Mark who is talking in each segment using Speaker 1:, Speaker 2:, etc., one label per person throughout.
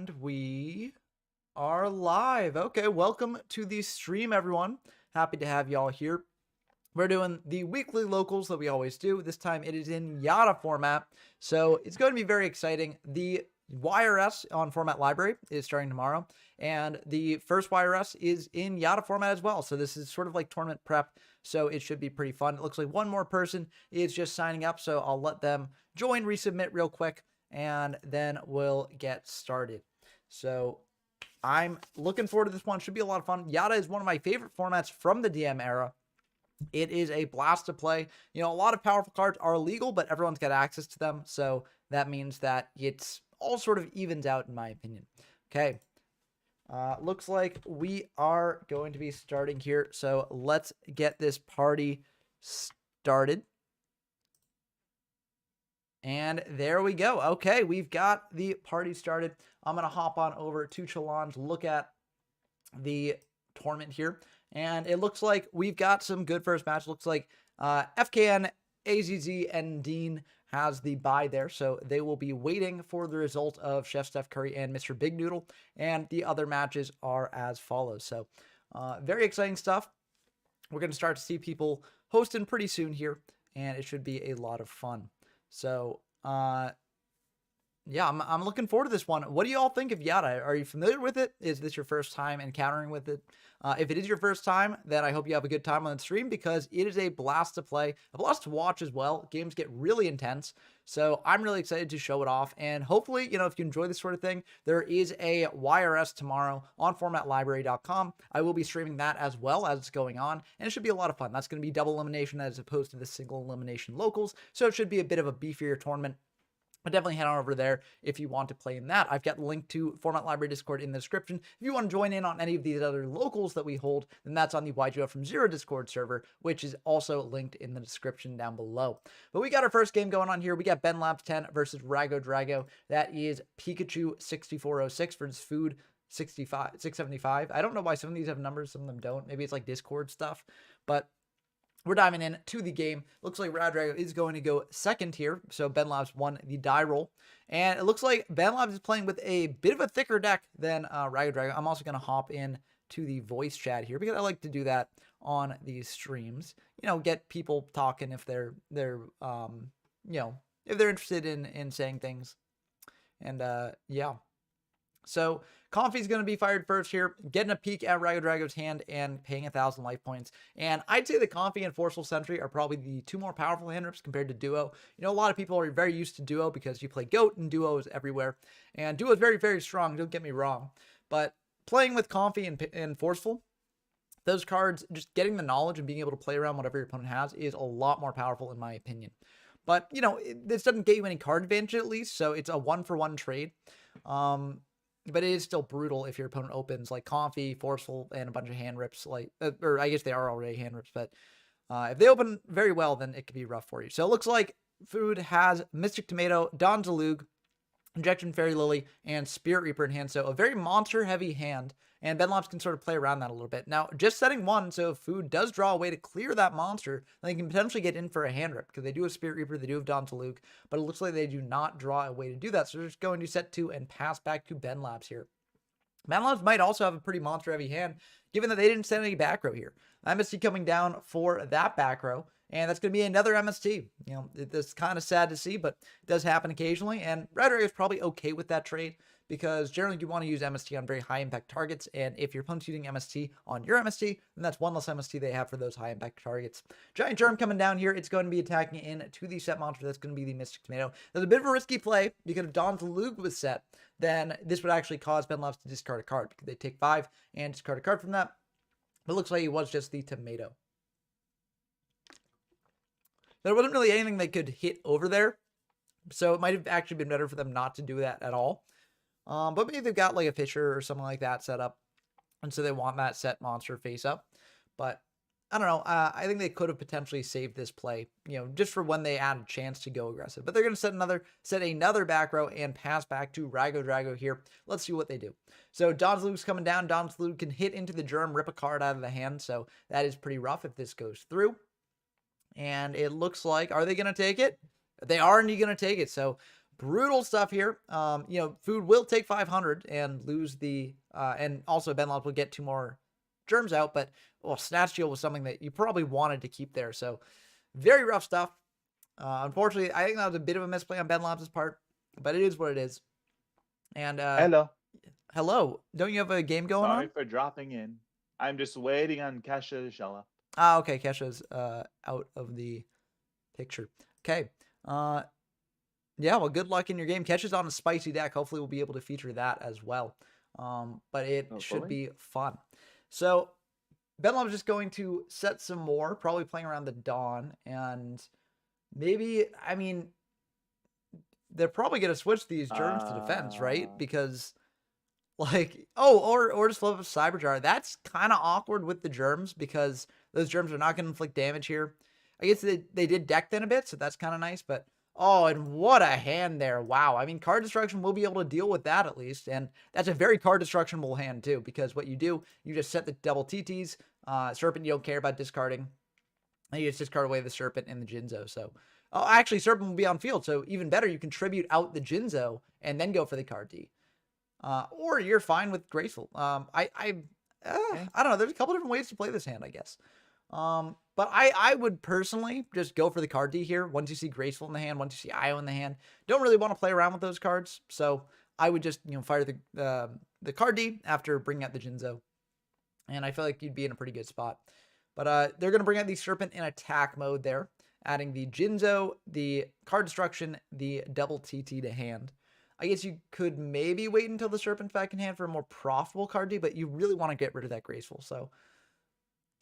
Speaker 1: And we are live. Okay, welcome to the stream, everyone. Happy to have y'all here. We're doing the weekly locals that we always do. This time it is in Yata format, so it's going to be very exciting. The YRS on Format Library is starting tomorrow, and the first YRS is in Yata format as well. So this is sort of like tournament prep, so it should be pretty fun. It looks like one more person is just signing up, so I'll let them join, resubmit real quick, and then we'll get started. So I'm looking forward to this one. Should be a lot of fun. Yata is one of my favorite formats from the DM era. It is a blast to play. You know, a lot of powerful cards are illegal, but everyone's got access to them. So that means that it's all sort of evens out, in my opinion. Okay. Looks like we are going to be starting here. So let's get this party started. And there we go. Okay, we've got the party started. I'm going to hop on over to Challenge, look at the tournament here. And it looks like we've got some good first match. Looks like FKN, AZZ, and Dean has the bye there. So they will be waiting for the result of Chef Steph Curry and Mr. Big Noodle. And the other matches are as follows. So very exciting stuff. We're going to start to see people hosting pretty soon here. And it should be a lot of fun. So, yeah, I'm looking forward to this one. What do you all think of Yata? Are you familiar with it? Is this your first time encountering with it? If it is your first time, then I hope you have a good time on the stream because it is a blast to play, a blast to watch as well. Games get really intense. So I'm really excited to show it off. And hopefully, you know, if you enjoy this sort of thing, there is a YRS tomorrow on formatlibrary.com. I will be streaming that as well as it's going on. And it should be a lot of fun. That's going to be double elimination as opposed to the single elimination locals. So it should be a bit of a beefier tournament. But definitely head on over there if you want to play in that. I've got the link to Format Library Discord in the description. If you want to join in on any of these other locals that we hold, then that's on the YGO from Zero Discord server, which is also linked in the description down below. But we got our first game going on here. We got Ben Labs 10 versus Rago Drago. That is Pikachu 6406 versus Food 675. I don't know why some of these have numbers, some of them don't. Maybe it's like Discord stuff, but we're diving in to the game. Looks like Rago Drago is going to go second here. So Ben Labs won the die roll. And it looks like Ben Labs is playing with a bit of a thicker deck than Rago Drago. I'm also going to hop in to the voice chat here because I like to do that on these streams. You know, get people talking if they're you know, if they're interested in saying things. And yeah. So Comfy's going to be fired first here, getting a peek at Rago Drago's hand and paying 1,000 life points. And I'd say the Comfy and Forceful Sentry are probably the two more powerful hand rips compared to Duo. You know, a lot of people are very used to Duo because you play Goat and Duo is everywhere. And Duo is very, very strong, don't get me wrong. But playing with Comfy and Forceful, those cards, just getting the knowledge and being able to play around whatever your opponent has is a lot more powerful in my opinion. But, you know, this doesn't get you any card advantage at least, so it's a one-for-one trade. But it is still brutal if your opponent opens like Comfy, Forceful, and a bunch of hand rips. Like, or I guess they are already hand rips, but if they open very well, then it could be rough for you. So it looks like Food has Mystic Tomato, Don Zalug, Injection Fairy Lily, and Spirit Reaper in hand. So a very monster-heavy hand, and Ben Labs can sort of play around that a little bit. Now, just setting one, so if Food does draw a way to clear that monster, then they can potentially get in for a hand rip, because they do have Spirit Reaper, they do have Don Zalug, but it looks like they do not draw a way to do that, so they're just going to set two and pass back to Ben Labs here. Ben Labs might also have a pretty monster-heavy hand, given that they didn't send any back row here. MST coming down for that back row, and that's going to be another MST. You know, it's kind of sad to see, but it does happen occasionally, and Rago Drago is probably okay with that trade, because generally you want to use MST on very high-impact targets, and if your opponent's using MST on your MST, then that's one less MST they have for those high-impact targets. Giant Germ coming down here. It's going to be attacking in to the set monster. That's going to be the Mystic Tomato. That's a bit of a risky play, because if Don Zalug was set, then this would actually cause Ben Labs to discard a card, because they take 5 and discard a card from that. But it looks like it was just the Tomato. There wasn't really anything they could hit over there, so it might have actually been better for them not to do that at all. But maybe they've got like a Fisher or something like that set up, and so they want that set monster face up. But I don't know. I think they could have potentially saved this play, you know, just for when they had a chance to go aggressive. But they're going to set another back row and pass back to Rago Drago here. Let's see what they do. So Don Zalug's coming down. Don Zalug can hit into the germ, rip a card out of the hand. So that is pretty rough if this goes through. And it looks like, are they going to take it? They are indeed going to take it. So brutal stuff here. You know, food will take 500 and lose the, and also Benlobs will get 2 more germs out, but well, Snatch Shield was something that you probably wanted to keep there. So very rough stuff. Unfortunately, I think that was a bit of a misplay on Benlobs' part, but it is what it is. And
Speaker 2: Hello.
Speaker 1: hello, don't you have a game going
Speaker 2: Sorry
Speaker 1: on?
Speaker 2: for dropping in. I'm just waiting on Kesha to show up.
Speaker 1: Ah, okay, Kesha's out of the picture. Okay. Yeah, well, good luck in your game. Kesha's on a spicy deck. Hopefully we'll be able to feature that as well. But it should
Speaker 2: Hopefully.
Speaker 1: be fun. So Bedlam's just going to set some more, probably playing around the Dawn, and maybe, I mean, they're probably going to switch these germs to defense, right?
Speaker 2: Uh,
Speaker 1: Because like, oh, or just flip up Cyberjar. That's kind of awkward with the germs because those germs are not going to inflict damage here. I guess they did deck then a bit, so that's kind of nice. But oh, and what a hand there! Wow. I mean, card destruction will be able to deal with that at least, and that's a very card destructible hand too. Because what you do, you just set the double TTs. Serpent, you don't care about discarding. And you just discard away the Serpent and the Jinzo. So, oh, actually, Serpent will be on field. So even better, you contribute out the Jinzo and then go for the card D. Or you're fine with Graceful. I don't know. There's a couple different ways to play this hand, I guess. But I would personally just go for the card D here. Once you see Graceful in the hand, once you see IO in the hand, don't really want to play around with those cards. So I would just fire the card D after bringing out the Jinzo, and I feel like you'd be in a pretty good spot. But they're gonna bring out the Serpent in attack mode there, adding the Jinzo, the card destruction, the double TT to hand. I guess you could maybe wait until the Serpent's back in hand for a more profitable card D, but you really want to get rid of that Graceful. So,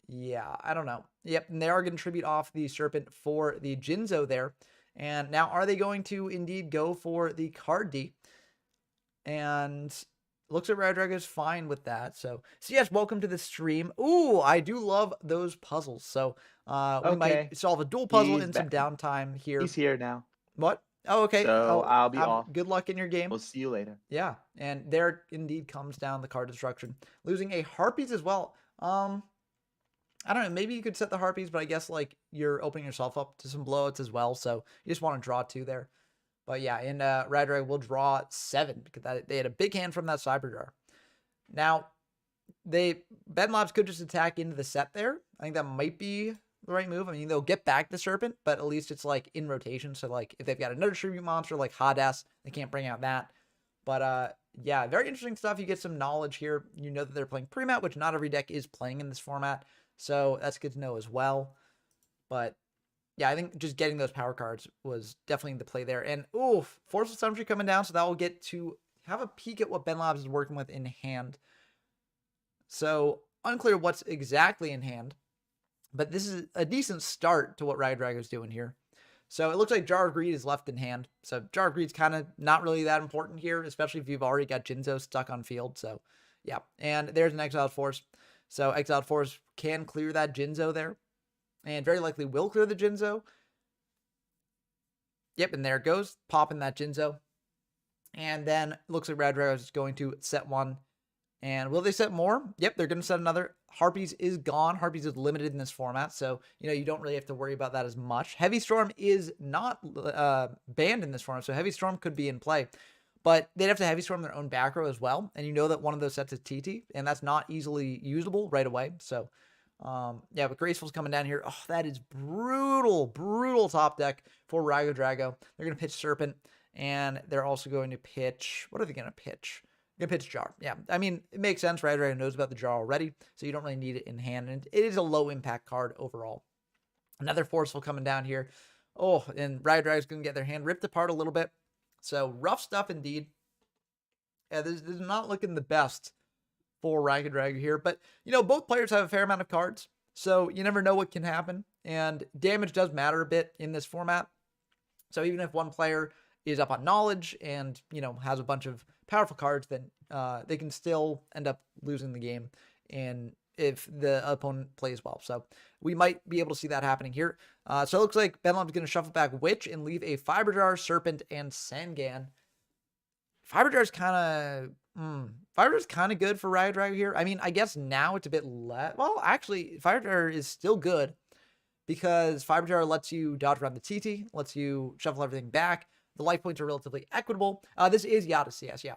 Speaker 1: yeah, I don't know. Yep, and they are going to tribute off the Serpent for the Jinzo there. And now, are they going to indeed go for the card D? And looks like Rad Dragon is fine with that. So yes, welcome to the stream. Ooh, I do love those puzzles. So we
Speaker 2: okay.
Speaker 1: might solve a dual puzzle
Speaker 2: He's
Speaker 1: in some
Speaker 2: back.
Speaker 1: downtime here.
Speaker 2: He's here now.
Speaker 1: What? Oh, okay.
Speaker 2: So
Speaker 1: Oh,
Speaker 2: I'll be off.
Speaker 1: good luck in your game.
Speaker 2: We'll see you later.
Speaker 1: Yeah, and there indeed comes down the card destruction, losing a Harpies as well. I don't know. Maybe you could set the Harpies, but I guess like you're opening yourself up to some blowouts as well. So you just want to draw 2 there. But yeah, and Radrag will draw 7 because they had a big hand from that Cyberjar. Now, Benlobs could just attack into the set there. I think that might be the right move. I mean, they'll get back the Serpent, but at least it's like in rotation. So like if they've got another tribute monster like Hades, they can't bring out that. But yeah, very interesting stuff. You get some knowledge here. You know that they're playing pre-mat, which not every deck is playing in this format. So that's good to know as well. But yeah, I think just getting those power cards was definitely the play there. And oof, Forceful Symmetry coming down, so that will get to have a peek at what Benlobs is working with in hand. So unclear what's exactly in hand, but this is a decent start to what Rag Drago's doing here. So it looks like Jar of Greed is left in hand. So Jar of Greed's kind of not really that important here, especially if you've already got Jinzo stuck on field. So yeah, and there's an Exiled Force. So Exiled Force can clear that Jinzo there, and very likely will clear the Jinzo. Yep, and there it goes, popping that Jinzo. And then looks like Rad Drago is going to set 1. And will they set more? Yep, they're going to set another. Harpies is gone. Harpies is limited in this format, so you don't really have to worry about that as much. Heavy Storm is not banned in this format, so Heavy Storm could be in play. But they'd have to Heavy Storm their own back row as well, and you know that one of those sets is TT, and that's not easily usable right away. So, yeah, but Graceful's coming down here. Oh, that is brutal, brutal top deck for Rago Drago. They're going to pitch Serpent, and they're also going to pitch... What are they going to pitch? They're going to pitch Jar. Yeah, I mean, it makes sense. Rago Drago knows about the Jar already, so you don't really need it in hand, and it is a low-impact card overall. Another Forceful coming down here. Oh, and Rago Drago's going to get their hand ripped apart a little bit. So, rough stuff indeed. Yeah, this is not looking the best for Rago Drago here. But, both players have a fair amount of cards. So, you never know what can happen. And damage does matter a bit in this format. So, even if one player is up on knowledge and, has a bunch of powerful cards, then they can still end up losing the game and if the opponent plays well. So we might be able to see that happening here. So it looks like Benlom's going to shuffle back Witch and leave a Fiberjar, Serpent, and Sangan. Fiberjar's kind of good for Riot Drago here. I mean, I guess now it's a bit less. Well, actually, Fiberjar is still good because Fiberjar lets you dodge around the TT, lets you shuffle everything back. The life points are relatively equitable. This is Yata CS, yeah.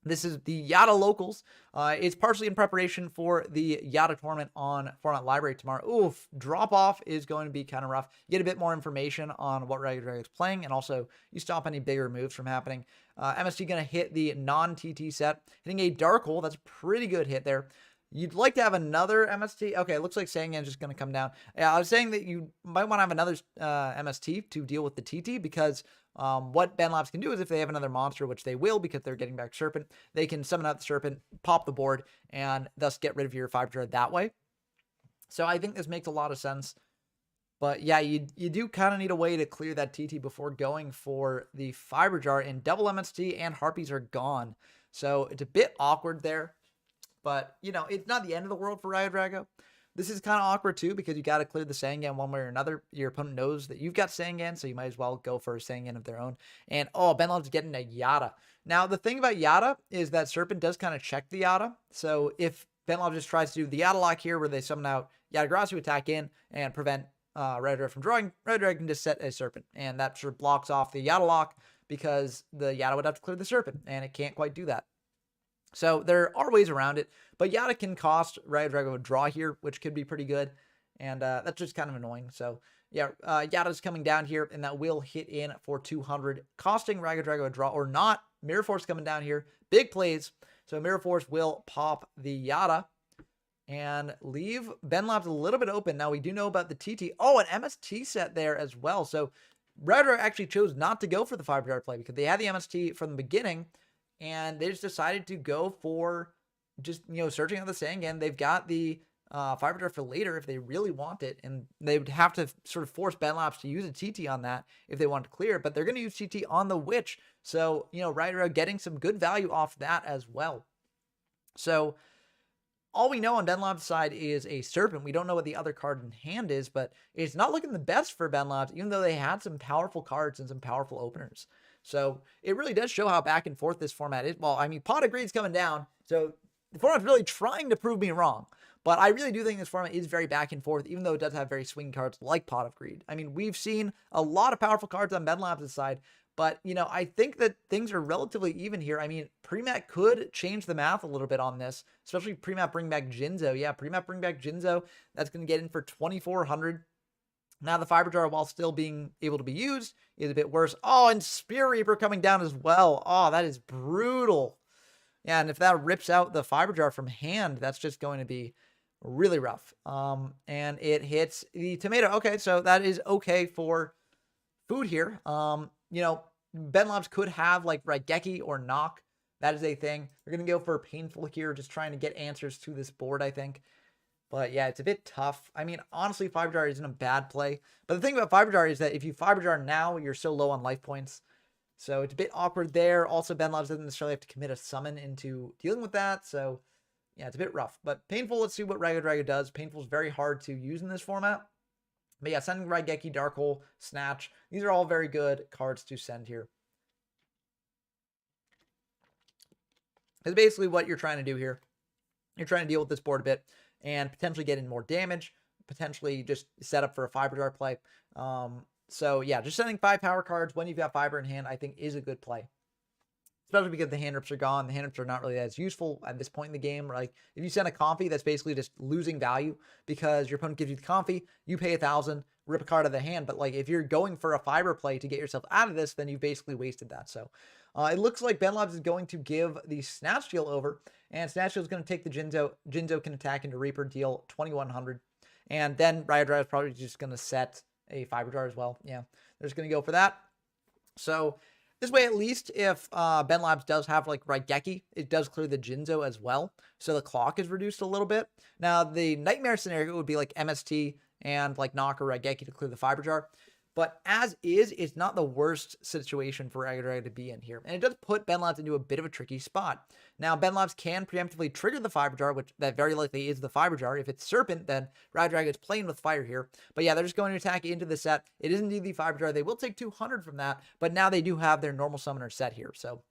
Speaker 1: This is the Yata Locals. It's partially in preparation for the Yata tournament on Format Library tomorrow. Oof, drop off is going to be kind of rough. You get a bit more information on what Ragged Dragon is playing, and also you stop any bigger moves from happening. MST going to hit the non-TT set, hitting a Dark Hole. That's a pretty good hit there. You'd like to have another MST. Okay, it looks like Sangan's just going to come down. Yeah, I was saying that you might want to have another MST to deal with the TT because what Ben Labs can do is if they have another monster, which they will because they're getting back Serpent, they can summon out the Serpent, pop the board, and thus get rid of your 5-jar that way. So I think this makes a lot of sense. But yeah, you do kind of need a way to clear that TT before going for the Fiber Jar, and double MST and Harpies are gone. So it's a bit awkward there. But, you know, it's not the end of the world for Rayo Drago. This is kind of awkward, too, because you got to clear the Sangan one way or another. Your opponent knows that you've got Sangan, so you might as well go for a Sangan of their own. And, oh, Ben Love's getting a Yata. Now, the thing about Yata is that Serpent does kind of check the Yata. So if Ben Love just tries to do the Yata lock here, where they summon out Yata attack in and prevent Rayo Drago from drawing, Rayo Drago can just set a Serpent. And that sort of blocks off the Yata lock because the Yata would have to clear the Serpent, and it can't quite do that. So there are ways around it, but Yata can cost Rayo Drago a draw here, which could be pretty good, and that's just kind of annoying. So yeah, Yata's coming down here, and that will hit in for 200, costing Rayo Drago a draw or not. Mirror Force coming down here, big plays. So Mirror Force will pop the Yata and leave Ben Labs a little bit open. Now we do know about the TT. Oh, an MST set there as well. So Rayo Drago actually chose not to go for the 5-jar play because they had the MST from the beginning. And they just decided to go for just, you know, searching out the Sangan. They've got the 5-jar for later if they really want it. And they would have to sort of force Ben Labs to use a TT on that if they want to clear. But they're going to use TT on the Witch. So, you know, Rayo getting some good value off that as well. So all we know on Ben Labs' side is a Serpent. We don't know what the other card in hand is, but it's not looking the best for Ben Labs, even though they had some powerful cards and some powerful openers. So it really does show how back and forth this format is. Well, I mean, Pot of Greed's coming down, so the format's really trying to prove me wrong. But I really do think this format is very back and forth, even though it does have very swing cards like Pot of Greed. I mean, we've seen a lot of powerful cards on Ben Labs' side, but, you know, I think that things are relatively even here. I mean, Pre-Mat could change the math a little bit on this, especially Pre-Mat bring back Jinzo. Yeah, Pre-Mat bring back Jinzo. That's going to get in for 2,400. Now the 5-jar, while still being able to be used, is a bit worse. Oh, and Spear Reaper coming down as well. Oh, that is brutal. Yeah, and if that rips out the 5-jar from hand, that's just going to be really rough. And it hits the tomato. Okay, so that is okay for food here. You know, Ben Labs could have like Raigeki or Knock. That is a thing. We're going to go for Painful here, just trying to get answers to this board, I think. But yeah, it's a bit tough. I mean, honestly, 5-jar isn't a bad play. But the thing about 5-jar is that if you 5-jar now, you're so low on life points. So it's a bit awkward there. Also, Ben Labs doesn't necessarily have to commit a summon into dealing with that. So yeah, it's a bit rough. But Painful, let's see what Rayo Drago does. Painful is very hard to use in this format. But yeah, sending Raigeki, Dark Hole, Snatch. These are all very good cards to send here. That's basically what you're trying to do here. You're trying to deal with this board a bit and potentially get in more damage, potentially just set up for a 5-jar play. So yeah, just sending 5 power cards when you've got Fiber in hand, I think is a good play. Especially because the hand rips are gone. The hand rips are not really as useful at this point in the game. Like if you send a Comfy, that's basically just losing value because your opponent gives you the Comfy, you pay 1,000, rip a card out of the hand. But like if you're going for a Fiber play to get yourself out of this, then you've basically wasted that. So it looks like Ben Labs is going to give the Snatch Steal over, and Snatch Steal is going to take the Jinzo. Jinzo can attack into Reaper, deal 2,100. And then Rayo Drago is probably just going to set a 5-jar as well. Yeah, they're just going to go for that. So this way, at least if Ben Labs does have like Raigeki, it does clear the Jinzo as well. So the clock is reduced a little bit. Now, the nightmare scenario would be like MST and like Knock or Raigeki to clear the 5-jar. But as is, it's not the worst situation for Rayo Drago to be in here. And it does put Ben Labs into a bit of a tricky spot. Now, Ben Labs can preemptively trigger the 5-jar, which that very likely is the 5-jar. If it's Serpent, then Rayo Drago is playing with fire here. But yeah, they're just going to attack into the set. It is indeed the 5-jar. They will take 200 from that, but now they do have their normal summoner set here. So,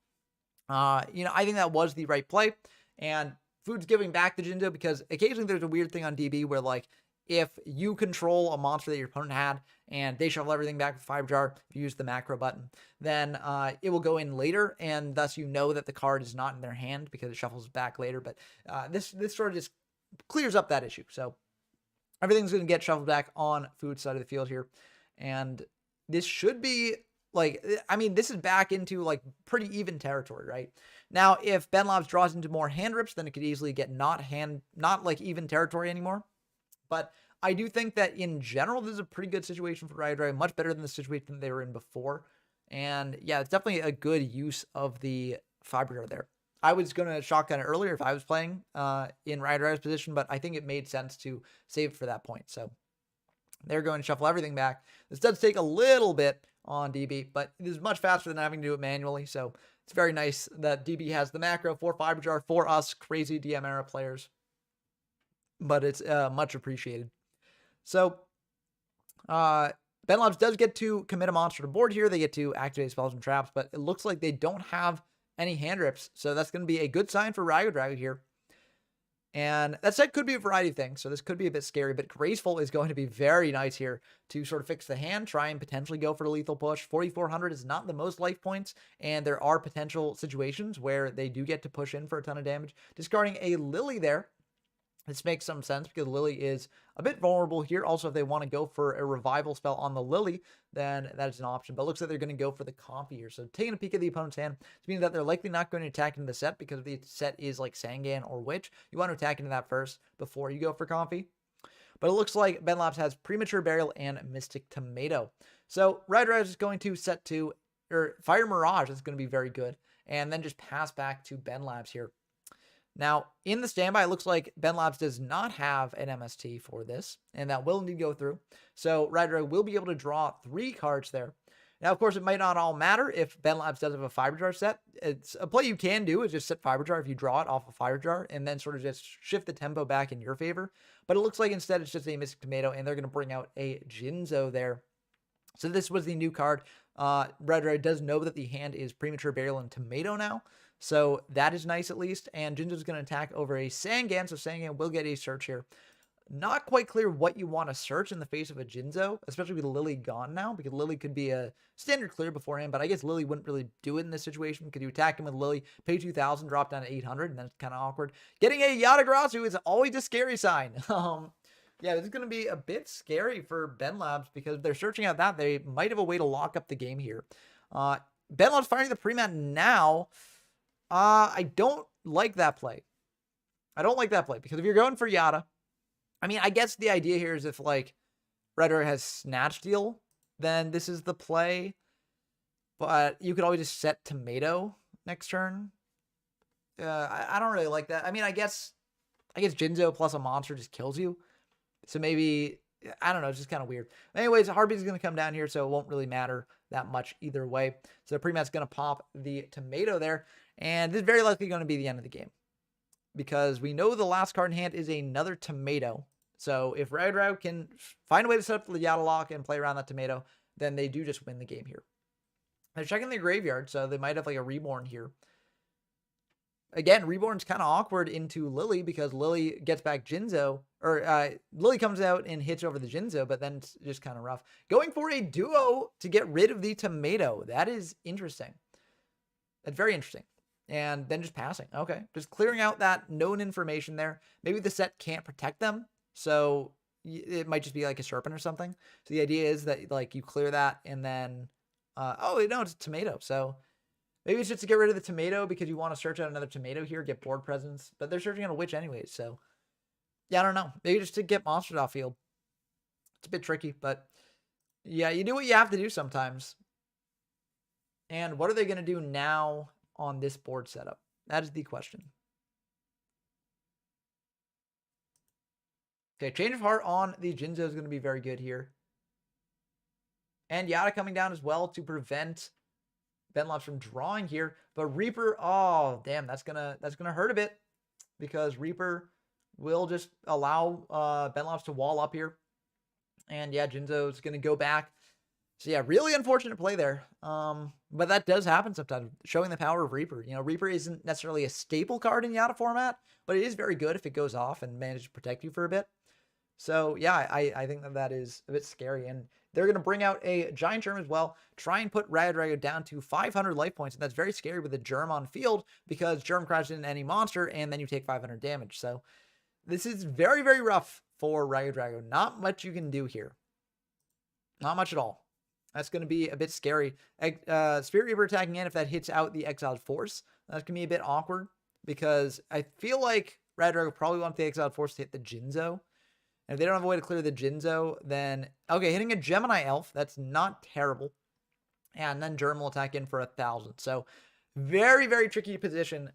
Speaker 1: you know, I think that was the right play. And Food's giving back the Jinzo because occasionally there's a weird thing on DB where like, if you control a monster that your opponent had and they shuffle everything back with Fiber Jar, if you use the macro button, then it will go in later, and thus you know that the card is not in their hand because it shuffles back later. But this sort of just clears up that issue. So everything's going to get shuffled back on food side of the field here. And this should be like, I mean, this is back into like pretty even territory, right? Now, if Ben Labs draws into more hand rips, then it could easily get not like even territory anymore. But I do think that in general, this is a pretty good situation for Riot Drive, much better than the situation they were in before. And yeah, it's definitely a good use of the Fiber Jar there. I was going to shotgun it earlier if I was playing in Riot Drive's position, but I think it made sense to save it for that point. So they're going to shuffle everything back. This does take a little bit on DB, but it is much faster than having to do it manually. So it's very nice that DB has the macro for Fiber Jar for us crazy DM era players, but it's much appreciated. So Ben Labs does get to commit a monster to board here. They get to activate spells and traps, but it looks like they don't have any hand rips. So that's going to be a good sign for Rago Drago here. And that said, could be a variety of things. So this could be a bit scary, but Graceful is going to be very nice here to sort of fix the hand, try and potentially go for a lethal push. 4,400 is not the most life points, and there are potential situations where they do get to push in for a ton of damage. Discarding a Lily there. This makes some sense because Lily is a bit vulnerable here. Also, if they want to go for a revival spell on the Lily, then that is an option. But it looks like they're going to go for the Comfy here. So taking a peek at the opponent's hand, it means that they're likely not going to attack into the set because the set is like Sangan or Witch. You want to attack into that first before you go for Comfy. But it looks like Ben Labs has Premature Burial and Mystic Tomato. So Red Red is going to set to, or Fire Mirage is going to be very good. And then just pass back to Ben Labs here. Now, in the standby, it looks like Ben Labs does not have an MST for this, and that will indeed go through. So Rider will be able to draw 3 cards there. Now, of course, it might not all matter if Ben Labs does have a Fiber Jar set. It's a play you can do is just set Fiber Jar if you draw it off a Fiber Jar, and then sort of just shift the tempo back in your favor. But it looks like instead it's just a Mystic Tomato, and they're going to bring out a Jinzo there. So this was the new card. Red does know that the hand is Premature Burial and Tomato now. So that is nice at least. And Jinzo's going to attack over a Sangan. So Sangan will get a search here. Not quite clear what you want to search in the face of a Jinzo, especially with Lily gone now, because Lily could be a standard clear beforehand, but I guess Lily wouldn't really do it in this situation. Could you attack him with Lily, pay 2,000, drop down to 800, and then it's kind of awkward. Getting a Yata is always a scary sign. Yeah, this is going to be a bit scary for Ben Labs because if they're searching out that, they might have a way to lock up the game here. Ben Labs firing the pre-mat now. I don't like that play. I don't like that play because if you're going for Yata, I mean, I guess the idea here is if like Redder has Snatch Deal, then this is the play. But you could always just set Tomato next turn. I don't really like that. I mean, I guess Jinzo plus a monster just kills you. So maybe, I don't know, it's just kind of weird. Anyways, Heartbeat is going to come down here, so it won't really matter that much either way. So the pre-mat's going to pop the Tomato there. And this is very likely going to be the end of the game. Because we know the last card in hand is another Tomato. So if Red can find a way to set up the Yata lock and play around that Tomato, then they do just win the game here. They're checking their graveyard, so they might have like a Reborn here. Again, Reborn's kind of awkward into Lily because Lily gets back Jinzo, or Lily comes out and hits over the Jinzo, but then it's just kind of rough. Going for a duo to get rid of the Tomato. That is interesting. That's very interesting. And then just passing. Okay. Just clearing out that known information there. Maybe the set can't protect them. So it might just be like a Serpent or something. So the idea is that like you clear that and then, oh, no, it's a Tomato. So maybe it's just to get rid of the Tomato because you want to search out another Tomato here, get board presence. But they're searching on a Witch anyways. So yeah, I don't know. Maybe just to get monsters off field. It's a bit tricky, but yeah, you do what you have to do sometimes. And what are they going to do now on this board setup? That is the question. Okay, Change of Heart on the Jinzo is going to be very good here. And Yata coming down as well to prevent Ben Labs from drawing here. But Reaper, oh, damn, that's gonna hurt a bit. Because Reaper will just allow Ben Labs to wall up here. And yeah, Jinzo is going to go back. So yeah, really unfortunate play there. But that does happen sometimes, showing the power of Reaper. You know, Reaper isn't necessarily a staple card in Yata format, but it is very good if it goes off and manages to protect you for a bit. So yeah, I think that is a bit scary. And they're going to bring out a giant germ as well, try and put Ragged Drago down to 500 life points. And that's very scary with a germ on field because germ crashes into any monster and then you take 500 damage. So this is very, very rough for Ragged Drago. Not much you can do here. Not much at all. That's going to be a bit scary. Spirit Reaper attacking in, if that hits out the Exiled Force, that's going to be a bit awkward because I feel like Ragged Drago probably wants the Exiled Force to hit the Jinzo. And if they don't have a way to clear the Jinzo, then, okay, hitting a Gemini Elf, that's not terrible. And then Germ will attack in for 1,000. So very, very tricky position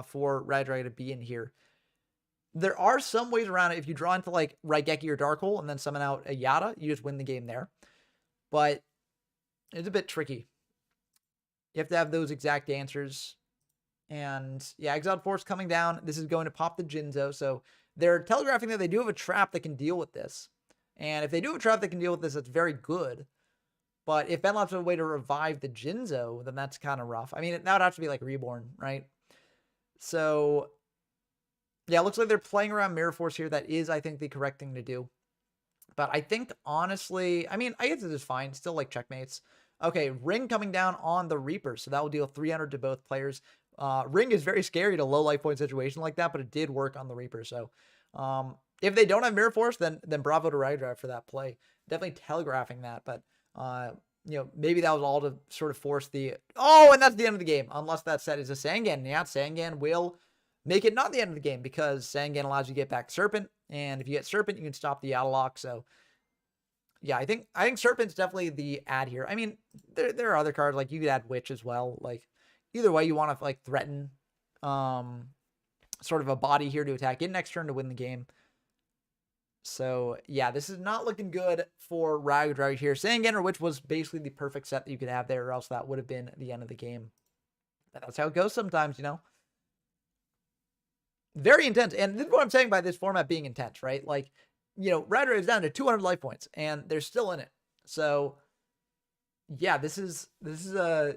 Speaker 1: for Ragged Drago to be in here. There are some ways around it. If you draw into like Raigeki or Dark Hole and then summon out a Yata, you just win the game there. But it's a bit tricky. You have to have those exact answers. And yeah, Exiled Force coming down. This is going to pop the Jinzo. So they're telegraphing that they do have a trap that can deal with this. And if they do have a trap that can deal with this, that's very good. But if Benlop's a way to revive the Jinzo, then that's kind of rough. I mean, that would have to be like Reborn, right? So yeah, it looks like they're playing around Mirror Force here. That is, I think, the correct thing to do. But I think, honestly, I mean, I guess this is fine. Still like checkmates. Okay, Ring coming down on the Reaper. So that will deal 300 to both players. Ring is very scary to low life point situation like that, but it did work on the Reaper. So if they don't have Mirror Force, then bravo to Ragged Drago for that play. Definitely telegraphing that. But, you know, maybe that was all to sort of force the... Oh, and that's the end of the game. Unless that set is a Sangan. Yeah, Sangan will make it not the end of the game because Sangan allows you to get back Serpent. And if you get Serpent, you can stop the Yata lock. So yeah, I think Serpent's definitely the add here. I mean, there are other cards, like you could add Witch as well. Like either way, you want to like threaten sort of a body here to attack in next turn to win the game. So yeah, this is not looking good for Ragged Drago here. Sangan or Witch was basically the perfect set that you could have there, or else that would have been the end of the game. But that's how it goes sometimes, you know. Very intense. And this is what I'm saying by this format being intense, right? Like, you know, Ragged Drago is down to 200 life points and they're still in it. So yeah, this is a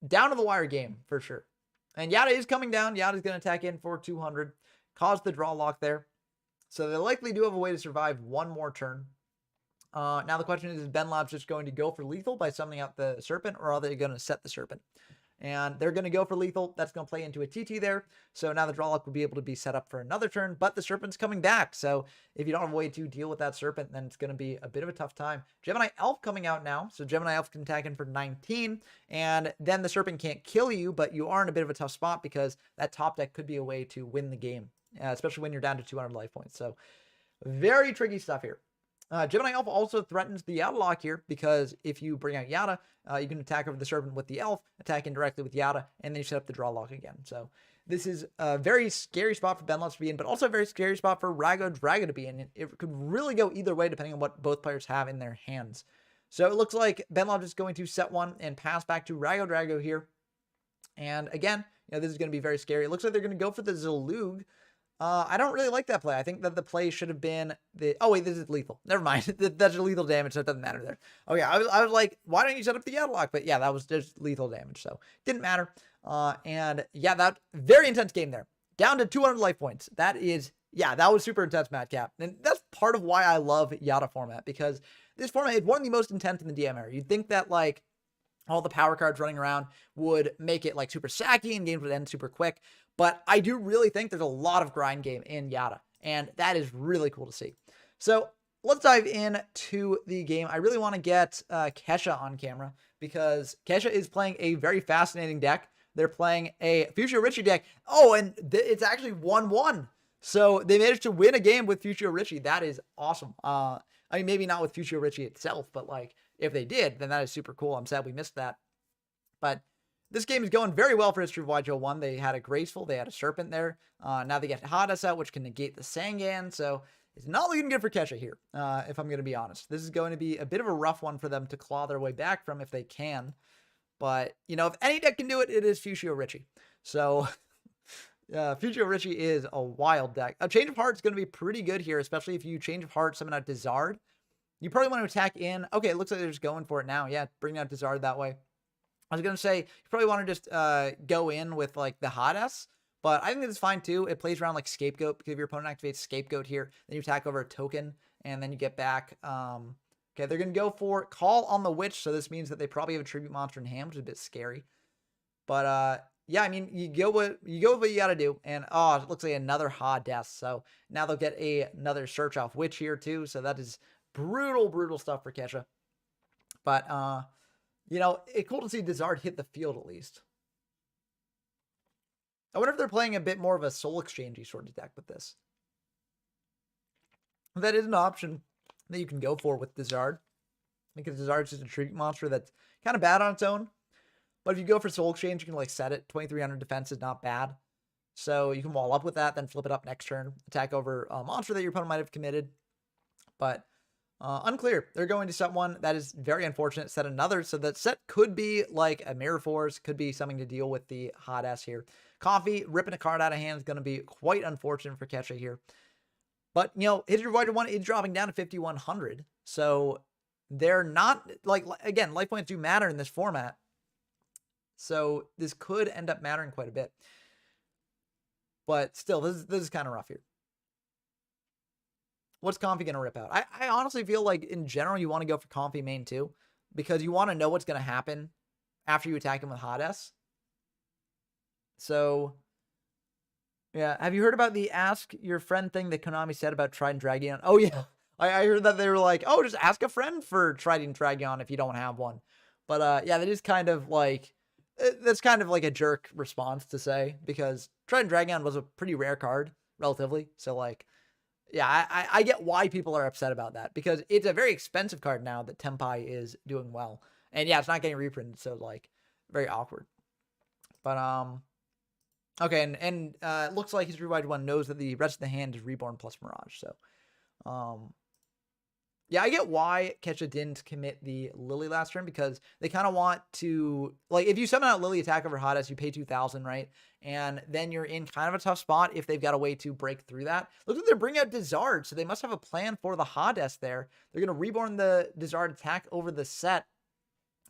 Speaker 1: down to the wire game for sure. And Yata is coming down. Yata's going to attack in for 200, cause the draw lock there. So they likely do have a way to survive one more turn. Now the question is Benlop's just going to go for lethal by summoning out the Serpent, or are they going to set the Serpent? And they're going to go for lethal. That's going to play into a TT there. So now the draw lock will be able to be set up for another turn, but the Serpent's coming back. So if you don't have a way to deal with that Serpent, then it's going to be a bit of a tough time. Gemini Elf coming out now. So Gemini Elf can attack in for 19, and then the Serpent can't kill you, but you are in a bit of a tough spot because that top deck could be a way to win the game, especially when you're down to 200 life points. So very tricky stuff here. Gemini Elf also threatens the Yata lock here because if you bring out Yata, you can attack over the Serpent with the Elf, attack indirectly with Yata, and then you set up the draw lock again. So this is a very scary spot for Benlop's to be in, but also a very scary spot for Ragged Drago to be in. It could really go either way depending on what both players have in their hands. So it looks like Benlop is going to set one and pass back to Ragged Drago here. And again, you know, this is going to be very scary. It looks like they're going to go for the Zalug. I don't really like that play. I think that the play should have been the... Oh, wait, this is lethal. Never mind. That's lethal damage, so it doesn't matter there. Okay, I was like, why don't you set up the Yata lock? But yeah, that was just lethal damage, so didn't matter. And yeah, that very intense game there. Down to 200 life points. That is... Yeah, that was super intense, Madcap. And that's part of why I love Yata format, because this format is one of the most intense in the DM era. You'd think that, like, all the power cards running around would make it, like, super sacky and games would end super quick. But I do really think there's a lot of grind game in Yata, and that is really cool to see. So let's dive into the game. I really want to get Kesha on camera because Kesha is playing a very fascinating deck. They're playing a Fuchsia Richie deck. Oh, and it's actually 1-1. So they managed to win a game with Fuchsia Richie. That is awesome. I mean, maybe not with Fuchsia Richie itself, but like if they did, then that is super cool. I'm sad we missed that. But this game is going very well for History of YGL 1. They had a Graceful. They had a Serpent there. Now they get Hades out, which can negate the Sangan. So it's not looking good for Kesha here, if I'm going to be honest. This is going to be a bit of a rough one for them to claw their way back from if they can. But, you know, if any deck can do it, it is Fuchsia Richie. So Fuchsia Richie is a wild deck. A Change of Heart is going to be pretty good here, especially if you Change of Heart, summon out Dizard. You probably want to attack in. Okay, it looks like they're just going for it now. Yeah, bring out Dizard that way. I was going to say, you probably want to just go in with, like, the Hades, But I think this is fine too. It plays around like Scapegoat, because if your opponent activates Scapegoat here, then you attack over a token, and then you get back. Okay, they're going to go for Call on the Witch, so this means that they probably have a Tribute Monster in hand, which is a bit scary. But yeah, I mean, you go with what you got to do. And oh, it looks like another Hades. So now they'll get another Search Off Witch here too. So that is brutal stuff for Kesha. But you know, it's cool to see Dizard hit the field at least. I wonder if they're playing a bit more of a Soul Exchange-y sort of deck with this. That is an option that you can go for with Dizard, because Dizard's just a tribute monster that's kind of bad on its own. But if you go for Soul Exchange, you can like set it. 2300 defense is not bad. So you can wall up with that, then flip it up next turn, attack over a monster that your opponent might have committed. But unclear. They're going to set one. That is very unfortunate. Set another. So that set could be like a Mirror Force, could be something to deal with the hot ass here. Coffee, ripping a card out of hand is going to be quite unfortunate for Kesha here. But, you know, History Void 1 is dropping down to 5,100. So they're not, like, again, life points do matter in this format. So this could end up mattering quite a bit. But still, this is kind of rough here. What's Comfy going to rip out? I honestly feel like, in general, you want to go for Comfy main too, because you want to know what's going to happen after you attack him with Hades. So, yeah. Have you heard about the ask your friend thing that Konami said about Trident Dragon? Oh, yeah. I heard that they were like, oh, just ask a friend for Trident Dragon if you don't have one. But, yeah, that is kind of like, that's kind of like a jerk response to say, because Trident Dragon was a pretty rare card, relatively. So, like, yeah, I get why people are upset about that, because it's a very expensive card now that Tenpai is doing well. And, yeah, it's not getting reprinted, so, like, very awkward. But, okay, and it looks like History Wide 1 knows that the rest of the hand is Reborn plus Mirage, so, yeah, I get why Kesha didn't commit the Lily last turn, because they kind of want to, like, if you summon out Lily attack over Hades, you pay 2,000, right? And then you're in kind of a tough spot if they've got a way to break through that. Looks like they're bringing out Dizard, so they must have a plan for the Hades there. They're going to Reborn the Dizard attack over the set,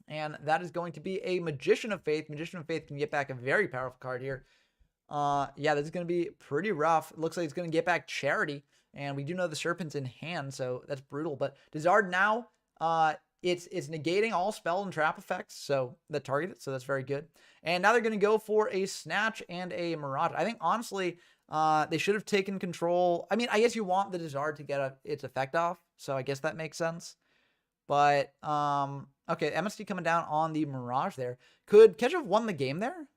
Speaker 1: and that is going to be a Magician of Faith. Magician of Faith can get back a very powerful card here. Yeah, this is going to be pretty rough. It looks like it's going to get back Charity. And we do know the Serpent's in hand, so that's brutal. But Dizard now, it's negating all spell and trap effects, so that target it, so that's very good. And now they're going to go for a Snatch and a Mirage. I think, honestly, they should have taken control. I mean, I guess you want the Dizard to get its effect off, so I guess that makes sense. But, okay, MST coming down on the Mirage there. Could Kesha have won the game there?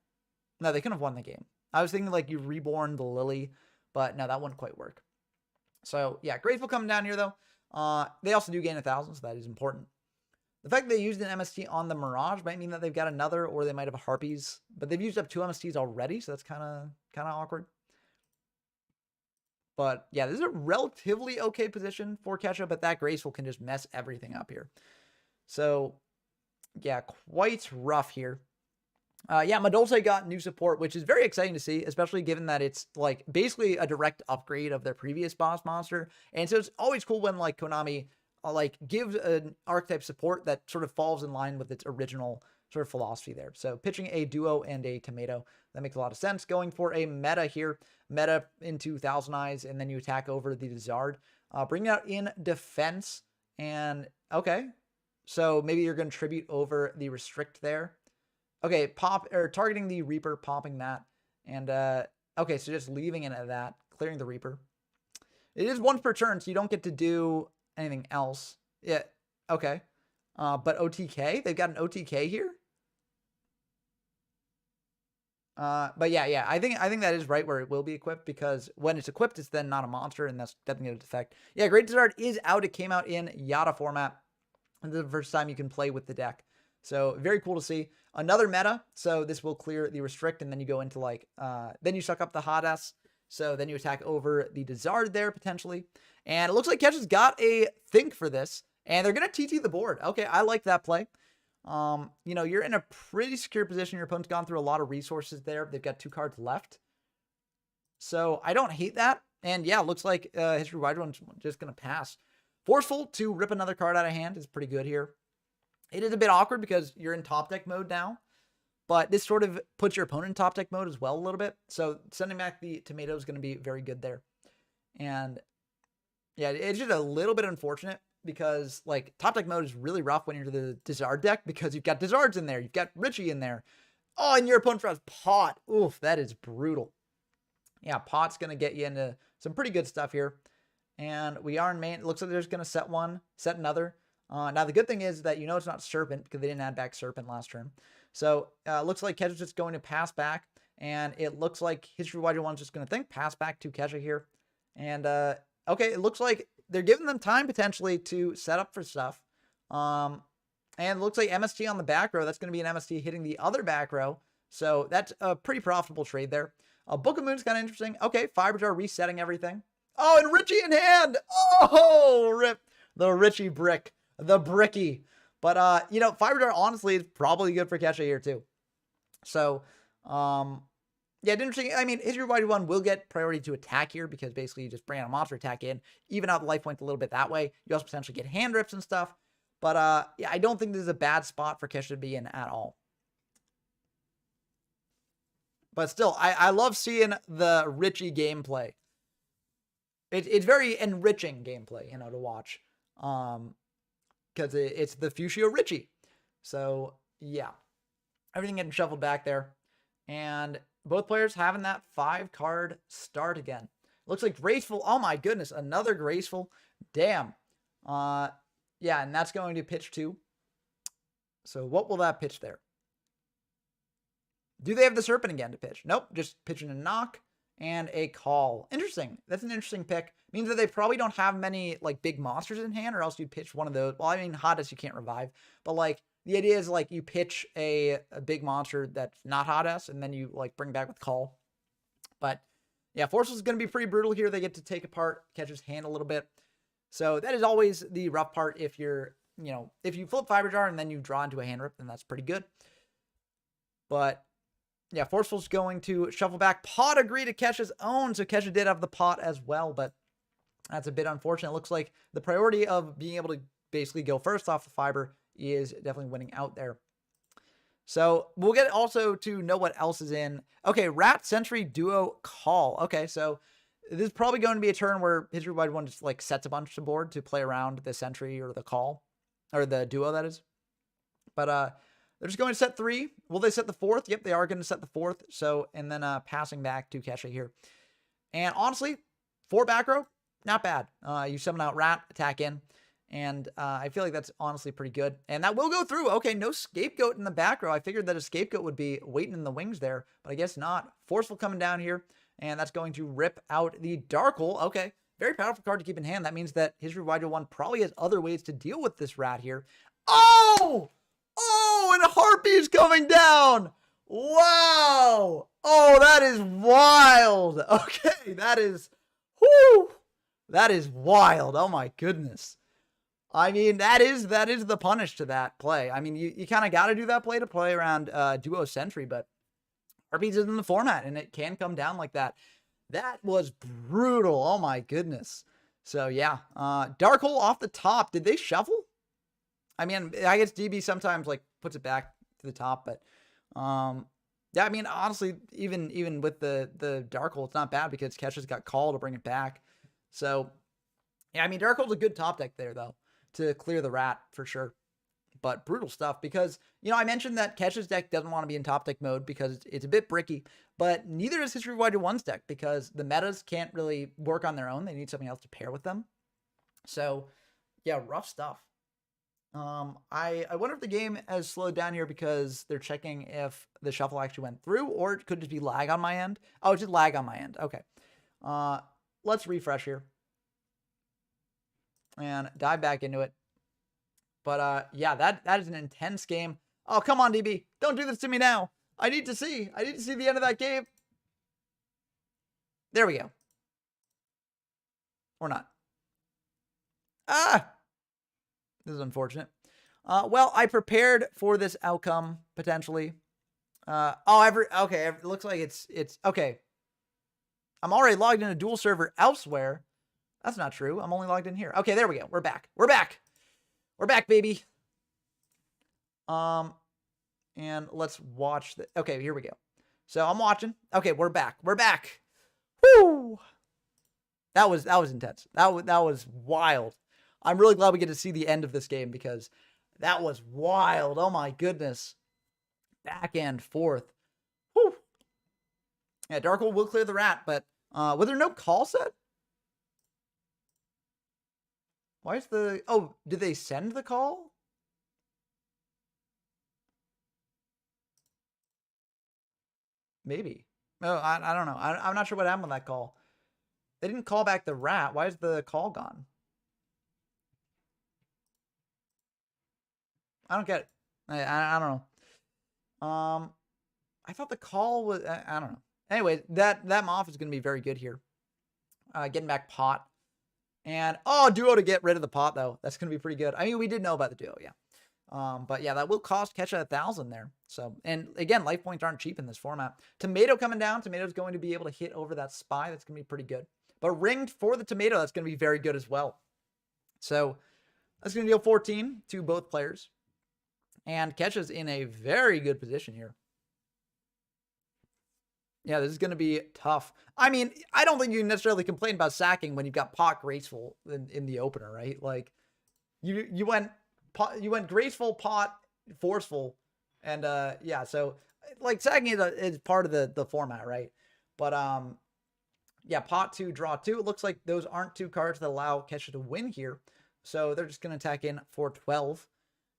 Speaker 1: No, they couldn't have won the game. I was thinking, like, you Reborn the Lily, but no, that wouldn't quite work. So, yeah, Grateful coming down here, though. They also do gain 1,000, so that is important. The fact that they used an MST on the Mirage might mean that they've got another, or they might have Harpies. But they've used up 2 MSTs already, so that's kind of awkward. But, yeah, this is a relatively okay position for Kesha, but that Graceful can just mess everything up here. So, yeah, quite rough here. Yeah, Madolce got new support, which is very exciting to see, especially given that it's, like, basically a direct upgrade of their previous boss monster. And so it's always cool when, like, Konami, like, gives an archetype support that sort of falls in line with its original sort of philosophy there. So pitching a Duo and a Tomato, that makes a lot of sense. Going for a meta here, meta into Thousand Eyes, and then you attack over the Dizard. Bring it out in defense, and, okay. So maybe you're going to tribute over the Restrict there. Okay, targeting the Reaper, popping that. And, okay, so just leaving it at that, clearing the Reaper. It is once per turn, so you don't get to do anything else. Yeah, okay. But OTK? They've got an OTK here? But yeah, I think that is right where it will be equipped, because when it's equipped, it's then not a monster, and that's definitely going to affect. Yeah, Great Dizard is out. It came out in Yata format. This is the first time you can play with the deck. So very cool to see. Another meta. So this will clear the Restrict, and then you go into, like, then you suck up the Hades. So then you attack over the Dizard there, potentially. And it looks like Kesha's got a think for this, and they're going to TT the board. Okay, I like that play. You know, you're in a pretty secure position. Your opponent's gone through a lot of resources there. They've got 2 cards left. So I don't hate that. And yeah, it looks like History Wide One's just going to pass. Forceful to rip another card out of hand is pretty good here. It is a bit awkward because you're in top deck mode now. but this sort of puts your opponent in top deck mode as well a little bit. So sending back the tomato is going to be very good there. And yeah, it's just a little bit unfortunate because like top deck mode is really rough when you're the Dizard deck because you've got Dizards in there, you've got Richie in there. Oh, and your opponent draws Pot. Oof, that is brutal. Yeah, Pot's going to get you into some pretty good stuff here. And we are in main. It looks like there's going to set one, set another. Now, the good thing is that you know it's not Serpent because they didn't add back Serpent last turn. So looks like Kesha's just going to pass back. And it looks like History YG1's just going to think pass back to Kesha here. And okay, it looks like they're giving them time potentially to set up for stuff. And it looks like MST on the back row. That's going to be an MST hitting the other back row. So that's a pretty profitable trade there. Book of Moon's kind of interesting. Okay, Fiber Jar resetting everything. Oh, and Richie in hand. Oh, rip. The Richie brick. The bricky. But, you know, Fiber Jar honestly is probably good for Kesha here too. So, yeah, it's interesting. I mean, History YG1 will get priority to attack here because basically you just bring out a monster attack in, even out the life points a little bit that way. You also potentially get hand rips and stuff. But, yeah, I don't think this is a bad spot for Kesha to be in at all. But still, I love seeing the Richie gameplay. It's very enriching gameplay, you know, to watch. Because it's the Fuchsia Richie. So, yeah. Everything getting shuffled back there. And both players having that 5-card start again. Looks like Graceful. Oh my goodness, another Graceful. Damn. Yeah, and that's going to pitch 2. So what will that pitch there? Do they have the Serpent again to pitch? Nope, just pitching a knock and a call. Interesting. That's an interesting pick. Means that they probably don't have many like big monsters in hand, or else you'd pitch one of those. Well, I mean, Hades you can't revive, but like the idea is like you pitch a big monster that's not Hades, and then you like bring back with call. But yeah, Forceful is going to be pretty brutal here. They get to take apart Catcher's hand a little bit. So that is always the rough part. If you're, you know, if you flip Fiber Jar and then you draw into a hand rip, then that's pretty good. But yeah, Forceful's going to shuffle back. Pot agree to Kesha's own, so Kesha did have the pot as well, but that's a bit unfortunate. It looks like the priority of being able to basically go first off the Fiber is definitely winning out there. So we'll get also to know what else is in. Okay, Rat Sentry Duo Call. Okay, so this is probably going to be a turn where History Wide One just like sets a bunch of board to play around the Sentry or the Call, or the Duo that is. But they're just going to set 3. Will they set the 4th? Yep, they are going to set the 4th. So, and then passing back to Kesha here. And honestly, 4 back row, not bad. You summon out Rat, attack in. And I feel like that's honestly pretty good. And that will go through. Okay, no Scapegoat in the back row. I figured that a Scapegoat would be waiting in the wings there, but I guess not. Forceful coming down here. And that's going to rip out the Dark Hole. Okay, very powerful card to keep in hand. That means that History Wide 1 probably has other ways to deal with this Rat here. Oh! Oh, and Harpy is coming down. Wow. Oh, that is wild. Okay, that is, whoo, that is wild. Oh my goodness. I mean, that is the punish to that play. I mean, you kind of got to do that play to play around Duo Sentry, but Harpies is in the format and it can come down like that. That was brutal. Oh my goodness. So yeah, Dark Hole off the top. Did they shuffle? I mean, I guess DB sometimes like puts it back to the top, but yeah, I mean, honestly, even with the Dark Hole, it's not bad because Kesha's got call to bring it back. So yeah, I mean, Dark Hole's a good top deck there though to clear the Rat for sure. But brutal stuff because, you know, I mentioned that Kesha's deck doesn't want to be in top deck mode because it's a bit bricky, but neither does History Wide 1's deck because the metas can't really work on their own. They need something else to pair with them. So yeah, rough stuff. I wonder if the game has slowed down here because they're checking if the shuffle actually went through, or it could just be lag on my end. Oh, it's just lag on my end. Okay. Let's refresh here and dive back into it. But yeah, that is an intense game. Oh, come on, DB. Don't do this to me now. I need to see the end of that game. There we go. Or not. Ah! This is unfortunate. Well, I prepared for this outcome, potentially. Okay, it looks like it's okay. I'm already logged in a dual server elsewhere. That's not true. I'm only logged in here. Okay, there we go. We're back. We're back. We're back, baby. and let's watch the. Okay, here we go. So I'm watching. Okay, we're back. We're back. Woo! That was intense. That was wild. I'm really glad we get to see the end of this game because that was wild. Oh my goodness. Back and forth. Whew. Yeah, Darkhold will clear the rat, but was there no call set? Why is the... Oh, did they send the call? Maybe. No, I don't know. I'm not sure what happened with that call. They didn't call back the rat. Why is the call gone? I don't get it. I don't know. I thought the call was... I don't know. Anyway, that Moth is going to be very good here. Getting back pot. And, oh, duo to get rid of the pot, though. That's going to be pretty good. I mean, we did know about the duo, yeah. But yeah, that will cost Kesha 1,000 there. So, and again, life points aren't cheap in this format. Tomato coming down. Tomato's going to be able to hit over that spy. That's going to be pretty good. But ringed for the tomato, that's going to be very good as well. So that's going to deal 14 to both players. And Kesha's in a very good position here. Yeah, this is going to be tough. I mean, I don't think you necessarily complain about sacking when you've got pot graceful in the opener, right? Like, you went graceful, pot, forceful, and yeah. So like sacking is part of the format, right? But yeah, pot 2, draw 2. It looks like those aren't 2 cards that allow Kesha to win here, so they're just going to attack in for 12.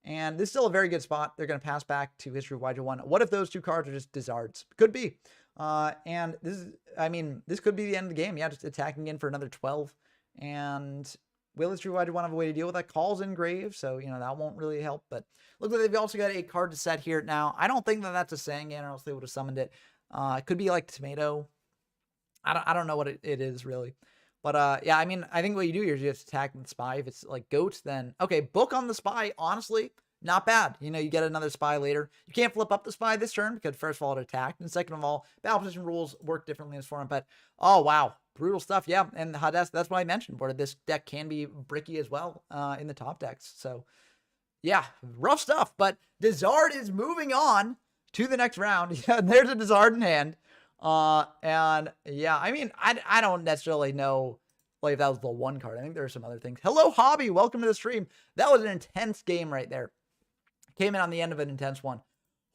Speaker 1: And this is still a very good spot. They're going to pass back to History of YJ1. What if those 2 cards are just Dizards? Could be. And this is, I mean, this could be the end of the game. Yeah, just attacking in for another 12. And will History of YJ1 have a way to deal with that? Calls Engrave, so, you know, that won't really help. But looks like they've also got a card to set here. Now, I don't think that that's a Sangan, or else they would have summoned it. It could be like Tomato. I don't know what it is, really. But yeah, I mean, I think what you do here is you just attack the spy. If it's like goat, then okay, book on the spy. Honestly, not bad. You know, you get another spy later. You can't flip up the spy this turn because first of all, it attacked, and second of all, battle position rules work differently in this form. But oh wow, brutal stuff. Yeah, and Hades, that's what I mentioned. Where this deck can be bricky as well in the top decks. So yeah, rough stuff. But Dizard is moving on to the next round. Yeah, there's a Dizard in hand. And yeah, I mean, I don't necessarily know like if that was the one card. I think there are some other things. Hello, Hobby. Welcome to the stream. That was an intense game right there. Came in on the end of an intense one.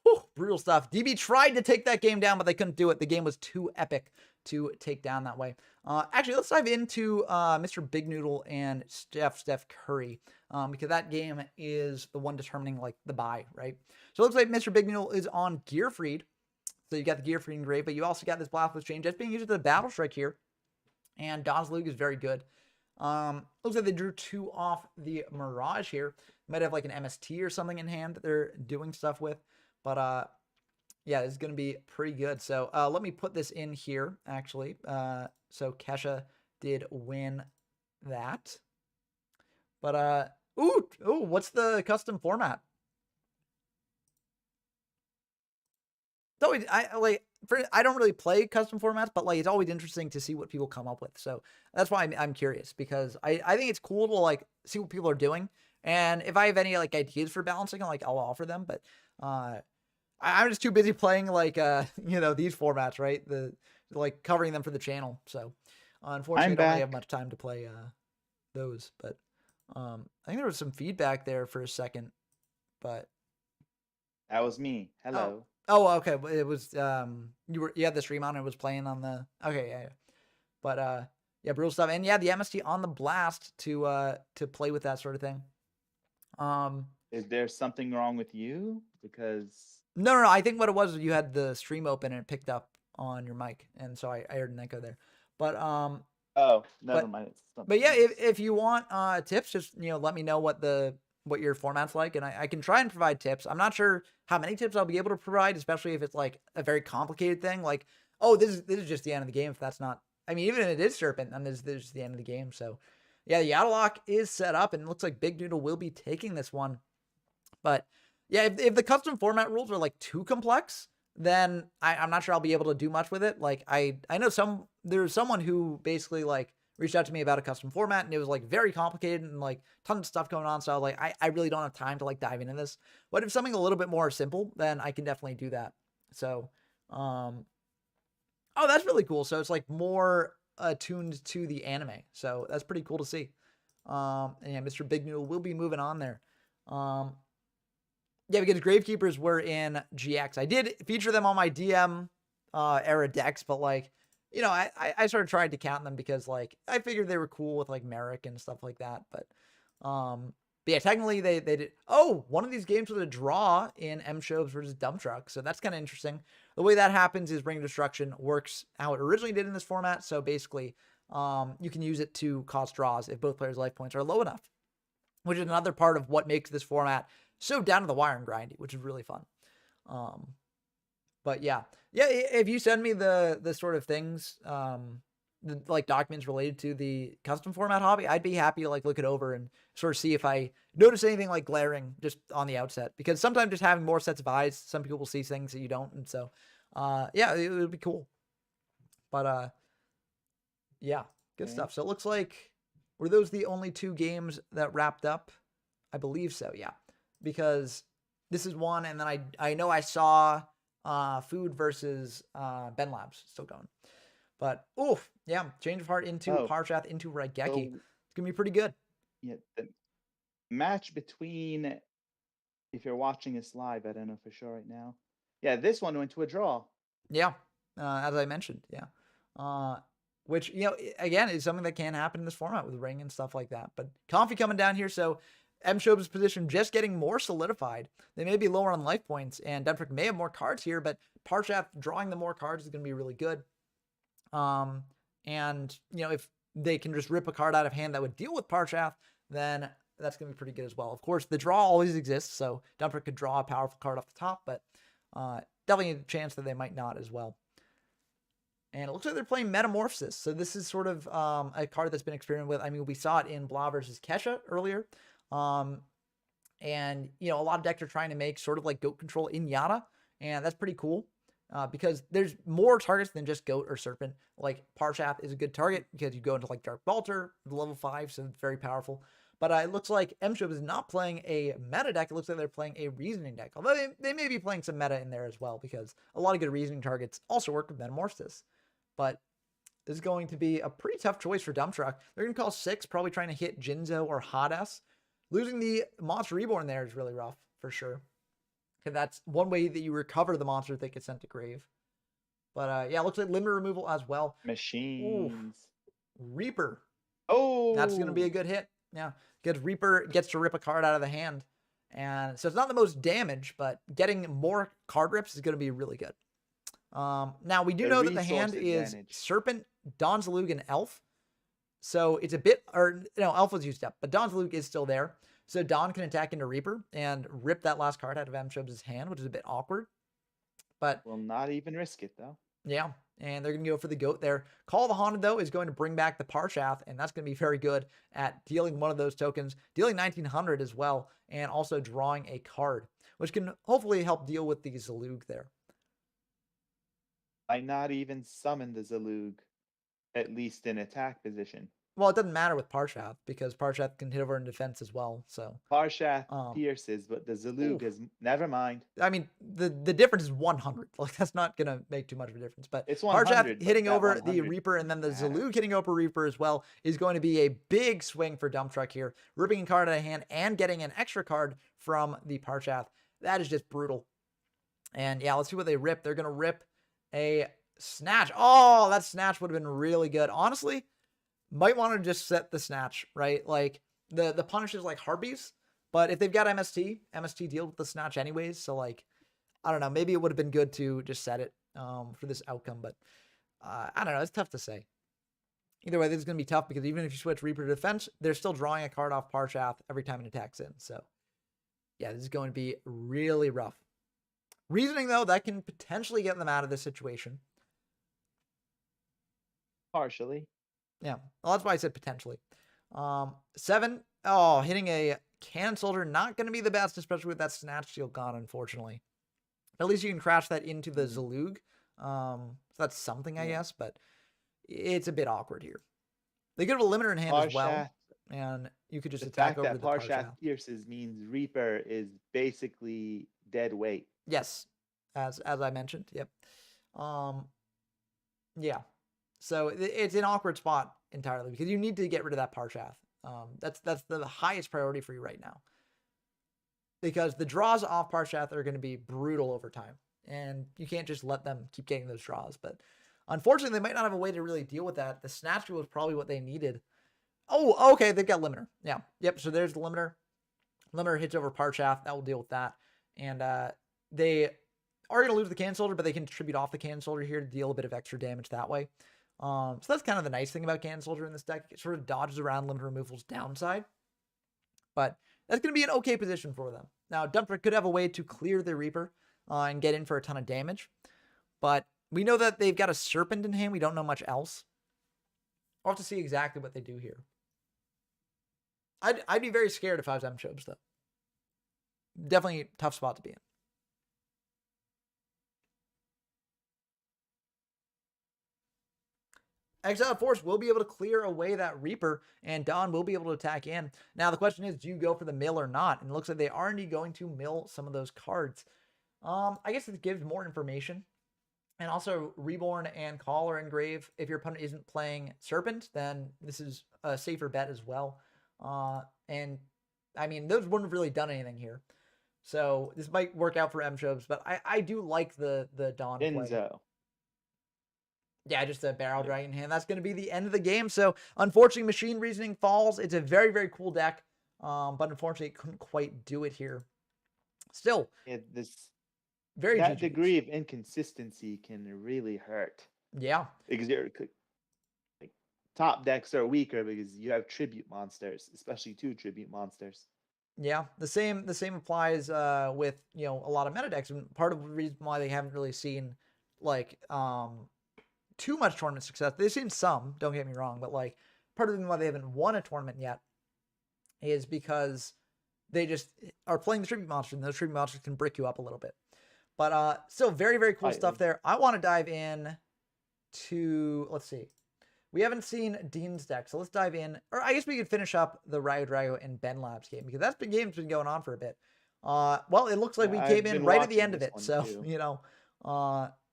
Speaker 1: Whew, brutal stuff. DB tried to take that game down, but they couldn't do it. The game was too epic to take down that way. Actually, let's dive into Mr. Big Noodle and Steph Curry, because that game is the one determining like the buy, right? So it looks like Mr. Big Noodle is on Gearfried. So you got the Gearfried Engrave, but you also got this Blasphemous Chain just being used as the Battle Strike here. And Don's Luke is very good. Looks like they drew 2 off the Mirage here. Might have like an MST or something in hand that they're doing stuff with. But yeah, this is going to be pretty good. So let me put this in here, actually. So Kesha did win that. But, ooh, what's the custom format? So I don't really play custom formats, but like it's always interesting to see what people come up with. So that's why I'm curious, because I think it's cool to like see what people are doing, and if I have any like ideas for balancing, I'll offer them. But I'm just too busy playing like you know, these formats, right? The like covering them for the channel. So unfortunately, I don't really have much time to play those. But I think there was some feedback there for a second, but
Speaker 2: that was me. Hello.
Speaker 1: Oh, okay. It was you had the stream on and it was playing on the yeah. But yeah, brutal stuff. And yeah, the MST on the blast to play with that sort of thing.
Speaker 2: Is there something wrong with you? Because
Speaker 1: no, I think what it was you had the stream open and it picked up on your mic, and so I heard an echo there. But
Speaker 2: oh, never mind.
Speaker 1: But yeah, if you want tips, just let me know what your format's like, and I can try and provide tips. I'm not sure how many tips I'll be able to provide, especially if it's like a very complicated thing. Like, oh, this is just the end of the game. If that's not, I mean, even if it is Serpent, then this is the end of the game. So yeah, the Yata lock is set up, and it looks like Big Noodle will be taking this one. But yeah, if the custom format rules are like too complex, then I'm not sure I'll be able to do much with it. Like I know there's someone who basically like reached out to me about a custom format, and it was like very complicated and like tons of stuff going on. So I was like, I really don't have time to like dive into this. But if something a little bit more simple, then I can definitely do that. So, oh, that's really cool. So it's like more attuned to the anime. So that's pretty cool to see. And yeah, Mr. Big Noodle will be moving on there. Yeah, because Gravekeepers were in GX. I did feature them on my DM era decks, but like, you know, I sort of tried to count them because like I figured they were cool with like Merrick and stuff like that. But yeah, technically they did. Oh, one of these games was a draw in M Shobes versus Dump Truck, so that's kind of interesting. The way that happens is Ring of Destruction works how it originally did in this format. So basically, you can use it to cause draws if both players' life points are low enough, which is another part of what makes this format so down to the wire and grindy, which is really fun. But yeah, if you send me the sort of things, like documents related to the custom format hobby, I'd be happy to like look it over and sort of see if I notice anything like glaring just on the outset, because sometimes just having more sets of eyes, some people will see things that you don't. And so, yeah, it would be cool. But, yeah, good stuff. So it looks like, were those the only 2 games that wrapped up? I believe so. Yeah. Because this is one, and then I know I saw Food versus Ben Labs still going. But oof, yeah, Change of Heart into Parshath into Raigeki. It's gonna be pretty good.
Speaker 2: Yeah, the match between, if you're watching this live, I don't know for sure right now. Yeah, this one went to a draw.
Speaker 1: Yeah, as I mentioned, yeah. Which, you know, again, is something that can happen in this format with Ring and stuff like that. But Comfy coming down here, so M Shob's position just getting more solidified. They may be lower on life points, and Denfrick may have more cards here, but Parshath drawing the more cards is going to be really good. And, you know, if they can just rip a card out of hand that would deal with Parshath, then that's going to be pretty good as well. Of course, the draw always exists, so Denfrick could draw a powerful card off the top, but definitely a chance that they might not as well. And it looks like they're playing Metamorphosis. So this is sort of a card that's been experimented with. I mean, we saw it in Blah versus Kesha earlier. And, you know, a lot of decks are trying to make sort of like Goat control in Yata. And that's pretty cool because there's more targets than just Goat or Serpent. Like Parshath is a good target because you go into like Dark Balter, level 5, so it's very powerful. But it looks like M-Shob is not playing a meta deck. It looks like they're playing a reasoning deck. Although they may be playing some meta in there as well, because a lot of good reasoning targets also work with Metamorphosis. But this is going to be a pretty tough choice for Dump Truck. They're going to call 6, probably trying to hit Jinzo or Hades. Losing the Monster Reborn there is really rough, for sure. Because that's one way that you recover the monster that gets sent to grave. But yeah, looks like limit removal as well.
Speaker 2: Machines.
Speaker 1: Ooh. Reaper.
Speaker 2: Oh!
Speaker 1: That's going to be a good hit. Yeah, because Reaper gets to rip a card out of the hand. And so it's not the most damage, but getting more card rips is going to be really good. Now, we do know that the hand is Serpent, Donzalug, and Elf. So it's a bit, or no, Elf was used up, but Donzalug is still there. So Don can attack into Reaper and rip that last card out of M-Shob's hand, which is a bit awkward. But
Speaker 2: will not even risk it, though.
Speaker 1: Yeah, and they're going to go for the Goat there. Call the Haunted, though, is going to bring back the Parshath, and that's going to be very good at dealing one of those tokens, dealing 1900 as well, and also drawing a card, which can hopefully help deal with the Zalug there.
Speaker 2: I not even summon the Zalug, at least in attack position.
Speaker 1: Well, it doesn't matter with Parshath, because Parshath can hit over in defense as well. So
Speaker 2: Parshath pierces, but the Zalug is never mind.
Speaker 1: I mean, the difference is 100. Like, that's not gonna make too much of a difference. But
Speaker 2: it's
Speaker 1: Parshath hitting over the Reaper and then the Zalug hitting over Reaper as well is going to be a big swing for Dump Truck here. Ripping a card out of hand and getting an extra card from the Parshath. That is just brutal. And yeah, let's see what they rip. They're gonna rip a Snatch. Oh, that Snatch would have been really good. Honestly, might want to just set the Snatch, right? Like, the punish is like Harpies, but if they've got MST deals with the Snatch anyways, so like, I don't know, maybe it would have been good to just set it for this outcome, but I don't know, it's tough to say. Either way, this is going to be tough, because even if you switch Reaper to defense, they're still drawing a card off Parshath every time it attacks in, so yeah, this is going to be really rough. Reasoning, though, that can potentially get them out of this situation.
Speaker 2: Partially.
Speaker 1: Yeah, well, that's why I said potentially. 7. Oh, hitting a Cannon Soldier, not going to be the best, especially with that Snatch Shield gone, unfortunately. At least you can crash that into the Zalug. So that's something, I guess, but it's a bit awkward here. They could have a limiter in hand as well,
Speaker 2: Parshath,
Speaker 1: and you could just
Speaker 2: the
Speaker 1: attack
Speaker 2: fact
Speaker 1: over
Speaker 2: that
Speaker 1: the
Speaker 2: Parshath
Speaker 1: Parshath.
Speaker 2: pierces means Reaper is basically dead weight.
Speaker 1: Yes, as I mentioned. Yep. Um, yeah. So it's an awkward spot entirely because you need to get rid of that Parshath. That's the highest priority for you right now because the draws off Parshath are going to be brutal over time, and you can't just let them keep getting those draws. But unfortunately, they might not have a way to really deal with that. The Snatch was probably what they needed. Oh, okay, they've got limiter. Yeah, yep. So there's the limiter. Limiter hits over Parshath. That will deal with that, and they are going to lose the Can Soldier, but they can tribute off the Can Soldier here to deal a bit of extra damage that way. So that's kind of the nice thing about Can Soldier in this deck. It sort of dodges around limit removal's downside. But that's going to be an okay position for them. Now, Dumper could have a way to clear the Reaper and get in for a ton of damage. But we know that they've got a Serpent in hand. We don't know much else. I'll have to see exactly what they do here. I'd be very scared if I was M-Chobes, though. Definitely a tough spot to be in. Exiled Force will be able to clear away that Reaper, and Dawn will be able to attack in. Now, the question is, do you go for the mill or not? And it looks like they are indeed going to mill some of those cards. I guess it gives more information. And also, Reborn and Call are engrave. If your opponent isn't playing Serpent, then this is a safer bet as well. And, I mean, those wouldn't have really done anything here. So, this might work out for M-Chobes, but I do like the Dawn play.
Speaker 2: Enzo.
Speaker 1: Yeah, just a Barrel Dragon hand. That's going to be the end of the game. So, unfortunately, Machine Reasoning falls. It's a very, very cool deck, but unfortunately, it couldn't quite do it here. Still, very
Speaker 2: that
Speaker 1: GG.
Speaker 2: degree of inconsistency can really hurt.
Speaker 1: Yeah.
Speaker 2: Because like, top decks are weaker because you have tribute monsters, especially 2 tribute monsters.
Speaker 1: Yeah, the same applies with, you know, a lot of meta decks. And part of the reason why they haven't really seen like too much tournament success. They've seen some, don't get me wrong, but like part of the reason why they haven't won a tournament yet is because they just are playing the tribute monster, and those tribute monsters can brick you up a little bit. But still very, very cool stuff there. I want to dive in to, let's see. We haven't seen Dean's deck, so let's dive in. Or I guess we could finish up the Rayo Drago and Ben Labs game, because that game's been going on for a bit. Well, it looks like we came in right at the end of it. So, you know,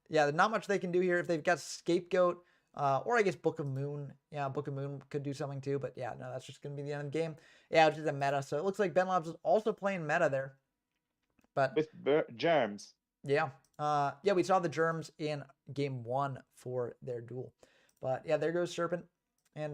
Speaker 1: yeah, not much they can do here. If they've got Scapegoat, or I guess Book of Moon. Yeah, Book of Moon could do something too, but yeah, no, that's just going to be the end of the game. Yeah, which is a meta. So it looks like Ben Labs is also playing meta there. But
Speaker 2: with germs.
Speaker 1: Yeah. Yeah, we saw the germs in game 1 for their duel. But yeah, there goes Serpent. And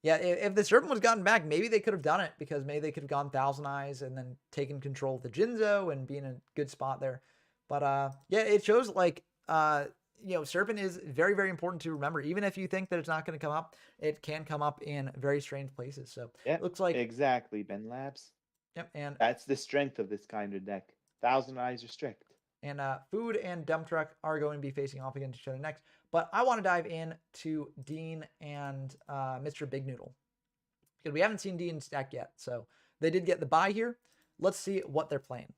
Speaker 1: yeah, if the Serpent was gotten back, maybe they could have done it, because maybe they could have gone Thousand Eyes and then taken control of the Jinzo and be in a good spot there. But yeah, it shows like you know, Serpent is very, very important to remember. Even if you think that it's not going to come up, it can come up in very strange places. So
Speaker 2: yeah,
Speaker 1: it looks like
Speaker 2: exactly Ben Labs.
Speaker 1: Yep, and
Speaker 2: that's the strength of this kind of deck. Thousand Eyes restrict.
Speaker 1: And Food and Dump Truck are going to be facing off against each other next. But I want to dive in to Dean and Mr. Big Noodle, because we haven't seen Dean's deck yet. So they did get the bye here. Let's see what they're playing.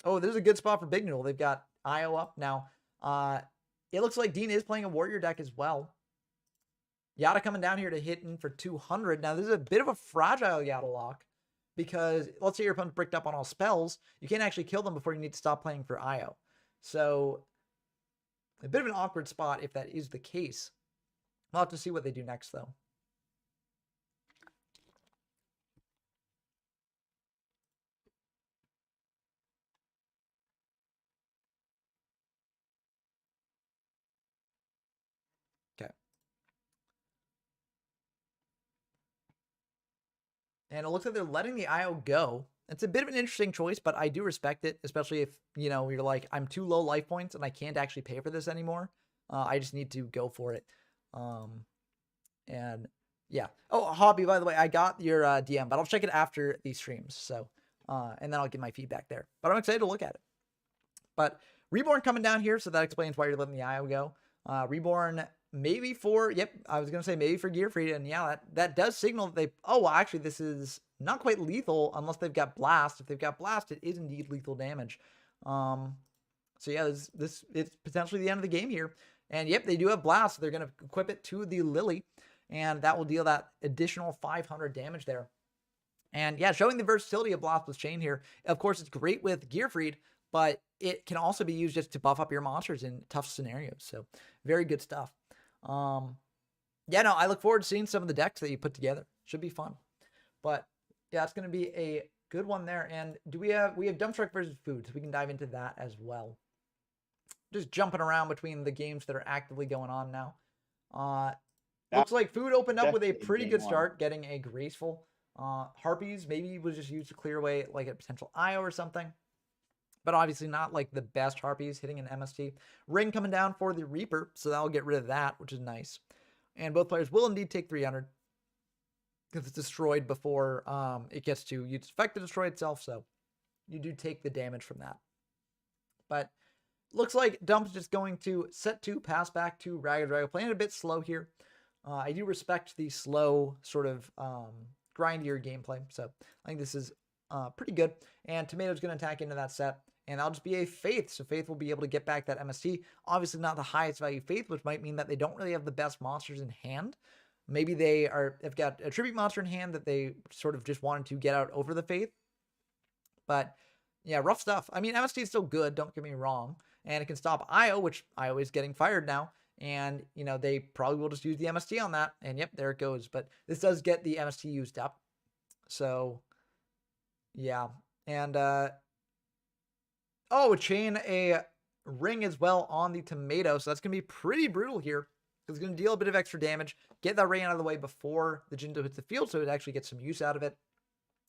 Speaker 1: Oh, this is a good spot for Big Noodle. They've got IO up now. It looks like Dean is playing a Warrior deck as well. Yata coming down here to hit in for 200. Now, this is a bit of a fragile Yata lock, because let's say your opponent's bricked up on all spells, you can't actually kill them before you need to stop playing for IO. So a bit of an awkward spot if that is the case. We'll have to see what they do next, though. Okay. And it looks like they're letting the IO go. It's a bit of an interesting choice, but I do respect it, especially if, you know, you're like, I'm too low life points and I can't actually pay for this anymore. I just need to go for it. And yeah. Oh, Hobby, by the way, I got your DM, but I'll check it after these streams. So, and then I'll give my feedback there. But I'm excited to look at it. But Reborn coming down here, so that explains why you're letting the IO go. Reborn maybe for, yep, I was going to say maybe for Gear Freed, and yeah, that does signal that they, oh, well, actually, this is not quite lethal unless they've got Blast. If they've got Blast, it is indeed lethal damage. So yeah, this it's potentially the end of the game here. And yep, they do have Blast. So they're going to equip it to the Lily. and that will deal that additional 500 damage there. And yeah, showing the versatility of Blast plus Chain here. Of course, it's great with Gear Freed, but it can also be used just to buff up your monsters in tough scenarios. So very good stuff. Yeah, no, I look forward to seeing some of the decks that you put together. Should be fun. But yeah, it's going to be a good one there. And we have Dump Truck versus Food, so we can dive into that as well. Just jumping around between the games that are actively going on now. Looks like Food opened up with a pretty good start, getting a graceful. Harpies maybe was just used to clear away like a potential IO or something. But obviously not like the best Harpies hitting an MST. Ring coming down for the Reaper, so that'll get rid of that, which is nice. And both players will indeed take 300 because it's destroyed before it gets to use effect to destroy itself, so you do take the damage from that. But looks like Dump's just going to set 2, pass back to Ragged Drago, playing a bit slow here. I do respect the slow sort of grindier gameplay, so I think this is pretty good. And Tomato's going to attack into that set, and that'll just be a Faith, so Faith will be able to get back that MST. Obviously not the highest value Faith, which might mean that they don't really have the best monsters in hand. Maybe they've got a tribute monster in hand that they sort of just wanted to get out over the Faith. But yeah, rough stuff. I mean, MST is still good, don't get me wrong, and it can stop IO, which IO is getting fired now. And, you know, they probably will just use the MST on that. And yep, there it goes. But this does get the MST used up. So, yeah. And, chain a ring as well on the Tomato. So that's going to be pretty brutal here. It's going to deal a bit of extra damage. Get that ring out of the way before the Jinjo hits the field so it actually gets some use out of it.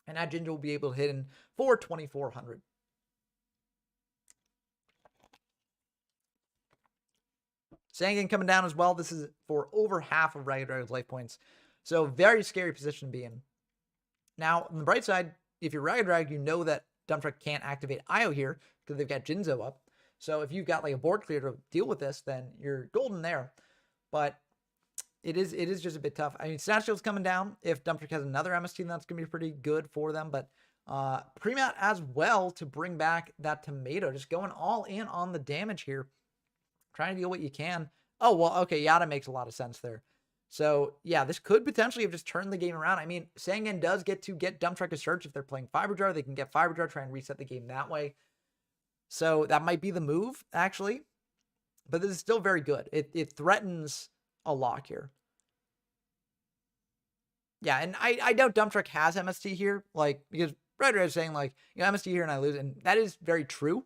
Speaker 1: And that Jinjo will be able to hit in for 2,400. Sangan coming down as well. This is for over half of Ragged Drago's life points. So very scary position to be in. Now, on the bright side, if you're Ragged Drag, you know that Dump Truck can't activate IO here because they've got Jinzo up. So if you've got like a board clear to deal with this, then you're golden there. But it is just a bit tough. I mean, Snatch Shield's coming down. If Dump Truck has another MST, that's going to be pretty good for them. But Premat as well to bring back that Tomato. Just going all in on the damage here. Trying to deal what you can. Oh, well, okay, Yata makes a lot of sense there. So, yeah, this could potentially have just turned the game around. I mean, Sangan does get to get Dump Truck to search. If they're playing Fiber Jar, they can get Fiber Jar, try and reset the game that way. So that might be the move, actually. But this is still very good. It threatens a lock here. Yeah, and I doubt Dump Truck has MST here. Like, because Red is saying, like, you know, MST here and I lose. And that is very true.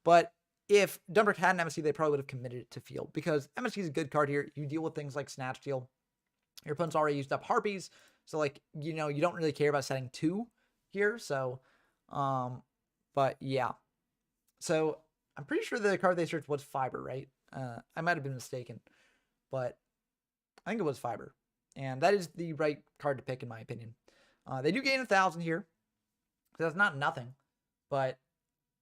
Speaker 1: But if Dump Truck had an MST, they probably would have committed it to field. Because MST is a good card here. You deal with things like Snatch Steal. Your opponent's already used up Harpies. So, like, you know, you don't really care about setting 2 here. So, but yeah. So, I'm pretty sure the card they searched was Fiber, right? I might have been mistaken. But I think it was Fiber. And that is the right card to pick, in my opinion. They do gain 1,000 here. So that's not nothing. But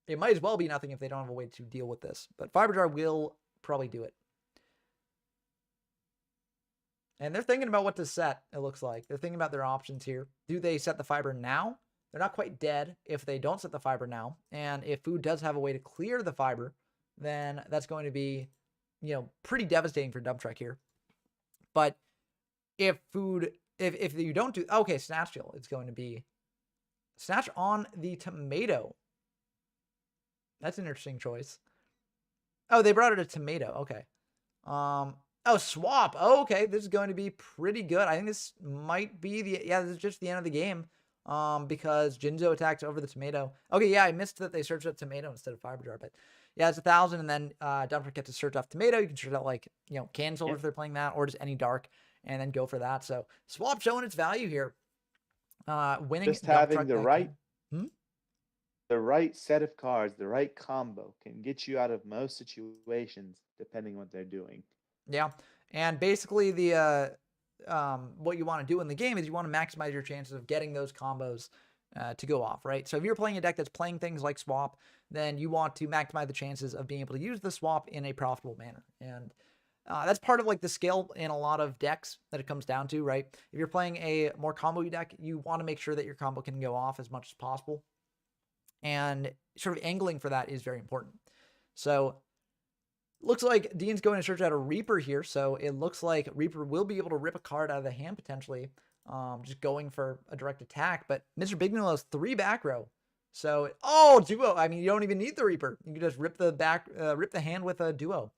Speaker 1: it might as well be nothing if they don't have a way to deal with this. But Fiber Jar will probably do it. And they're thinking about what to set, it looks like. They're thinking about their options here. Do they set the Fiber now? They're not quite dead if they don't set the Fiber now. And if Food does have a way to clear the Fiber, then that's going to be, you know, pretty devastating for Dump Truck here. But if Food, if you don't do, okay, Snatch Steal, it's going to be Snatch on the Tomato. That's an interesting choice. Oh, they brought it a Tomato. Okay. Oh, Swap. Oh, okay. This is going to be pretty good. I think this might be this is just the end of the game. Because Jinzo attacks over the Tomato. Okay, yeah, I missed that they searched up Tomato instead of Fiber Jar, but yeah, it's 1,000, and then Dump Truck gets to search off Tomato. You can search out, like, you know, Cancel if they're playing that, or just any Dark, and then go for that. So Swap showing its value here. Winning.
Speaker 2: Just having the right set of cards, the right combo can get you out of most situations, depending what they're doing.
Speaker 1: Yeah, and basically the what you want to do in the game is you want to maximize your chances of getting those combos to go off, right? So if you're playing a deck that's playing things like Swap, then you want to maximize the chances of being able to use the Swap in a profitable manner. And that's part of like the skill in a lot of decks that it comes down to, right? If you're playing a more combo deck, you want to make sure that your combo can go off as much as possible. And sort of angling for that is very important. So Looks like Dean's going to search out a Reaper here, so it looks like Reaper will be able to rip a card out of the hand potentially, just going for a direct attack. But Mr. Big Noodle has 3 back row, so duo. I mean, you don't even need the Reaper. You can just rip the hand with a duo.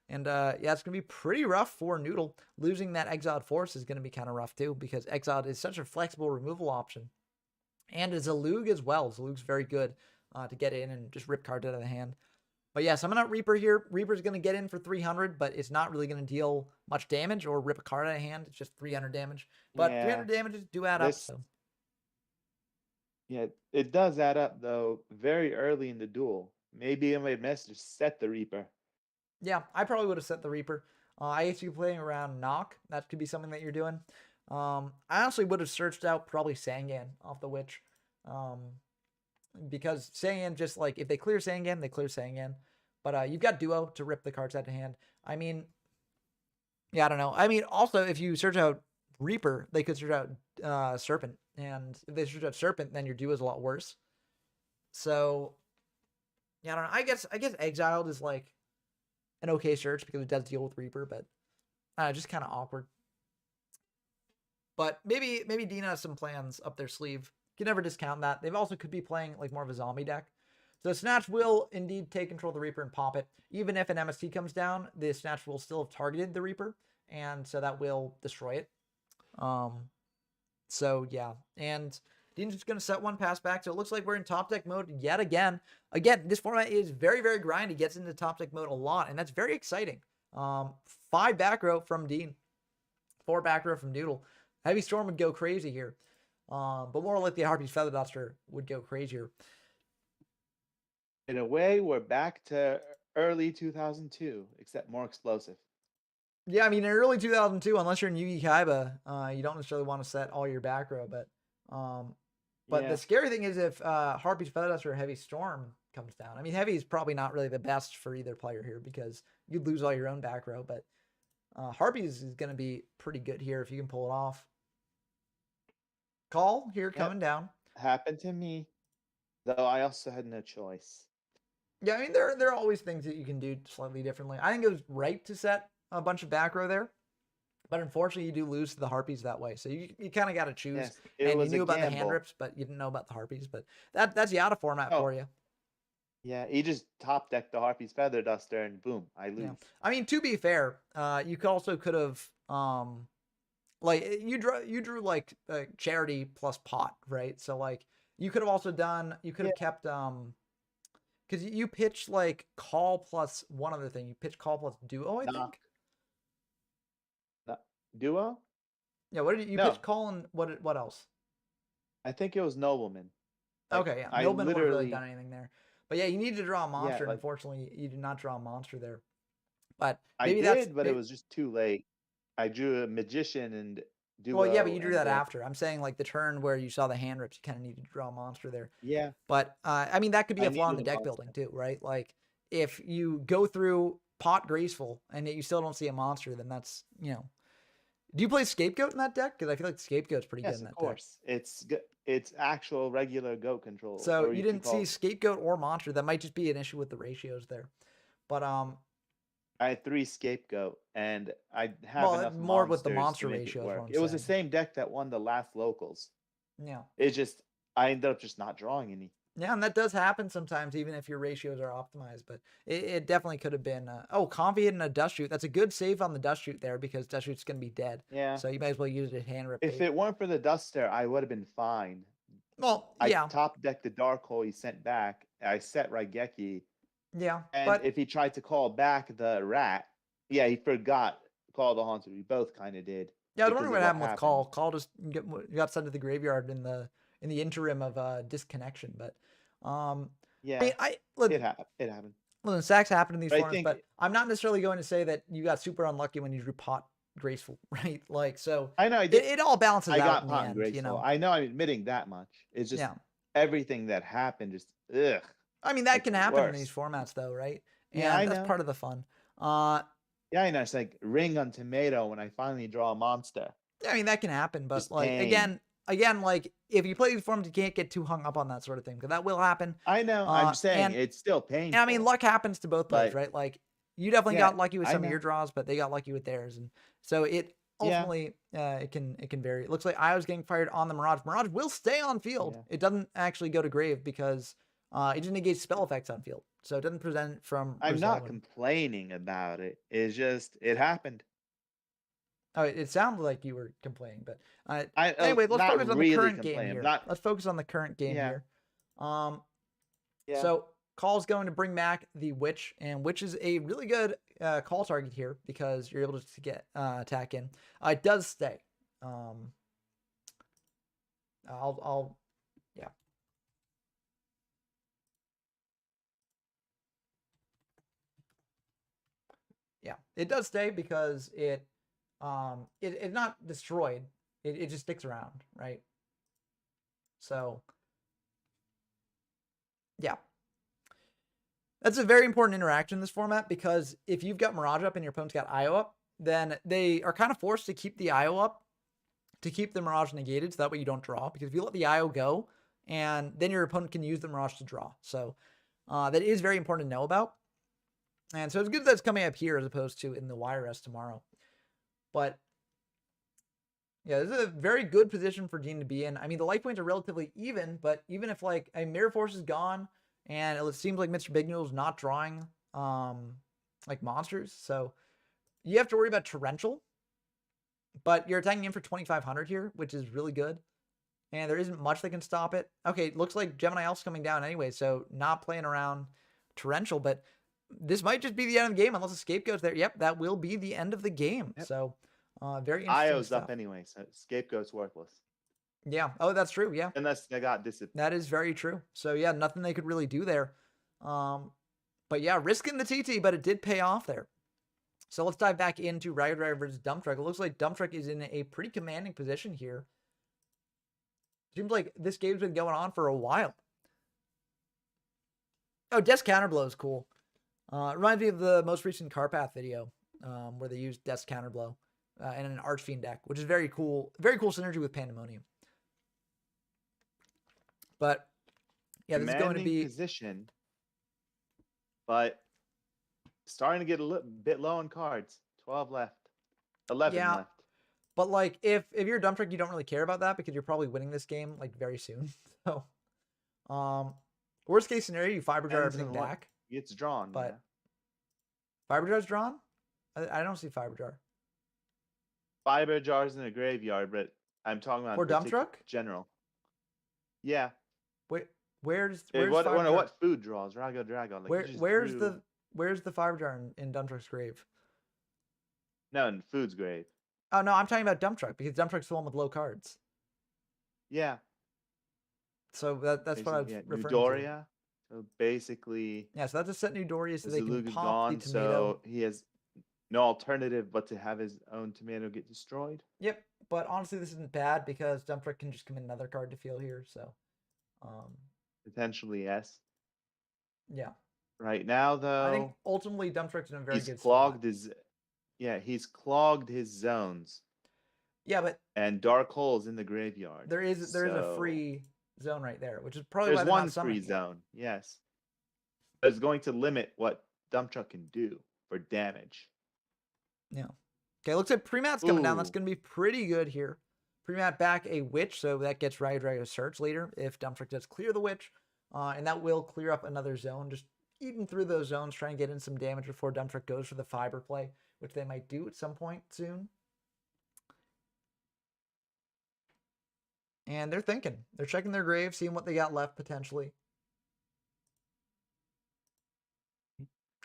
Speaker 1: And yeah, it's gonna be pretty rough for Noodle. Losing that Exiled Force is gonna be kind of rough too, because Exiled is such a flexible removal option, and Zalug as well. Zalug's very good to get in and just rip cards out of the hand. But yeah, summon out Reaper here. Reaper's going to get in for 300, but it's not really going to deal much damage or rip a card out of hand. It's just 300 damage. But
Speaker 2: Yeah,
Speaker 1: 300 damages do add up.
Speaker 2: this
Speaker 1: So
Speaker 2: yeah, it does add up though. Very early in the duel, maybe it made mess to set the Reaper.
Speaker 1: yeah, I probably would have set the Reaper. I guess you playing around Knock. That could be something that you're doing. I honestly would have searched out probably Sangan off the Witch. Because Sangan, just like, if they clear Sangan, they clear Sangan. But you've got Duo to rip the cards out of hand. I mean, yeah, I don't know. I mean, also, if you search out Reaper, they could search out Serpent. And if they search out Serpent, then your Duo is a lot worse. So, yeah, I don't know. I guess Exiled is like an okay search because it does deal with Reaper, but just kind of awkward. But maybe Dean has some plans up their sleeve. You can never discount that. They also could be playing like more of a zombie deck. So Snatch will indeed take control of the Reaper and pop it. Even if an MST comes down, the Snatch will still have targeted the Reaper, and so that will destroy it. So yeah, and Dean's just gonna set one pass back. So it looks like we're in top deck mode yet again. Again, this format is very, very grindy. Gets into top deck mode a lot, and that's very exciting. 5 back row from Dean, 4 back row from Noodle. Heavy Storm would go crazy here. But more like the Harpy's Feather Duster would go crazier.
Speaker 2: In a way, we're back to early 2002, except more explosive.
Speaker 1: Yeah, I mean, in early 2002, unless you're in Yugi Kaiba, you don't necessarily want to set all your back row. But
Speaker 2: Yeah,
Speaker 1: the scary thing is if Harpy's Feather Duster or Heavy Storm comes down. I mean, Heavy is probably not really the best for either player here because you'd lose all your own back row. But Harpy's is going to be pretty good here if you can pull it off. Call here coming down.
Speaker 2: happened to me, though I also had no choice.
Speaker 1: Yeah, I mean, there are always things that you can do slightly differently. I think it was right to set a bunch of back row there, but unfortunately, you do lose to the Harpies that way. So you kind of got to choose.
Speaker 2: Yes,
Speaker 1: And you knew about the hand rips, but you didn't know about the Harpies. But that's Yata format for you.
Speaker 2: Yeah, he just top decked the Harpy's Feather Duster, and boom, I lose.
Speaker 1: Yeah. I mean, to be fair, you could have like you drew like charity plus pot, right? So like you could have also done kept because you pitch like call plus one other thing. You pitch call plus duo, I think.
Speaker 2: Duo?
Speaker 1: Yeah, what did you pitch call and what else?
Speaker 2: I think it was Nobleman.
Speaker 1: Like, okay, yeah. Nobleman wouldn't really done anything there. But yeah, you need to draw a monster. Yeah, unfortunately, you did not draw a monster there. But maybe
Speaker 2: but it was just too late. I drew a magician and duo.
Speaker 1: Well, yeah, but you drew that after. I'm saying like the turn where you saw the hand rips, you kind of needed to draw a monster there.
Speaker 2: Yeah.
Speaker 1: But I mean, that could be a flaw in the deck building too, right? Like if you go through pot graceful and you still don't see a monster, then that's, Do you play Scapegoat in that deck? Because I feel like Scapegoat's pretty good in that deck. Of course.
Speaker 2: It's actual regular goat control.
Speaker 1: So you didn't see Scapegoat or monster. That might just be an issue with the ratios there. But
Speaker 2: I had 3 Scapegoat, and I have enough
Speaker 1: more with the monster ratio.
Speaker 2: It was the same deck that won the last locals.
Speaker 1: Yeah.
Speaker 2: It's just I ended up just not drawing any.
Speaker 1: Yeah, and that does happen sometimes, even if your ratios are optimized. But it definitely could have been. Confi hitting a Dust Shoot. That's a good save on the Dust Shoot there because Dust Shoot's going to be dead.
Speaker 2: Yeah.
Speaker 1: So you might as well use it at hand rip.
Speaker 2: If it weren't for the Duster, I would have been fine.
Speaker 1: Well, yeah.
Speaker 2: I top decked the Dark Hole he sent back. I set Raigeki.
Speaker 1: Yeah.
Speaker 2: And if he tried to call back the Rat, yeah, he forgot Call the Haunted. We both kind of did.
Speaker 1: Yeah, I was wondering what happened with Call. Call just got sent to the graveyard in the interim of disconnection. But
Speaker 2: yeah, it happened.
Speaker 1: Listen, sacks happen in these formats, but I'm not necessarily going to say that you got super unlucky when you drew pot graceful, right? Like, so
Speaker 2: I know
Speaker 1: it all balances out.
Speaker 2: I got pot graceful. I know I'm admitting that much. It's just everything that happened just ugh.
Speaker 1: I mean, that can happen in these formats though, right? And yeah, that's part of the fun.
Speaker 2: Yeah, I know. It's like ring on tomato when I finally draw a monster.
Speaker 1: Yeah, I mean, that can happen, but just like again, like if you play these forms, you can't get too hung up on that sort of thing because that will happen.
Speaker 2: I know. I'm saying it's still painful.
Speaker 1: And I mean, luck happens to both players, right? Like You definitely
Speaker 2: Yeah,
Speaker 1: got lucky with
Speaker 2: I
Speaker 1: some of
Speaker 2: know.
Speaker 1: your draws, but they got lucky with theirs, and so it
Speaker 2: Yeah,
Speaker 1: ultimately it can vary. It looks like Io's getting fired on the Mirage. Mirage will stay on field.
Speaker 2: yeah.
Speaker 1: It doesn't actually go to grave because it just negates spell effects on field, so it doesn't present it from
Speaker 2: I'm not
Speaker 1: Brazil.
Speaker 2: complaining about it. It's just it happened.
Speaker 1: Oh, it sounded like you were complaining, but
Speaker 2: I
Speaker 1: anyway, let's
Speaker 2: not
Speaker 1: focus on the
Speaker 2: really
Speaker 1: current game
Speaker 2: complaining. I'm
Speaker 1: here.
Speaker 2: not.
Speaker 1: Let's focus on the current game
Speaker 2: Yeah,
Speaker 1: here. Um,
Speaker 2: yeah.
Speaker 1: so Call's going to bring back the Witch, and Witch is a really good call target here because you're able to get attack in. It does stay. Um, I'll, yeah, yeah, it does stay because it's not destroyed. It just sticks around, right? So yeah, that's a very important interaction in this format because if you've got Mirage up and your opponent's got IO up, then they are kind of forced to keep the IO up to keep the Mirage negated, so that way you don't draw. Because if you let the IO go, and then your opponent can use the Mirage to draw. So that is very important to know about. And so it's good that it's coming up here as opposed to in the YRS tomorrow. But yeah, this is a very good position for Dean to be in. I mean, the life points are relatively even, but even if like a Mirror Force is gone, and it seems like Mr. Big Noodle's not drawing like monsters, so you have to worry about Torrential, but you're attacking in for 2,500 here, which is really good. And there isn't much that can stop it. Okay, it looks like Gemini Elf's coming down anyway, so not playing around Torrential, but this might just be the end of the game unless the Scapegoat's there. Yep, that will be the end of the game.
Speaker 2: Yep.
Speaker 1: So very interesting
Speaker 2: Io's
Speaker 1: stuff.
Speaker 2: up anyway, so Scapegoat's worthless.
Speaker 1: Yeah. Oh, that's true. Yeah.
Speaker 2: Unless they got disciplined.
Speaker 1: That is very true. So yeah, nothing they could really do there. But yeah, risking the TT, but it did pay off there. So let's dive back into Ragged Rider versus Dump Truck. It looks like Dump Truck is in a pretty commanding position here. Seems like this game's been going on for a while. Oh, Desk Counterblow is cool. Reminds me of the most recent Carpath video where they used Desk Counterblow in an Archfiend deck, which is very cool. Very cool synergy with Pandemonium. But yeah, this is going to be
Speaker 2: position, but starting to get a little bit low on cards. 12 left. 11 left.
Speaker 1: But like if you're a Dump Truck, you don't really care about that because you're probably winning this game like very soon. So worst case scenario, you Fiber Jar everything back.
Speaker 2: It's drawn,
Speaker 1: but
Speaker 2: yeah.
Speaker 1: Fiber Jar's drawn? I don't see Fiber Jar.
Speaker 2: Fiber Jar's in a graveyard, but I'm talking about
Speaker 1: for Dump Truck?
Speaker 2: General. Yeah.
Speaker 1: Where's
Speaker 2: what
Speaker 1: Fiber Jar?
Speaker 2: what food draws? Rago Dragon. Like
Speaker 1: where's the Fiber Jar in Dump Truck's grave?
Speaker 2: No, in Food's grave.
Speaker 1: Oh no, I'm talking about Dump Truck because Dump Truck's the one with low cards.
Speaker 2: Yeah.
Speaker 1: So that's basically, what I was referring
Speaker 2: Doria. So basically,
Speaker 1: yeah. So that's a set new Doria so they can pop
Speaker 2: gone,
Speaker 1: the tomato.
Speaker 2: So he has no alternative but to have his own tomato get destroyed.
Speaker 1: Yep, but honestly, this isn't bad because Dump Truck can just commit another card to field here. So,
Speaker 2: potentially yes.
Speaker 1: Yeah.
Speaker 2: Right now, though,
Speaker 1: I think ultimately Dump Truck's in a very good
Speaker 2: clogged
Speaker 1: spot.
Speaker 2: he's clogged his zones.
Speaker 1: Yeah, but
Speaker 2: and Dark Hole's in the graveyard.
Speaker 1: There is a free zone right there, which is probably
Speaker 2: there's
Speaker 1: why
Speaker 2: one free zone. Yes, but it's going to limit what Dump Truck can do for damage.
Speaker 1: Yeah. Okay, looks like Premat's coming down. That's going to be pretty good here. Premat back a Witch, so that gets Ragged Rider search later if Dump Truck does clear the Witch, and that will clear up another zone. Just eating through those zones, trying to get in some damage before Dump Truck goes for the Fiber play, which they might do at some point soon. And they're thinking. They're checking their grave, seeing what they got left potentially.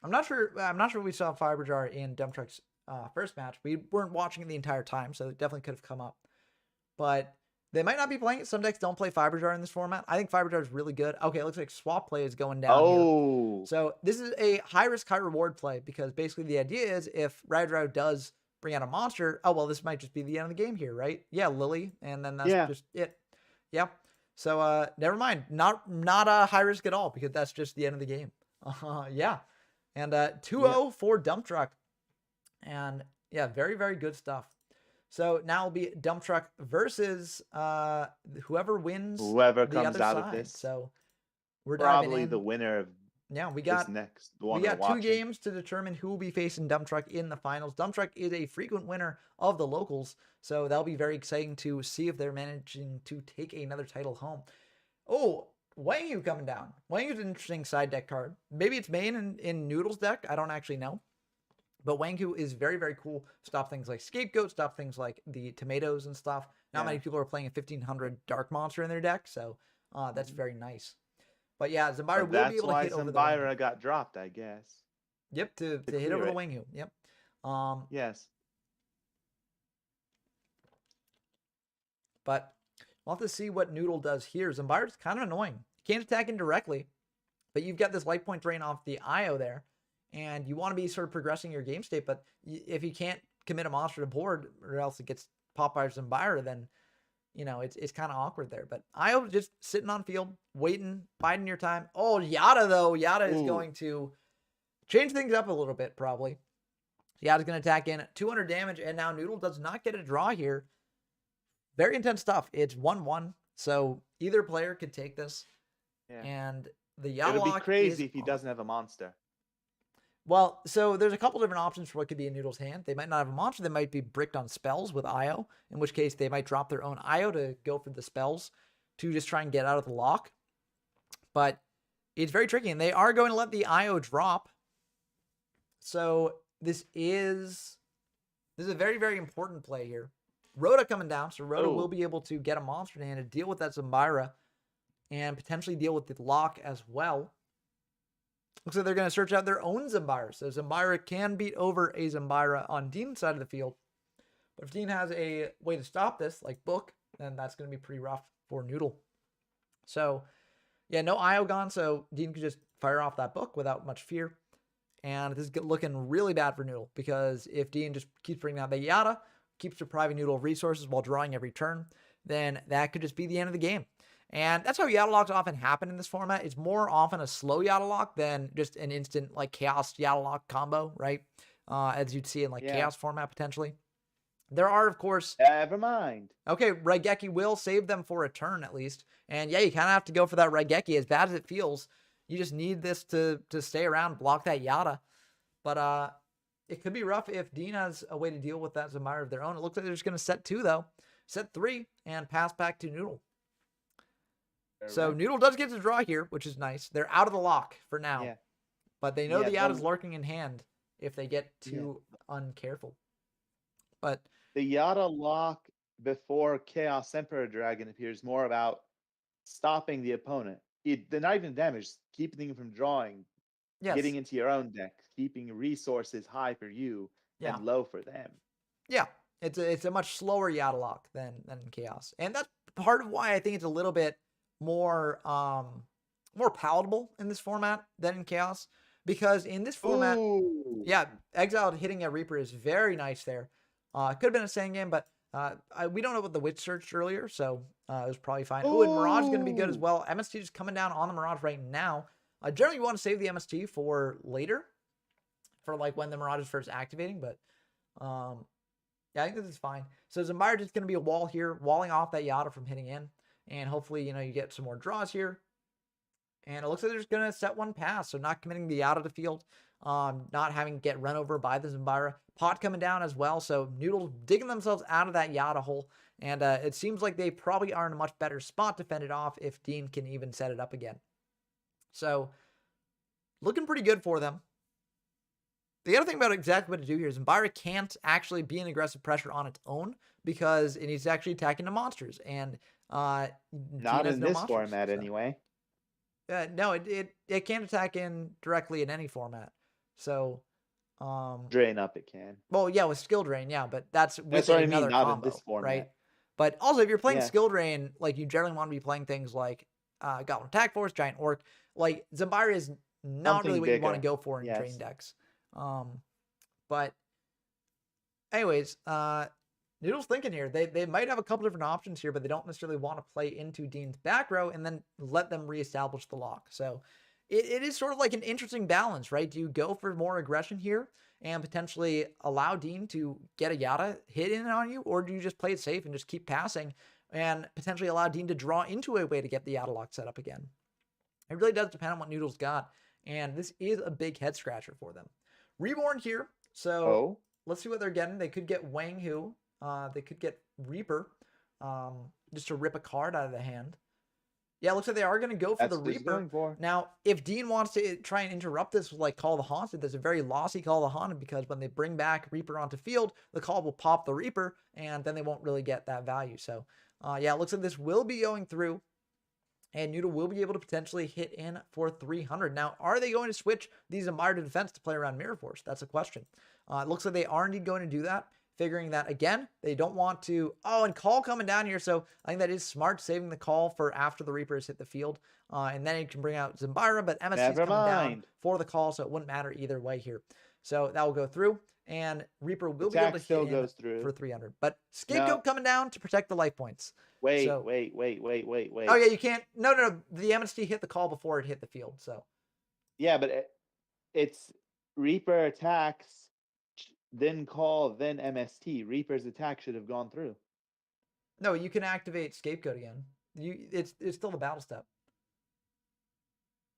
Speaker 1: I'm not sure we saw Fiber Jar in Dump Truck's first match. We weren't watching it the entire time, so it definitely could have come up. But they might not be playing it. Some decks don't play Fiber Jar in this format. I think Fiber Jar is really good. Okay, it looks like Swap play is going down here. So this is a high risk, high reward play because basically the idea is if Ragged Rider does bring out a monster, oh, well, this might just be the end of the game here, right? Yeah, Lily, and then that's just it. Yeah. So never mind. Not a high risk at all because that's just the end of the game. Yeah. And 2-0 for Dump Truck. And yeah, very, very good stuff. So now it'll be Dump Truck versus whoever wins.
Speaker 2: Whoever comes out of this.
Speaker 1: So we're
Speaker 2: probably the winner of
Speaker 1: Yeah, we
Speaker 2: This
Speaker 1: got
Speaker 2: next, the
Speaker 1: we
Speaker 2: one we're
Speaker 1: got 2
Speaker 2: watching.
Speaker 1: games to determine who will be facing Dump Truck in the finals. Dump Truck is a frequent winner of the locals, so that'll be very exciting to see if they're managing to take another title home. Oh, Wang Yu coming down. Wang Yu's an interesting side deck card. Maybe it's main in Noodle's deck. I don't actually know. But Wang Yu is very, very cool. Stop things like Scapegoat, stop things like the tomatoes and stuff. Not many people are playing a 1500 Dark Monster in their deck, so that's very nice. But yeah, Zambara
Speaker 2: But
Speaker 1: will be
Speaker 2: that's
Speaker 1: able to
Speaker 2: why
Speaker 1: hit over the Wang Yu.
Speaker 2: Zambira got dropped, I guess.
Speaker 1: Yep, to hit
Speaker 2: clear
Speaker 1: over the
Speaker 2: it.
Speaker 1: Wang Yu. Yep.
Speaker 2: Yes.
Speaker 1: But we'll have to see what Noodle does here. Zambara's kind of annoying. Can't attack indirectly, but you've got this life point drain off the IO there, and you want to be sort of progressing your game state, but if you can't commit a monster to board or else it gets popped by Zambara, then it's kind of awkward there. But IO just sitting on field, waiting, biding your time. Oh, Yata though. Yata is going to change things up a little bit, probably. Yata's going to attack in 200 damage, and now Noodle does not get a draw here. Very intense stuff. It's 1-1, so either player could take this.
Speaker 2: Yeah.
Speaker 1: And the Yata
Speaker 2: It would be
Speaker 1: lock
Speaker 2: crazy if he doesn't have a monster.
Speaker 1: Well, so there's a couple different options for what could be in Noodle's hand. They might not have a monster. They might be bricked on spells with IO, in which case they might drop their own IO to go for the spells to just try and get out of the lock. But it's very tricky, and they are going to let the IO drop. So this is a very, very important play here. Rhoda coming down, so Rhoda will be able to get a monster in hand to deal with that Zambira and potentially deal with the lock as well. Looks like they're going to search out their own Zambira. So Zambira can beat over a Zambira on Dean's side of the field. But if Dean has a way to stop this, like Book, then that's going to be pretty rough for Noodle. So, yeah, no IO gone, so Dean could just fire off that Book without much fear. And this is looking really bad for Noodle, because if Dean just keeps bringing out the Yata, keeps depriving Noodle of resources while drawing every turn, then that could just be the end of the game. And that's how Yata locks often happen in this format. It's more often a slow Yata lock than just an instant like Chaos Yata lock combo, right? As you'd see in like Chaos format potentially. There are, of course...
Speaker 2: Never mind.
Speaker 1: Okay, Raigeki will save them for a turn at least. And yeah, you kind of have to go for that Raigeki. As bad as it feels, you just need this to stay around, block that Yata. But it could be rough if Dean has a way to deal with that Zambira of their own. It looks like they're just going to set 2, though. Set 3 and pass back to Noodle. So Noodle does get to draw here, which is nice. They're out of the lock for now. Yeah. But they know the Yata's lurking in hand if they get too uncareful. But
Speaker 2: the Yata lock before Chaos Emperor Dragon appears more about stopping the opponent. They're not even damage, keeping them from drawing, getting into your own deck, keeping resources high for you and low for them.
Speaker 1: Yeah, it's a much slower Yata lock than Chaos. And that's part of why I think it's a little bit more palatable in this format than in Chaos, because in this format, Exiled hitting a Reaper is very nice there. It could have been a Sand game, but we don't know what the Witch searched earlier, so it was probably fine. Oh, and Mirage is going to be good as well. MST just coming down on the Mirage right now. Generally, you want to save the MST for later, for like when the Mirage is first activating, but yeah, I think this is fine. So Zambira just going to be a wall here, walling off that Yata from hitting in. And hopefully, you get some more draws here. And it looks like they're just going to set 1 pass. So not committing the Yata to field. Not having get run over by the Zambira. Pot coming down as well. So Noodle digging themselves out of that Yata hole. And it seems like they probably are in a much better spot to fend it off if Dean can even set it up again. So looking pretty good for them. The other thing about exactly what to do here is Zambira can't actually be an aggressive pressure on its own because it needs actually attacking the monsters. And
Speaker 2: not in this format anyway.
Speaker 1: No, it can't attack in directly in any format. So
Speaker 2: drain up it can.
Speaker 1: Well, yeah, with skill drain, yeah, but that's with another combo, in this format. Right? But also if you're playing skill drain, like you generally want to be playing things like Goblin Attack Force, Giant Orc. Like Zambira is not really what you want to go for in drain decks. But anyways, Noodle's thinking here. They might have a couple different options here, but they don't necessarily want to play into Dean's back row and then let them reestablish the lock. So it is sort of like an interesting balance, right? Do you go for more aggression here and potentially allow Dean to get a Yata hit in on you, or do you just play it safe and just keep passing and potentially allow Dean to draw into a way to get the Yata lock set up again? It really does depend on what Noodle's got. And this is a big head scratcher for them. Reborn here. So
Speaker 2: Oh,
Speaker 1: let's see what they're getting. They could get Wang Hu. They could get Reaper, just to rip a card out of the hand. Yeah, it looks like they are going to go for
Speaker 2: that's
Speaker 1: the
Speaker 2: what he's
Speaker 1: Reaper.
Speaker 2: going for.
Speaker 1: Now, if Dean wants to try and interrupt this with like Call the Haunted, there's a very lossy Call the Haunted because when they bring back Reaper onto field, the call will pop the Reaper, and then they won't really get that value. So, yeah, it looks like this will be going through, and Noodle will be able to potentially hit in for 300. Now, are they going to switch these Admire to defense to play around Mirror Force? That's a question. It looks like they are indeed going to do that, figuring that, again, they don't want to... Oh, and Call coming down here, so I think that is smart, saving the Call for after the Reapers hit the field. And then you can bring out Zambira, but MSC's coming down for the Call, so it wouldn't matter either way here. So that will go through, and Reaper will be able to hit in for 300. But Scapegoat coming down to protect the life points.
Speaker 2: Wait.
Speaker 1: Oh, yeah, you can't... No. The MST hit the Call before it hit the field, so...
Speaker 2: Yeah, but it's Reaper attacks, then Call, then MST. Reaper's attack should have gone through.
Speaker 1: No, you can activate Scapegoat again. It's still the battle step.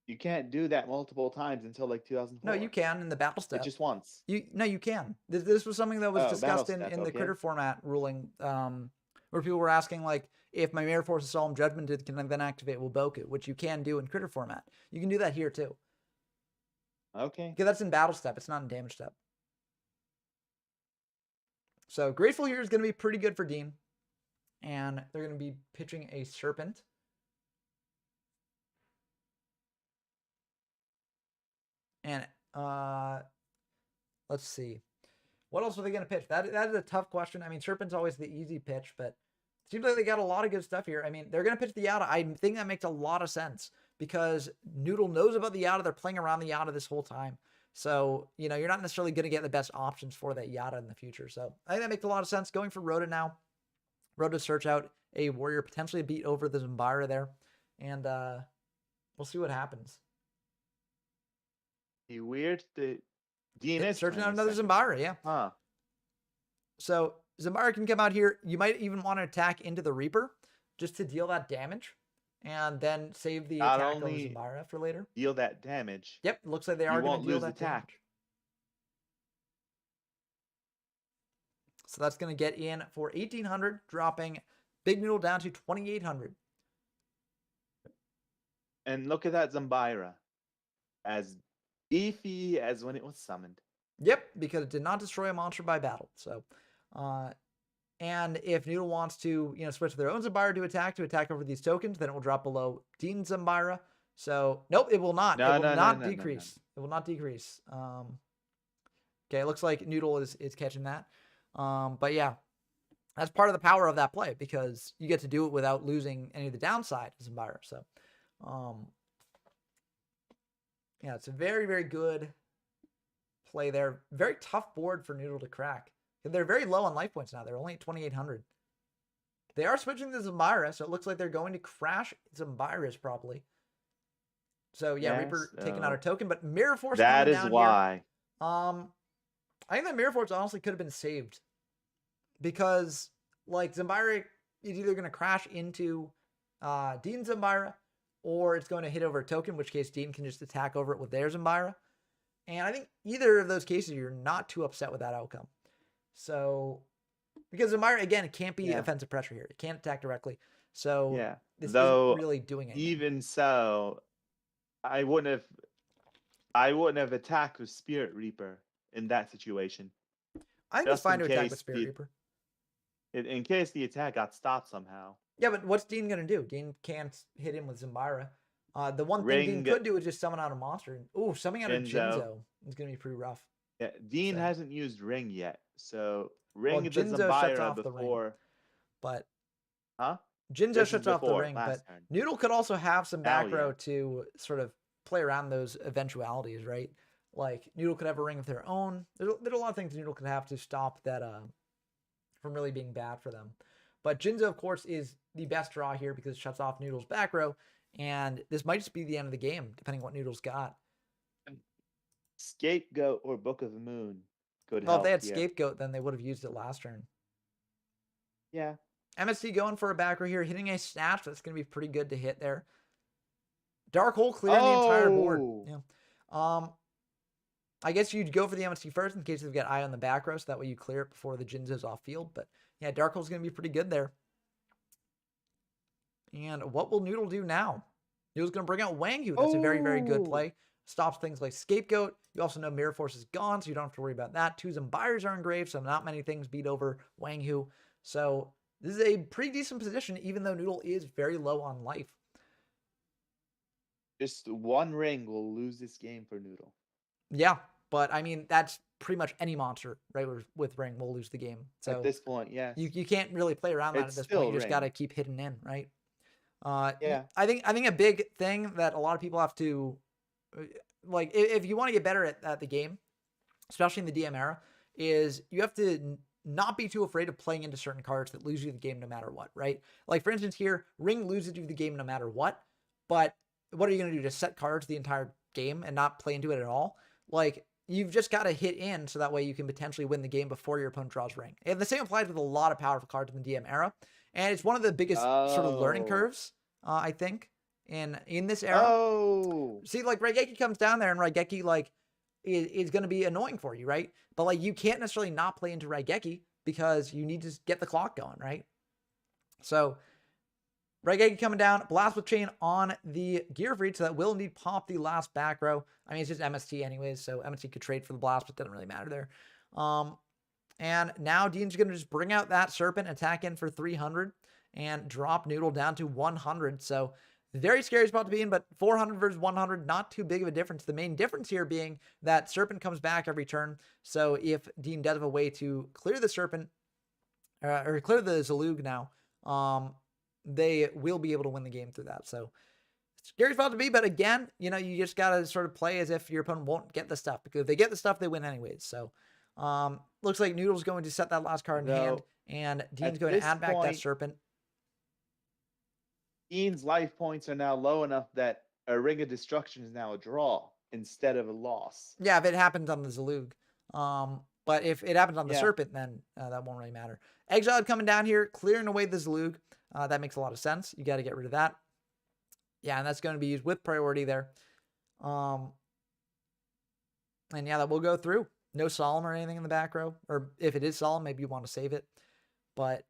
Speaker 2: You can't do that multiple times until like 2004.
Speaker 1: No, you can in the battle step.
Speaker 2: Just once.
Speaker 1: No, you can. This was something that was discussed in the Critter Format ruling, where people were asking, like, if my Mirror Force is Solemn Judgment, can I then activate Woboku, which you can do in Critter Format. You can do that here, too.
Speaker 2: Okay.
Speaker 1: Because that's in battle step. It's not in damage step. So Grateful here is going to be pretty good for Dean. And they're going to be pitching a Serpent. And let's see. What else are they going to pitch? That is a tough question. I mean, Serpent's always the easy pitch, but it seems like they got a lot of good stuff here. I mean, they're going to pitch the Yata. I think that makes a lot of sense because Noodle knows about the Yata. They're playing around the Yata this whole time. So, you know, you're not necessarily going to get the best options for that Yata in the future. So I think that makes a lot of sense. Going for Rhoda now. Rhoda search out a warrior, potentially beat over the Zambira there. And we'll see what happens.
Speaker 2: Weird. The Dean is
Speaker 1: searching out another Zambira, yeah.
Speaker 2: Huh.
Speaker 1: So Zambira can come out here. You might even want to attack into the Reaper just to deal that damage. And then save the attack over Zambira for later.
Speaker 2: Deal that damage.
Speaker 1: Yep, looks like they are going to deal that attack. So that's going to get in for 1,800, dropping Big Noodle down to 2,800.
Speaker 2: And look at that Zambira. As beefy as when it was summoned.
Speaker 1: Yep, because it did not destroy a monster by battle. So, and if Noodle wants to, switch their own Zambira to attack over these tokens, then it will drop below Dean's Zambira. So, nope, it will not. It will not decrease. It will not decrease. Okay, it looks like Noodle is catching that. But yeah, that's part of the power of that play because you get to do it without losing any of the downside of Zambira. So, yeah, it's a very, very good play there. Very tough board for Noodle to crack. They're very low on life points now. They're only at 2,800. They are switching to Zambira, so it looks like they're going to crash Zambira's probably. So yeah, yes, Reaper taking out a token, but Mirror Force.
Speaker 2: That is why.
Speaker 1: Here. I think that Mirror Force honestly could have been saved because like Zambira is either going to crash into Dean Zambira or it's going to hit over a token, in which case Dean can just attack over it with their Zambira. And I think either of those cases, you're not too upset with that outcome. So, because Zambira, again, it can't be offensive pressure here. It can't attack directly. So, this isn't really doing anything.
Speaker 2: Even so, I wouldn't have attacked with Spirit Reaper in that situation.
Speaker 1: I think it's fine to attack with Spirit Reaper.
Speaker 2: In case the attack got stopped somehow.
Speaker 1: Yeah, but what's Dean going to do? Dean can't hit him with Zambira. The one thing Dean could do is just summon out a monster. Ooh, summoning out a Jinzo is going to be pretty rough.
Speaker 2: Yeah, Dean hasn't used Ring yet. So Ring the Zambira before.
Speaker 1: But
Speaker 2: huh?
Speaker 1: Jinzo shuts off the ring, but Noodle could also have some back row to sort of play around those eventualities, right? Like Noodle could have a ring of their own. There's a lot of things Noodle could have to stop that from really being bad for them. But Jinzo, of course, is the best draw here because it shuts off Noodle's back row. And this might just be the end of the game, depending what Noodle's got.
Speaker 2: Scapegoat or Book of the Moon could help.
Speaker 1: Well, if they had Scapegoat, then they would have used it last turn.
Speaker 2: Yeah.
Speaker 1: MST going for a back row here, hitting a Snatch. That's going to be pretty good to hit there. Dark Hole clearing the entire board. Yeah. Um, I guess you'd go for the MST first in case they've got eye on the back row, so that way you clear it before the Jinzo's off field. But yeah, Dark Hole's going to be pretty good there. And what will Noodle do now? Noodle's going to bring out Wang Hu. That's a very, very good play. Stops things like Scapegoat. You also know Mirror Force is gone, so you don't have to worry about that. Two Zombires are engraved, so not many things beat over Wang Hu. So this is a pretty decent position, even though Noodle is very low on life.
Speaker 2: Just one ring will lose this game for Noodle.
Speaker 1: Yeah, but I mean, that's pretty much any monster, right? With ring will lose the game. So
Speaker 2: at this point, yes.
Speaker 1: You can't really play around that at this point. You just got to keep hitting in, right?
Speaker 2: Yeah.
Speaker 1: I think a big thing that a lot of people have to, like, if you want to get better at the game, especially in the DM era, is you have to not be too afraid of playing into certain cards that lose you the game no matter what, right? Like, for instance, here, ring loses you the game no matter what, but what are you going to do? Just set cards the entire game and not play into it at all? Like, you've just got to hit in so that way you can potentially win the game before your opponent draws ring. And the same applies with a lot of powerful cards in the DM era. And it's one of the biggest sort of learning curves, I think, in this era. See, like, Raigeki comes down there, and Raigeki, like, is going to be annoying for you, right? But, like, you can't necessarily not play into Raigeki because you need to get the clock going, right? So Raigeki coming down, Blast with Chain on the Gearfried, so that will indeed pop the last back row. I mean, it's just MST anyways, so MST could trade for the Blast, but it doesn't really matter there. And now Dean's going to just bring out that Serpent, attack in for 300, and drop Noodle down to 100. So very scary spot to be in, but 400 versus 100, not too big of a difference. The main difference here being that Serpent comes back every turn. So if Dean does have a way to clear the Serpent, or clear the Zalug now, they will be able to win the game through that. So scary spot to be, but again, you know, you just got to sort of play as if your opponent won't get the stuff, because if they get the stuff, they win anyways. So looks like Noodle's going to set that last card in hand, and Dean's going to add back that Serpent.
Speaker 2: Dean's life points are now low enough that a Ring of Destruction is now a draw instead of a loss.
Speaker 1: Yeah, if it happens on the Zalug. But if it happens on the Serpent, then that won't really matter. Exiled coming down here, clearing away the Zalug. That makes a lot of sense. You got to get rid of that. Yeah, and that's going to be used with priority there. And yeah, that will go through. No Solemn or anything in the back row. Or if it is Solemn, maybe you want to save it. But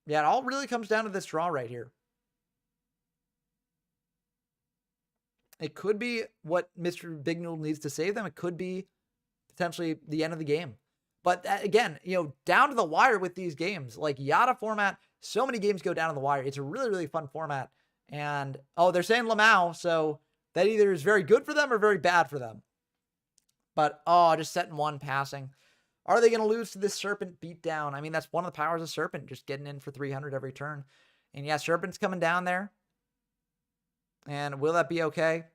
Speaker 1: yeah, it all really comes down to this draw right here. It could be what Mr. Big Noodle needs to save them. It could be potentially the end of the game. But that, again, you know, down to the wire with these games. Like Yata format, so many games go down to the wire. It's a really, really fun format. And, oh, they're saying Lamau, so that either is very good for them or very bad for them. But, oh, just setting one passing. Are they going to lose to this Serpent beatdown? I mean, that's one of the powers of Serpent, just getting in for 300 every turn. And yeah, Serpent's coming down there. And will that be okay?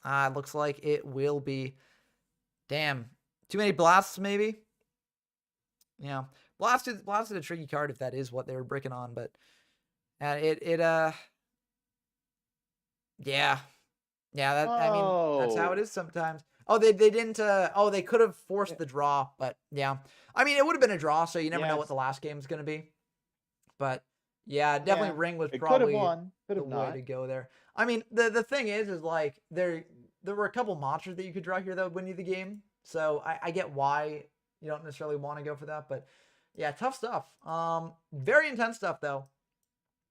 Speaker 1: Looks like it will be. Damn. Too many blasts, maybe? Yeah. Blast is a tricky card if that is what they were bricking on, but yeah. Yeah, that I mean, that's how it is sometimes. Oh, they didn't they could have forced the draw, but yeah. I mean, it would have been a draw, so you never know what the last game is going to be. But yeah, definitely Ring was probably the way to go there. I mean, the thing is like there were a couple monsters that you could draw here that would win you the game. So I get why you don't necessarily want to go for that, but yeah, tough stuff. Very intense stuff though.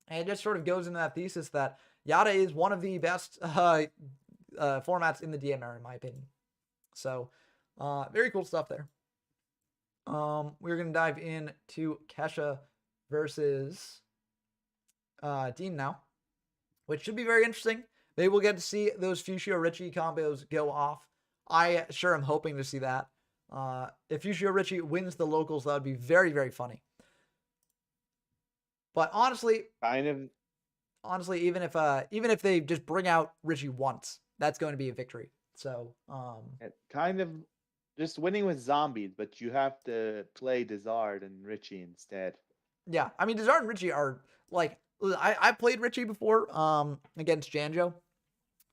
Speaker 1: And it just sort of goes into that thesis that Yata is one of the best formats in the DM era, in my opinion. So very cool stuff there. We're going to dive into Kesha versus Dean now, which should be very interesting. Maybe we'll get to see those Fushio Richie combos go off. I sure am hoping to see that. If Fushio Richie wins the locals, that would be very, very funny. But honestly, even if they just bring out Richie once, that's going to be a victory. So
Speaker 2: kind of just winning with zombies, but you have to play Desard and Richie instead.
Speaker 1: Yeah, I mean, Desard and Richie are like, I played Richie before against Janjo,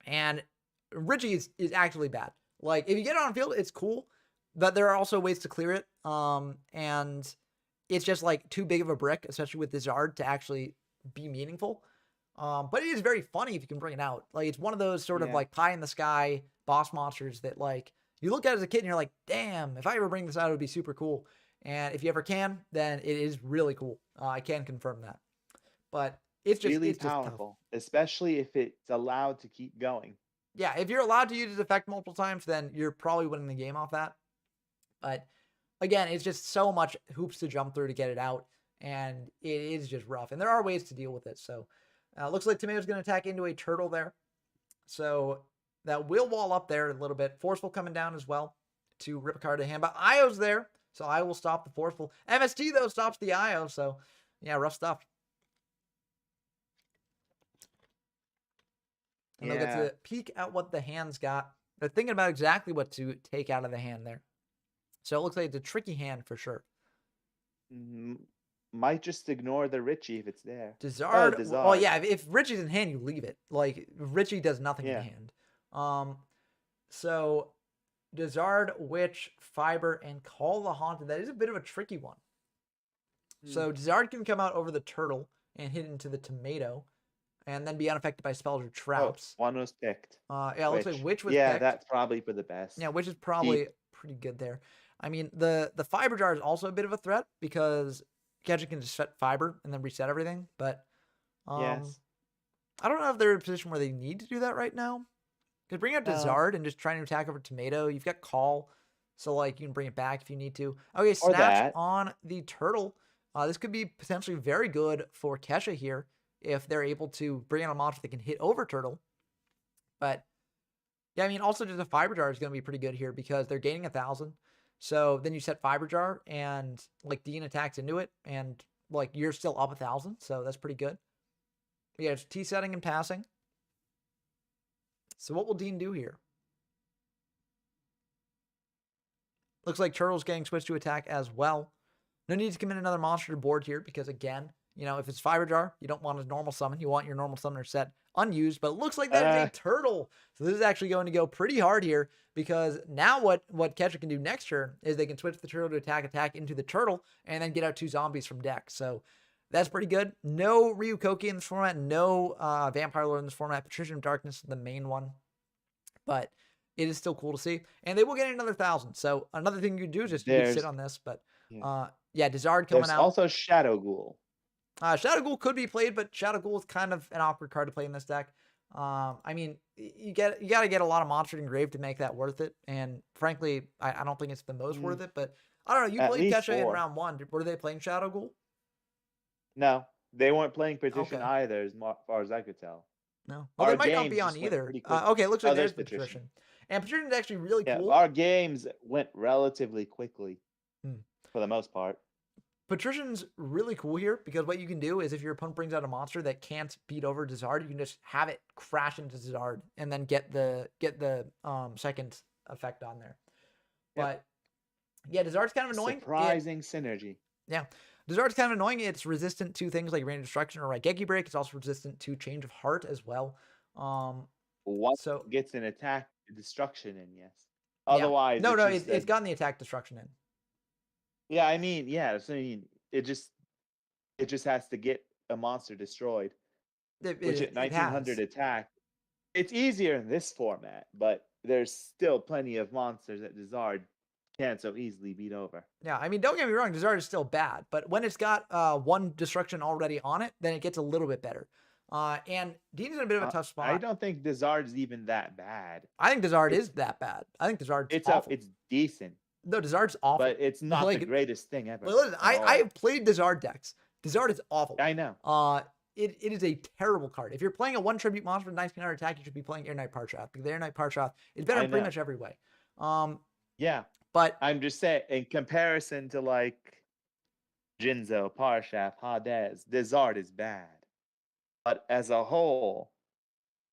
Speaker 1: and Richie is actually bad. Like, if you get it on field, it's cool, but there are also ways to clear it. And it's just like too big of a brick, especially with Desard, to actually be meaningful. But it is very funny if you can bring it out. Like, it's one of those sort of like pie in the sky boss monsters that like you look at as a kid and you're like, damn, if I ever bring this out, it would be super cool. And if you ever can, then it is really cool. I can confirm that. But
Speaker 2: Really
Speaker 1: it's just tough.
Speaker 2: powerful, especially if it's allowed to keep going.
Speaker 1: Yeah, if you're allowed to use this effect multiple times, then you're probably winning the game off that. But again, it's just so much hoops to jump through to get it out, and it is just rough. And there are ways to deal with it. So looks like Tomato's going to attack into a turtle there. So that will wall up there a little bit. Forceful coming down as well to rip a card to hand. But Io's there, so I will stop the Forceful. MST, though, stops the Io. So, yeah, rough stuff. And they'll get to peek at what the hand's got. They're thinking about exactly what to take out of the hand there. So it looks like it's a tricky hand for sure.
Speaker 2: Might just ignore the Richie if it's there.
Speaker 1: Dizard. Oh, Dizard. Oh yeah, if Richie's in hand, you leave it. Like, Richie does nothing in hand. So Dizard, Witch, Fiber, and Call the Haunted. That is a bit of a tricky one. So Dizard can come out over the turtle and hit into the tomato, and then be unaffected by spells or traps.
Speaker 2: Oh, one was picked.
Speaker 1: Yeah, it looks like Witch was picked.
Speaker 2: Yeah, that's probably for the best.
Speaker 1: Yeah, Witch is probably pretty good there. I mean, the Fiber Jar is also a bit of a threat because Ketchup can just set Fiber and then reset everything. But
Speaker 2: yes.
Speaker 1: I don't know if they're in a position where they need to do that right now. Because bring out Dizard and just trying to attack over Tomato. You've got Call, so like you can bring it back if you need to. Okay, Snatch on the turtle. This could be potentially very good for Kesha here if they're able to bring out a monster that can hit over turtle. But yeah, I mean, also just a Fiber Jar is going to be pretty good here because they're gaining 1,000. So then you set Fiber Jar and like Dean attacks into it and like you're still up 1,000. So that's pretty good. But yeah, it's T setting and passing. So what will Dean do here? Looks like Turtle's getting switched to attack as well. No need to commit another monster to board here because again, you know, if it's Fiber Jar, you don't want a normal summon. You want your normal summoner set unused, but it looks like that is a turtle. So this is actually going to go pretty hard here because now what Catcher can do next turn is they can switch the turtle to attack into the turtle and then get out 2 zombies from deck. So that's pretty good. No Ryukoki in this format. No Vampire Lord in this format. Patrician of Darkness is the main one. But it is still cool to see. And they will get another 1,000. So another thing you do is just sit on this. But yeah, Dizard coming out.
Speaker 2: Also Shadow Ghoul.
Speaker 1: Shadow Ghoul could be played, but Shadow Ghoul is kind of an awkward card to play in this deck. I mean, you got to get a lot of monsters engraved to make that worth it. And frankly, I don't think it's the most worth it. But I don't know. You played Kesha in round 1. Were they playing Shadow Ghoul?
Speaker 2: No, they weren't playing Patrician either, as far as I could tell.
Speaker 1: No, well, they might not be on either. Okay, it looks like there's Patrician. And Patrician's actually really cool.
Speaker 2: Our games went relatively quickly for the most part.
Speaker 1: Patrician's really cool here because what you can do is if your opponent brings out a monster that can't beat over Dizard, you can just have it crash into Dizard and then get the second effect on there. But yeah, Dizard's kind of annoying.
Speaker 2: Surprising synergy.
Speaker 1: Yeah. Dizard's kind of annoying. It's resistant to things like Rain Destruction or Raigeki Break. It's also resistant to Change of Heart as well.
Speaker 2: Once it gets an attack destruction in, yes. Otherwise,
Speaker 1: no, it's gotten the attack destruction in.
Speaker 2: Yeah, I mean, so it just has to get a monster destroyed. Which at 1900 attack, it's easier in this format, but there's still plenty of monsters that Dizard can't so easily beat over.
Speaker 1: Yeah, I mean, don't get me wrong, Dizard is still bad, but when it's got 1 destruction already on it, then it gets a little bit better. And Dean's in a bit of a tough spot.
Speaker 2: I don't think Dizard's even that bad.
Speaker 1: I think Dizard is that bad. I think Dizard's awful.
Speaker 2: It's decent.
Speaker 1: No, Dizard's awful.
Speaker 2: But it's not the greatest thing ever.
Speaker 1: Listen, I have played Dizard decks. Dizard is awful.
Speaker 2: I know.
Speaker 1: It is a terrible card. If you're playing a 1 tribute monster with 1900 attack, you should be playing Air Knight Parshath because the Air Knight Parshath is better in pretty much every way.
Speaker 2: Yeah.
Speaker 1: But
Speaker 2: I'm just saying, in comparison to like Jinzo, Parshath, Hades, Dizard is bad. But as a whole,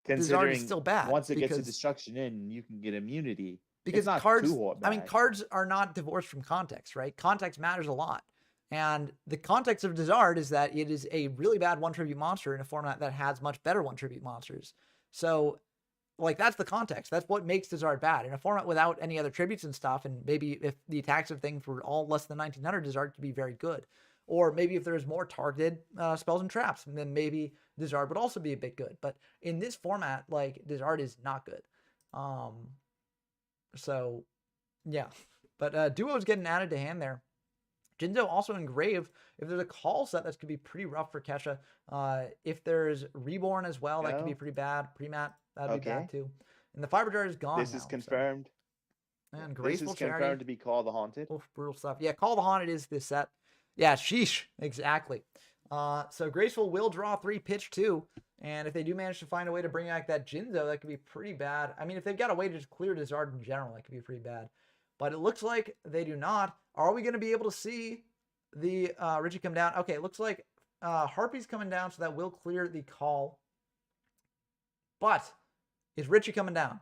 Speaker 2: considering
Speaker 1: Dizard is still bad
Speaker 2: once it gets a destruction in, you can get immunity.
Speaker 1: Because cards, I mean, cards are not divorced from context, right? Context matters a lot. And the context of Dizard is that it is a really bad 1 tribute monster in a format that has much better 1 tribute monsters. So, like, that's the context. That's what makes Dizard bad. In a format without any other tributes and stuff, and maybe if the attacks of things were all less than 1900, Dizard could be very good. Or maybe if there's more targeted spells and traps, then maybe Dizard would also be a bit good. But in this format, like, Dizard is not good. So, yeah. But Duo's getting added to hand there. Jinzo also engraved. If there's a call set, that's could be pretty rough for Kesha. If there's Reborn as well, that could be pretty bad. Pre-mat, that'd be bad too. And the Fiber Jar is gone
Speaker 2: This
Speaker 1: now.
Speaker 2: is confirmed.
Speaker 1: So. And
Speaker 2: this is confirmed to be Call the Haunted.
Speaker 1: Oof, brutal stuff. Yeah, Call the Haunted is this set. Yeah, sheesh. Exactly. So Graceful will draw 3, pitch 2. And if they do manage to find a way to bring back that Jinzo, that could be pretty bad. I mean, if they've got a way to just clear Dizard in general, that could be pretty bad. But it looks like they do not. Are we going to be able to see the Richie come down? Okay, it looks like Harpy's coming down, so that will clear the call. But is Richie coming down?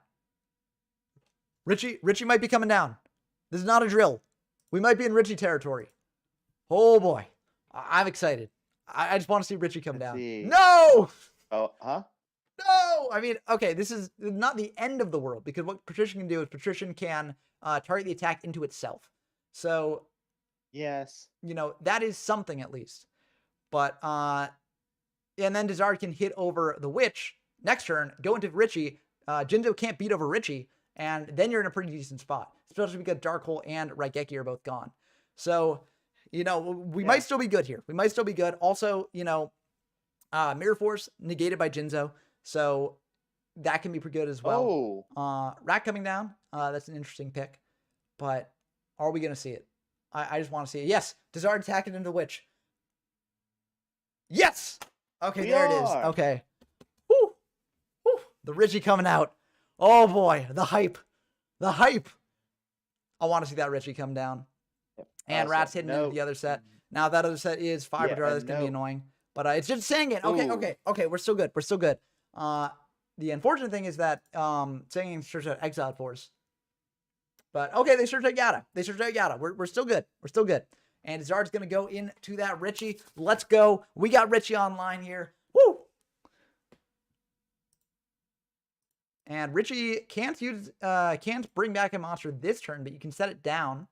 Speaker 1: Richie might be coming down. This is not a drill. We might be in Richie territory. Oh boy. I'm excited. I just want to see Richie come down. No!
Speaker 2: Oh, huh?
Speaker 1: No! I mean, okay, this is not the end of the world, because what Patrician can do is Patrician can target the attack into itself. So,
Speaker 2: yes,
Speaker 1: that is something at least. But, and then Dizard can hit over the Witch next turn, go into Richie. Jinzo can't beat over Richie, and then you're in a pretty decent spot, especially because Dark Hole and Raigeki are both gone. So, we might still be good here. We might still be good. Also, Mirror Force negated by Jinzo, so that can be pretty good as well. Rat coming down, that's an interesting pick, but are we going to see it? I just want to see it. Yes, Dizard attacking into the Witch. Yes! Okay, there it is. Okay. Woo! Woo! The Richie coming out. Oh boy, the hype. The hype. I want to see that Richie come down. And Rat's hitting into the other set. Now that other set is Fiber Jar. That's going to be annoying. But it's just saying it. Okay. We're still good. We're still good. The unfortunate thing is that saying search out Exiled Force. But okay, they searched out Yata. We're still good. We're still good. And Dizard's going to go into that Richie. Let's go. We got Richie online here. Woo! And Richie can't bring back a monster this turn, but you can set it down.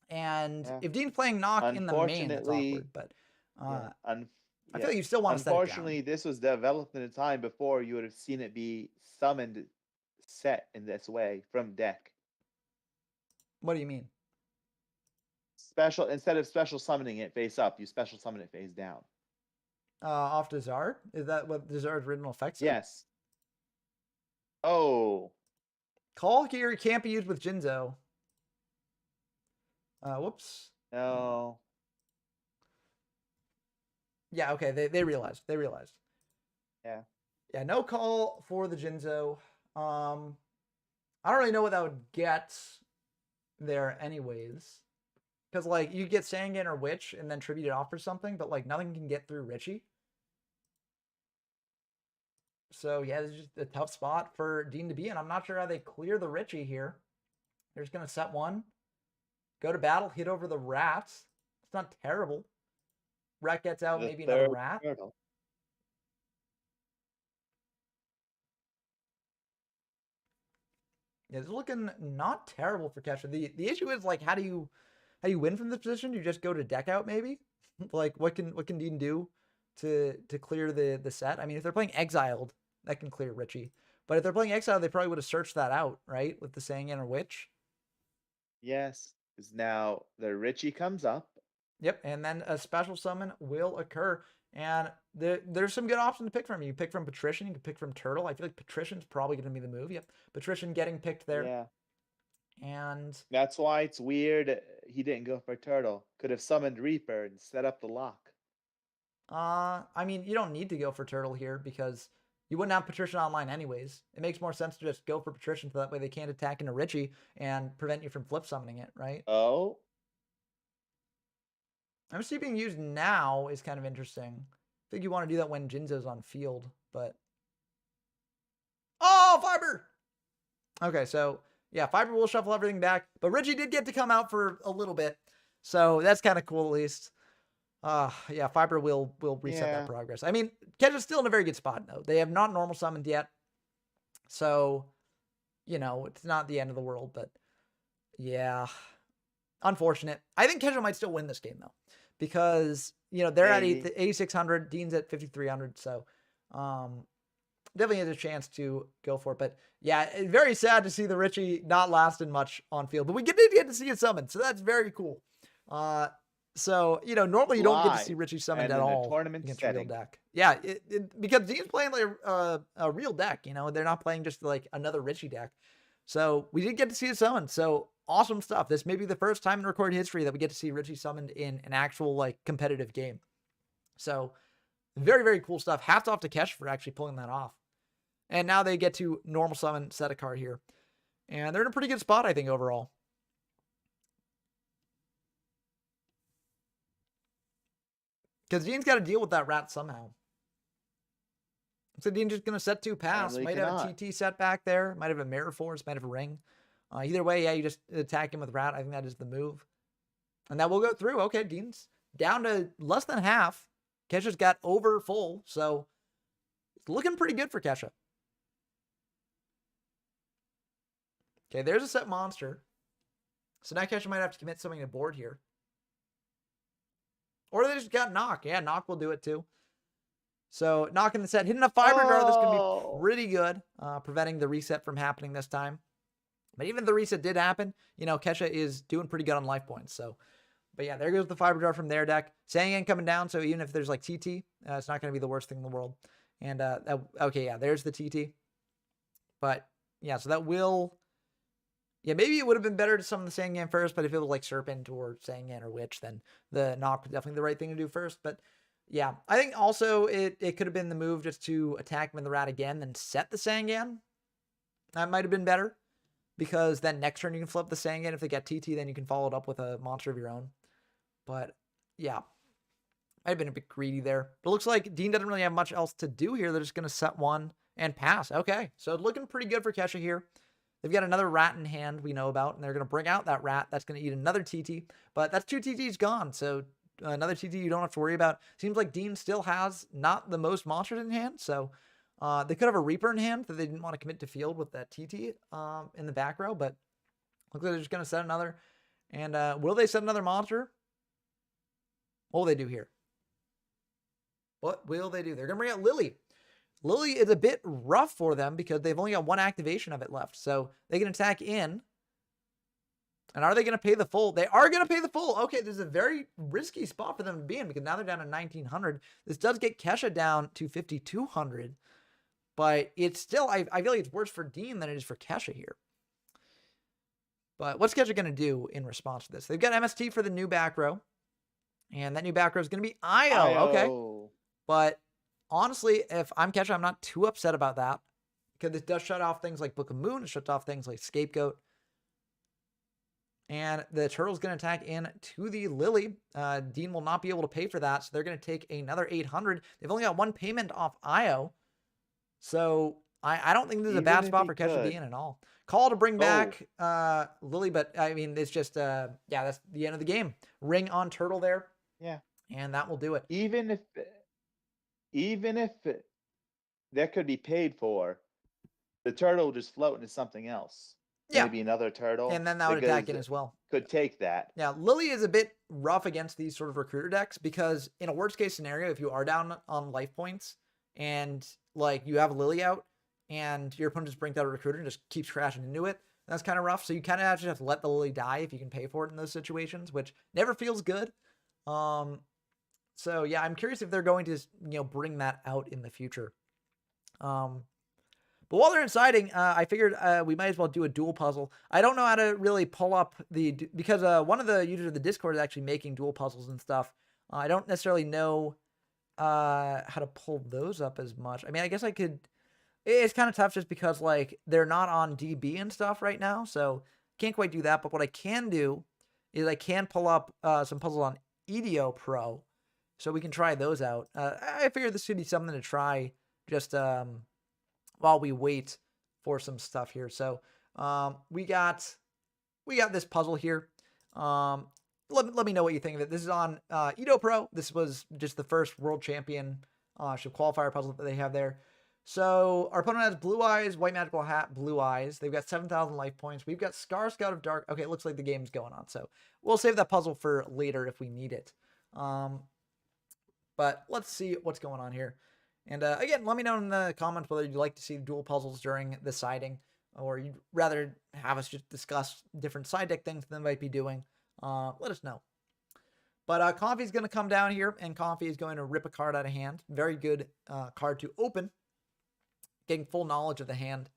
Speaker 1: And if Dean's playing Knock in the main, that's awkward. But I feel like you still want to set it down.
Speaker 2: Unfortunately, this was developed in a time before you would have seen it be summoned set in this way from deck.
Speaker 1: What do you mean?
Speaker 2: Instead of special summoning it face up, you special summon it face down.
Speaker 1: Off Dizard? Is that what Dizard's original effects are?
Speaker 2: Yes. Oh.
Speaker 1: Call here can't be used with Jinzo. Whoops.
Speaker 2: No.
Speaker 1: Yeah, okay, they realized.
Speaker 2: Yeah.
Speaker 1: Yeah, no call for the Jinzo. I don't really know what that would get there anyways. Because, like, you get Sangan or Witch and then tribute it off for something, but, like, nothing can get through Richie. So, yeah, this is just a tough spot for Dean to be in. I'm not sure how they clear the Richie here. They're just going to set one. Go to battle, hit over the Rats. It's not terrible. Rat gets out, maybe another Rat.
Speaker 2: Turtle.
Speaker 1: Yeah, it's looking not terrible for Kesha. The issue is, like, how do you win from this position? You just go to deck out, maybe? Like, what can Dean do to clear the set? I mean, if they're playing Exiled, that can clear Richie. But if they're playing Exiled, they probably would have searched that out, right? With the Sangan or Witch.
Speaker 2: Yes, because now the Richie comes up.
Speaker 1: Yep, and then a special summon will occur. And there's some good options to pick from. You can pick from Patrician, you can pick from Turtle. I feel like Patrician's probably going to be the move. Yep, Patrician getting picked there.
Speaker 2: Yeah.
Speaker 1: And
Speaker 2: that's why it's weird he didn't go for Turtle. Could have summoned Reaper and set up the lock.
Speaker 1: I mean, you don't need to go for Turtle here because you wouldn't have Patrician online anyways. It makes more sense to just go for Patrician so that way they can't attack into Richie and prevent you from flip summoning it, right?
Speaker 2: Oh.
Speaker 1: MC being used now is kind of interesting. I think you want to do that when Jinzo's on field, but... Oh, Fiber! Okay, so, yeah, Fiber will shuffle everything back, but Richie did get to come out for a little bit, so that's kind of cool at least. Yeah, Fiber will reset that progress. I mean, Kesha's still in a very good spot, though. They have not normal summoned yet, so, it's not the end of the world, but, yeah... Unfortunate. I think Kesha might still win this game, though, because, they're at 8,600, Dean's at 5,300, so definitely has a chance to go for it. But yeah, very sad to see the Richie not lasting much on field, but we did get to see it summoned, so that's very cool. So, normally you don't get to see
Speaker 2: Live
Speaker 1: Richie summoned
Speaker 2: and
Speaker 1: at
Speaker 2: in a
Speaker 1: all
Speaker 2: tournament
Speaker 1: against a real
Speaker 2: setting.
Speaker 1: deck. Yeah, because Dean's playing like a real deck, they're not playing just like another Richie deck. So we did get to see it summoned. So awesome stuff. This may be the first time in recorded history that we get to see Richie summoned in an actual like competitive game. So very, very cool stuff. Hats off to Kesh for actually pulling that off. And now they get to normal summon, set a card here. And they're in a pretty good spot, I think, overall. Because Dean's got to deal with that rat somehow. So Dean's just going to set 2 pass.
Speaker 2: Apparently
Speaker 1: Might have
Speaker 2: cannot.
Speaker 1: a TT set back there. Might have a Mirror Force. Might have a Ring. Either way, yeah, you just attack him with rat. I think that is the move. And that will go through. Okay, Dean's down to less than half. Kesha's got over full. So it's looking pretty good for Kesha. Okay, there's a set monster. So now Kesha might have to commit something to board here. Or they just got knock. Yeah, knock will do it too. So knocking the set, hitting a fiber jar, that's going to be pretty good, preventing the reset from happening this time. But even if the reset did happen, Kesha is doing pretty good on life points. So, but yeah, there goes the fiber jar from their deck. Sangan coming down, so even if there's like TT, it's not going to be the worst thing in the world. And okay, yeah, there's the TT. But yeah, so that will. Yeah, maybe it would have been better to summon the Sangan first, but if it was like Serpent or Sangan or Witch, then the knock was definitely the right thing to do first. But yeah, I think also it could have been the move just to attack him in the rat again, then set the Sangan. That might have been better, because then next turn you can flip the Sangan. If they get TT, then you can follow it up with a monster of your own. But yeah, might have been a bit greedy there. But it looks like Dean doesn't really have much else to do here. They're just going to set one and pass. Okay, so looking pretty good for Kesha here. They've got another rat in hand we know about, and they're going to bring out that rat. That's going to eat another TT, but that's 2 TTs gone, so another TT you don't have to worry about. Seems like Dean still has not the most monsters in hand, so they could have a Reaper in hand that they didn't want to commit to field with that TT in the back row, but looks like they're just going to set another. And will they set another monster? What will they do here? What will they do? They're going to bring out Lily. Lily is a bit rough for them because they've only got one activation of it left. So they can attack in. And are they going to pay the full? They are going to pay the full. Okay, this is a very risky spot for them to be in because now they're down to 1,900. This does get Kesha down to 5,200. But it's still, I feel like it's worse for Dean than it is for Kesha here. But what's Kesha going to do in response to this? They've got MST for the new back row. And that new back row is going to be IO. Okay. But honestly, if I'm Kesha, I'm not too upset about that because it does shut off things like Book of Moon. It shuts off things like Scapegoat. And the Turtle's going to attack in to the Lily. Dean will not be able to pay for that, so they're going to take another 800. They've only got one payment off IO. So I don't think this is a bad spot for Kesha to be in at all. Call to bring back Lily, but I mean, it's just, yeah, that's the end of the game. Ring on Turtle there.
Speaker 2: Yeah.
Speaker 1: And that will do it.
Speaker 2: Even if that could be paid for, the turtle will just float into something else. Yeah. Maybe another turtle.
Speaker 1: And then that would attack in as well.
Speaker 2: Could take that.
Speaker 1: Yeah, Lily is a bit rough against these sort of recruiter decks because in a worst case scenario, if you are down on life points and like you have Lily out and your opponent just brings out a recruiter and just keeps crashing into it, that's kind of rough. So you kind of have to let the Lily die if you can pay for it in those situations, which never feels good. So yeah, I'm curious if they're going to, bring that out in the future. But while they're inciting, I figured we might as well do a duel puzzle. I don't know how to really pull up because one of the users of the Discord is actually making duel puzzles and stuff. I don't necessarily know how to pull those up as much. I mean, I guess I could. It's kind of tough just because like they're not on DB and stuff right now, so can't quite do that. But what I can do is I can pull up some puzzles on EDO Pro, so we can try those out. I figured this could be something to try just while we wait for some stuff here. So we got this puzzle here. Let me know what you think of it. This is on EDO Pro. This was just the first world championship qualifier puzzle that they have there. So our opponent has Blue Eyes, White Magical Hat, Blue Eyes. They've got 7,000 life points. We've got Scar Scout of Dark. Okay, it looks like the game's going on. So we'll save that puzzle for later if we need it. But let's see what's going on here. And again, let me know in the comments whether you'd like to see dual puzzles during the siding, or you'd rather have us just discuss different side deck things that they might be doing. Let us know. But Coffee's going to come down here, and Coffee is going to rip a card out of hand. Very good card to open. Getting full knowledge of the hand.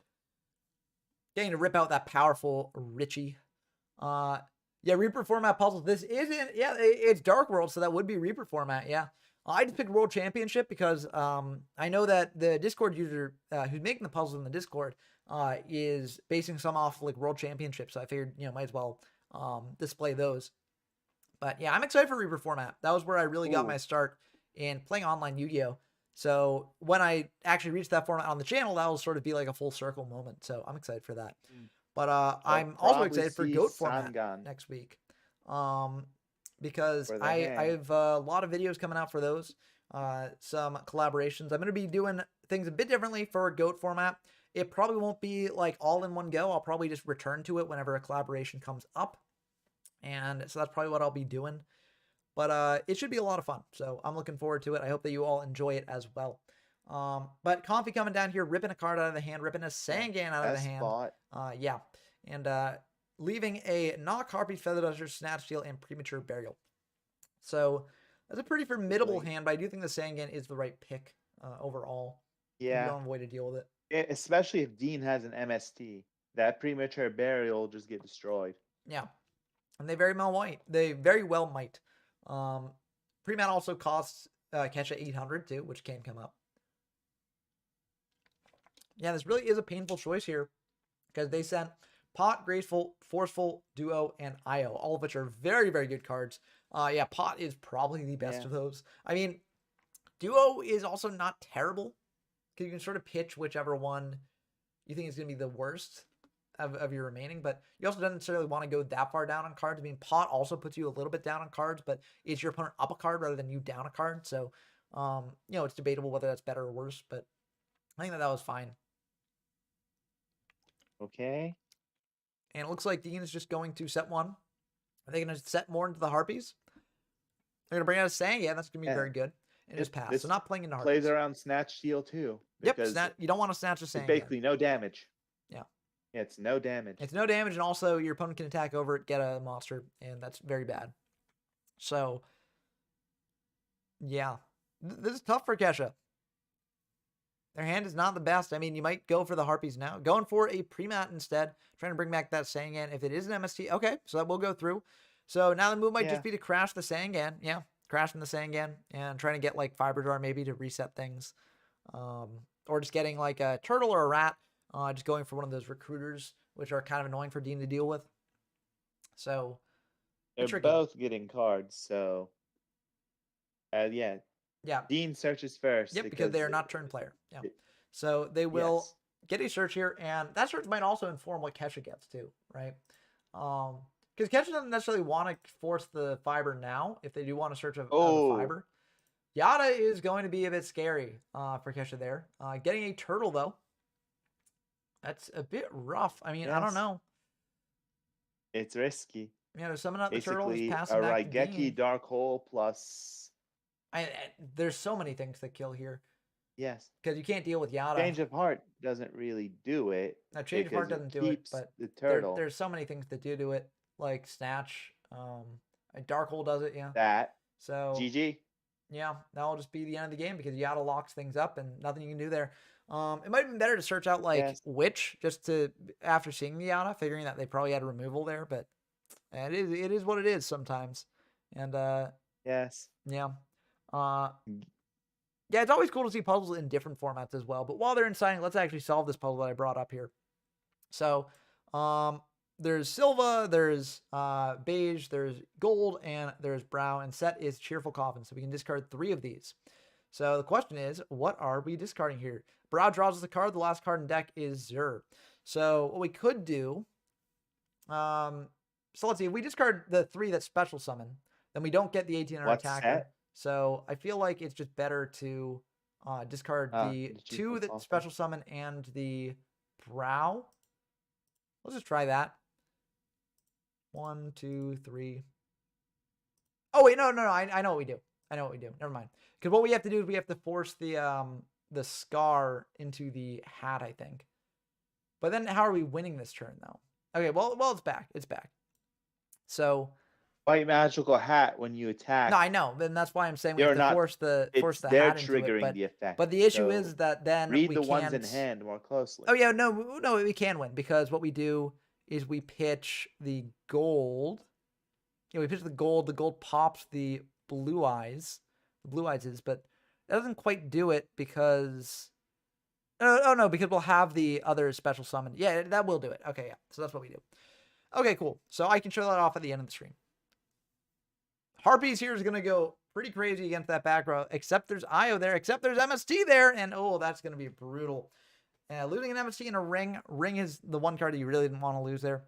Speaker 1: Getting to rip out that powerful Richie. Yeah, Reaper format puzzles. This isn't, yeah, it's Dark World, so that would be Reaper format, yeah. I just picked World Championship because I know that the Discord user who's making the puzzles in the Discord is basing some off like World Championship, so I figured, might as well display those. But yeah, I'm excited for Reaper format. That was where I really got my start in playing online Yu-Gi-Oh! So when I actually reached that format on the channel, that will sort of be like a full circle moment. So I'm excited for that. But I'm also excited for GOAT format next week. Because I have a lot of videos coming out for those. Some collaborations. I'm going to be doing things a bit differently for GOAT format. It probably won't be like all in one go. I'll probably just return to it whenever a collaboration comes up. And so that's probably what I'll be doing. But it should be a lot of fun. So I'm looking forward to it. I hope that you all enjoy it as well. But Comfy coming down here, ripping a card out of the hand, ripping a Sangan out of the hand. Yeah. And leaving a Knock, Harpy, Feather Duster, Snatch Steal, and Premature Burial. So that's a pretty formidable hand, but I do think the Sangan is the right pick overall.
Speaker 2: Yeah.
Speaker 1: You don't have a way to deal with
Speaker 2: it. Especially if Dean has an MST. That Premature Burial will just get destroyed.
Speaker 1: Yeah. And they very well might. Pre-mat also costs Kesha 800 too, which can come up. Yeah, this really is a painful choice here because they sent Pot, Graceful, Forceful, Duo, and Io, all of which are very, very good cards. Yeah, Pot is probably the best of those. I mean, Duo is also not terrible because you can sort of pitch whichever one you think is going to be the worst of your remaining, but you also don't necessarily want to go that far down on cards. I mean, Pot also puts you a little bit down on cards, but it's your opponent up a card rather than you down a card. So, it's debatable whether that's better or worse, but I think that was fine.
Speaker 2: Okay.
Speaker 1: And it looks like Dean is just going to set one. Are they going to set more into the Harpies? They're going to bring out a Sang. Yeah, that's going to be very good. And just pass. So not playing into Harpies.
Speaker 2: Plays around Snatch Steal too.
Speaker 1: Yep, you don't want to snatch a Sang.
Speaker 2: Basically no damage.
Speaker 1: Yeah.
Speaker 2: It's no damage.
Speaker 1: It's no damage, and also your opponent can attack over it, get a monster, and that's very bad. So, yeah. This is tough for Kesha. Their hand is not the best. I mean, you might go for the Harpies now. Going for a pre-mat instead. Trying to bring back that Sangan. If it is an MST, okay, so that will go through. So now the move might just be to crash the Sangan. Yeah, crashing the Sangan and trying to get like Fiber Jar maybe to reset things. Or just getting like a Turtle or a Rat. Just going for one of those recruiters, which are kind of annoying for Dean to deal with. So
Speaker 2: they're both getting cards, so yeah. Dean searches first.
Speaker 1: Yep, because they are not turn player. Yeah. So they will get a search here, and that search might also inform what Kesha gets too, right? Because Kesha doesn't necessarily want to force the Fiber now if they do want to search a Fiber. Yata is going to be a bit scary for Kesha there. Getting a Turtle, though. That's a bit rough. I mean, I don't know.
Speaker 2: It's risky.
Speaker 1: Yeah, to summon out the Turtle, just pass
Speaker 2: a
Speaker 1: back to
Speaker 2: Raigeki
Speaker 1: Dean.
Speaker 2: Dark Hole plus...
Speaker 1: there's so many things that kill here.
Speaker 2: Yes.
Speaker 1: Because you can't deal with Yata.
Speaker 2: Change of Heart doesn't really do it.
Speaker 1: No, Change of Heart doesn't do it, but
Speaker 2: the Turtle.
Speaker 1: There's so many things that do it, like Snatch. Dark Hole does it, yeah.
Speaker 2: That.
Speaker 1: So
Speaker 2: GG.
Speaker 1: Yeah, that'll just be the end of the game because Yata locks things up and nothing you can do there. It might have been better to search out like Witch just to after seeing the Yata, figuring that they probably had a removal there, but it is what it is sometimes. And yeah. Yeah, it's always cool to see puzzles in different formats as well. But while they're in signing, let's actually solve this puzzle that I brought up here. So there's Silva, there's Beige, there's Gold, and there's Brown, and set is Cheerful Coffin. So we can discard 3 of these. So the question is, what are we discarding here? Brow draws us a card. The last card in deck is Zur. So what we could do, so let's see, if we discard the 3 that special summon, then we don't get the 1800 attacker. So I feel like it's just better to discard the 2 that special summon and the Brow. Let's just try that. 1, 2, 3. Oh wait, no. I know what we do. Never mind. Because what we have to do is we have to force the the Scar into the hat, I think. But then how are we winning this turn, though? Okay, well, it's back. It's back. So
Speaker 2: White magical hat when you attack.
Speaker 1: no, I know, and that's why I'm saying we have
Speaker 2: You're
Speaker 1: to
Speaker 2: not.
Speaker 1: force the
Speaker 2: They're
Speaker 1: hat into it.
Speaker 2: triggering the effect.
Speaker 1: But the issue
Speaker 2: So
Speaker 1: is that then
Speaker 2: read
Speaker 1: we
Speaker 2: the ones in
Speaker 1: can't.
Speaker 2: hand more closely.
Speaker 1: Oh yeah, no, we can win because what we do is we pitch the gold. Yeah, we pitch the gold. The gold pops the blue eyes. The blue eyes is, but it doesn't quite do it because. Oh no, because we'll have the other special summon. Yeah, that will do it. Okay, yeah. So that's what we do. Okay, cool. So I can show that off at the end of the stream. Harpies here is going to go pretty crazy against that back row, except there's Io there, except there's MST there, and oh, that's going to be brutal. Losing an MST in a ring. Ring is the one card that you really didn't want to lose there.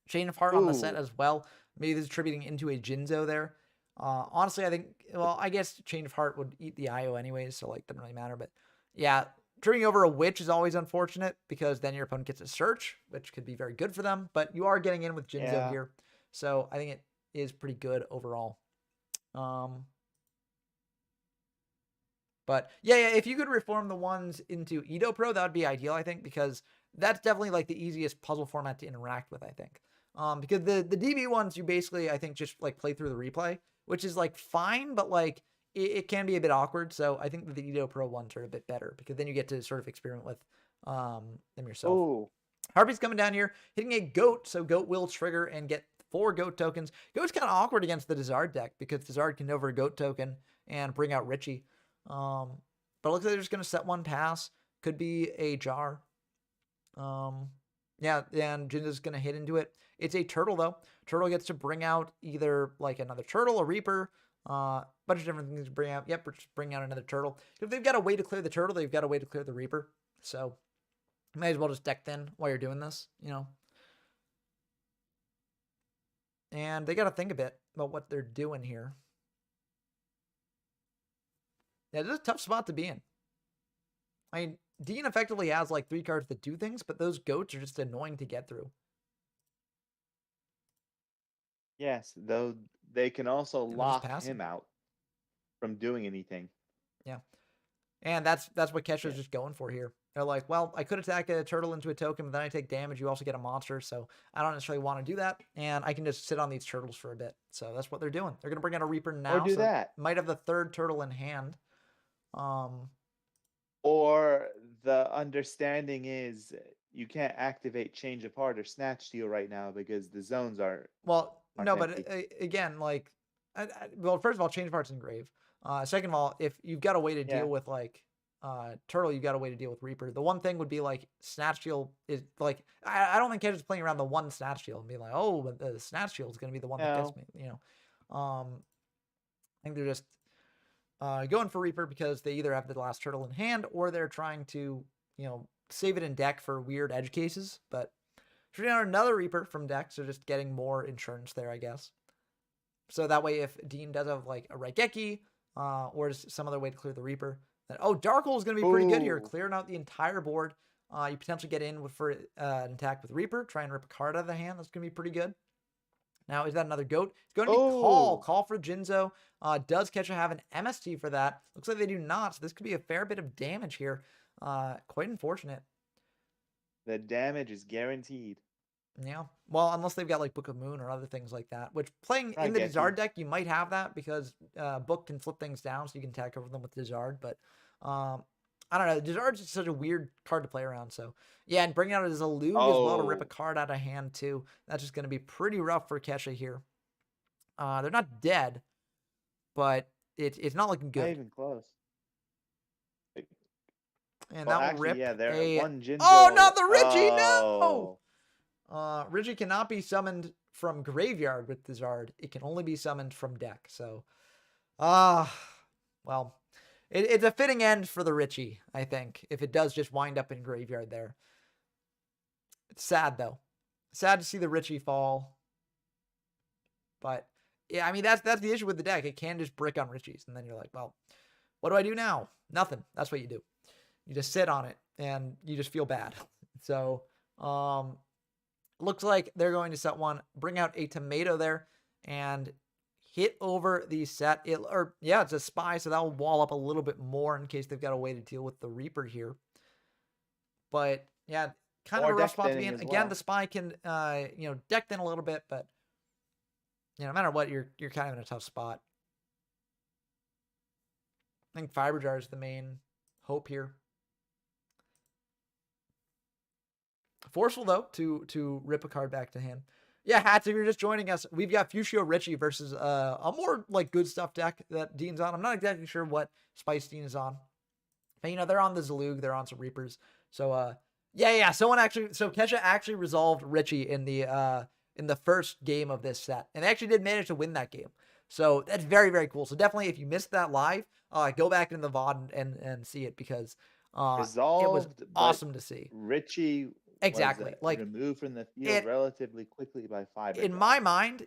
Speaker 1: Chain of Heart on the set as well. Maybe this is attributing into a Jinzo there. Honestly, I think, well, I guess Chain of Heart would eat the Io anyways, so like, doesn't really matter. But yeah, turning over a Witch is always unfortunate because then your opponent gets a Search, which could be very good for them. But you are getting in with Jinzo here. So I think it is pretty good overall. But yeah, if you could reform the ones into Edo Pro, that would be ideal, I think, because that's definitely like the easiest puzzle format to interact with, I think. Because the DB ones, you basically, I think, just like play through the replay, which is like fine, but like it can be a bit awkward. So I think that the Edo Pro ones are a bit better because then you get to sort of experiment with them yourself.
Speaker 2: Ooh.
Speaker 1: Harpy's coming down here, hitting a Goat, so Goat will trigger and get 4 Goat tokens. Goat's kind of awkward against the Dizard deck because Dizard can over a Goat token and bring out Richie. But it looks like they're just going to set one pass. Could be a Jar. Yeah, and Jinza's going to hit into it. It's a Turtle, though. Turtle gets to bring out either like another Turtle, a Reaper, bunch of different things to bring out. Yep, we're just bringing out another Turtle. If they've got a way to clear the Turtle, they've got a way to clear the Reaper. So you might as well just deck thin while you're doing this, you know. And they got to think a bit about what they're doing here. Yeah, this is a tough spot to be in. I mean, Dean effectively has like 3 cards that do things, but those Goats are just annoying to get through.
Speaker 2: Yes, though they can also lock him out from doing anything.
Speaker 1: Yeah. And that's what Kesha's just going for here. They're like, well, I could attack a Turtle into a token, but then I take damage. You also get a monster, so I don't necessarily want to do that. And I can just sit on these Turtles for a bit. So that's what they're doing. They're going to bring out a Reaper now.
Speaker 2: Or do that.
Speaker 1: Might have the 3rd Turtle in hand.
Speaker 2: Or the understanding is you can't activate Change of Heart or Snatch Steal right now because the zones are.
Speaker 1: Well, no, empty. But again, like, well, first of all, Change of Heart's engrave. Second of all, if you've got a way to deal with like Turtle, you've got a way to deal with Reaper. The one thing would be like Snatch Steal is like I don't think Kedge is playing around the one Snatch Steal and be like, oh, but the Snatch Steal is going to be the one that gets me. You know, I think they're just going for Reaper because they either have the last Turtle in hand or they're trying to, you know, save it in deck for weird edge cases. But shooting out another Reaper from deck, so just getting more insurance there, I guess. So that way, if Dean does have like a Raigeki or some other way to clear the Reaper, then Dark Hole is going to be pretty good here, clearing out the entire board. You potentially get in for an attack with Reaper, try and rip a card out of the hand. That's going to be pretty good. Now, is that another Goat? It's going to be Call. Call for Jinzo. Does Kesha have an MST for that? Looks like they do not, so this could be a fair bit of damage here. Quite unfortunate.
Speaker 2: The damage is guaranteed.
Speaker 1: Yeah. Well, unless they've got like Book of Moon or other things like that, which playing in the Dizard deck, you might have that because Book can flip things down so you can attack over them with Dizard. But I don't know. Dizard's just such a weird card to play around. So yeah, and bringing out as a Lug as well to rip a card out of hand too. That's just going to be pretty rough for Kesha here. They're not dead, but it's not looking good.
Speaker 2: Not even close.
Speaker 1: And that will rip
Speaker 2: one Jinzo.
Speaker 1: Oh, not the Richie! No! Richie cannot be summoned from graveyard with Dizard. It can only be summoned from deck. So, well, it's a fitting end for the Richie, I think, if it does just wind up in graveyard there. It's sad, though. Sad to see the Richie fall. But, yeah, I mean, that's the issue with the deck. It can just brick on Richies. And then you're like, well, what do I do now? Nothing. That's what you do. You just sit on it, and you just feel bad. So, looks like they're going to set one, bring out a Tomato there, and hit over the set. It's a spy, so that will wall up a little bit more in case they've got a way to deal with the Reaper here. But yeah, kind of
Speaker 2: Or
Speaker 1: a rough
Speaker 2: deck
Speaker 1: spot to be
Speaker 2: thinning
Speaker 1: in.
Speaker 2: as
Speaker 1: Again,
Speaker 2: well.
Speaker 1: the spy can deck thin a little bit, but no matter what, you're kind of in a tough spot. I think Fiber Jar is the main hope here. Forceful though to rip a card back to hand. Yeah, Hats, if you're just joining us, we've got Fushio Richie versus a more like good stuff deck that Dean's on. I'm not exactly sure what Spice Dean is on. But they're on the Zalug, they're on some Reapers. So Kesha actually resolved Richie in the first game of this set. And they actually did manage to win that game. So that's very, very cool. So definitely if you missed that live, go back into the VOD and see it because it was awesome to see.
Speaker 2: Richie
Speaker 1: exactly
Speaker 2: was removed from the field relatively quickly by Fiber.
Speaker 1: In my mind,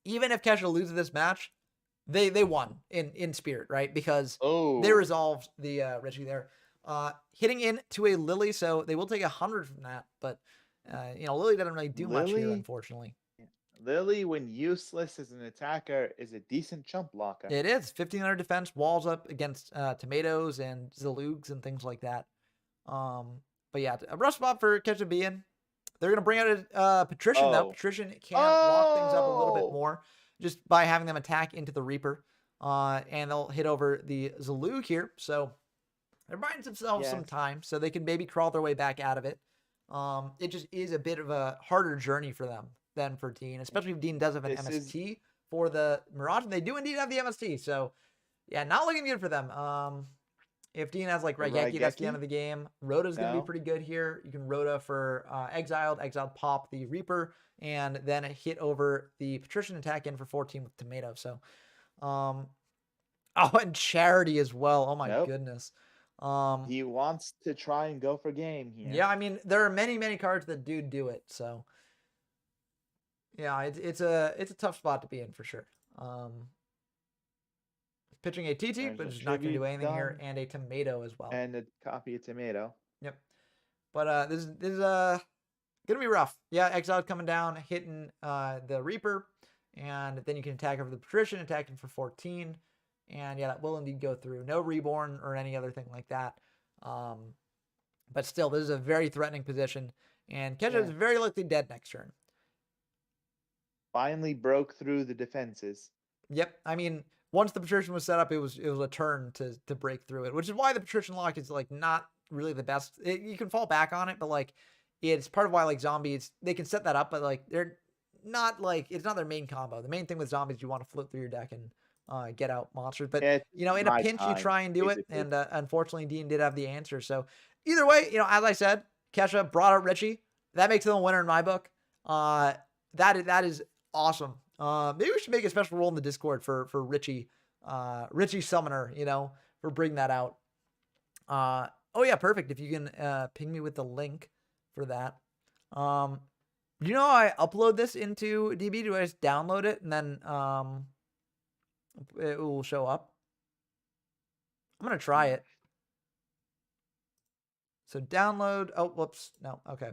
Speaker 1: even if Kesha loses this match, they won in spirit, right? Because they resolved the Richie there. Hitting into a Lily, so they will take 100 from that, but Lily doesn't really do much here, unfortunately.
Speaker 2: Lily, when useless as an attacker, is a decent chump blocker.
Speaker 1: It is 1500 defense, walls up against tomatoes and Zalugs and things like that. But yeah, a rough spot for Kesha being. They're gonna bring out a Patrician though. Patrician can lock things up a little bit more just by having them attack into the Reaper. And they'll hit over the Zalug here. So they're buying themselves some time so they can maybe crawl their way back out of it. It just is a bit of a harder journey for them than for Dean, especially if Dean does have an MST for the Mirage. And they do indeed have the MST. So yeah, not looking good for them. If Dean has like Raigeki, that's the end of the game. Rhoda's going to be pretty good here. You can Rhoda for Exiled pop the Reaper, and then hit over the Patrician attack in for 14 with Tomato. So, and Charity as well. Oh my goodness.
Speaker 2: He wants to try and go for game here.
Speaker 1: Yeah, I mean, there are many, many cards that do it. So, yeah, it's a tough spot to be in for sure. Pitching a TT, but it's not going to do anything here, and a Tomato as well.
Speaker 2: And a copy of Tomato.
Speaker 1: Yep. But this is going to be rough. Yeah, Exile coming down, hitting the Reaper, and then you can attack over the Patrician, attacking for 14. And yeah, that will indeed go through. No Reborn or any other thing like that. But still, this is a very threatening position, and Kesha is very likely dead next turn.
Speaker 2: Finally broke through the defenses.
Speaker 1: Yep. I mean, once the Patrician was set up, it was a turn to break through it, which is why the Patrician lock is like not really the best. You can fall back on it, but like it's part of why like zombies, they can set that up, but like they're not like, it's not their main combo. The main thing with zombies, you want to flip through your deck and get out monsters. But in a pinch, you try and do it, and unfortunately, Dean did have the answer. So either way, as I said, Kesha brought out Richie. That makes him a winner in my book. That is awesome. Maybe we should make a special role in the Discord for Richie Summoner, for bringing that out. Oh yeah, perfect. If you can ping me with the link for that. I upload this into DB? Do I just download it and then it will show up? I'm gonna try it. So download. Oh, whoops. No. Okay.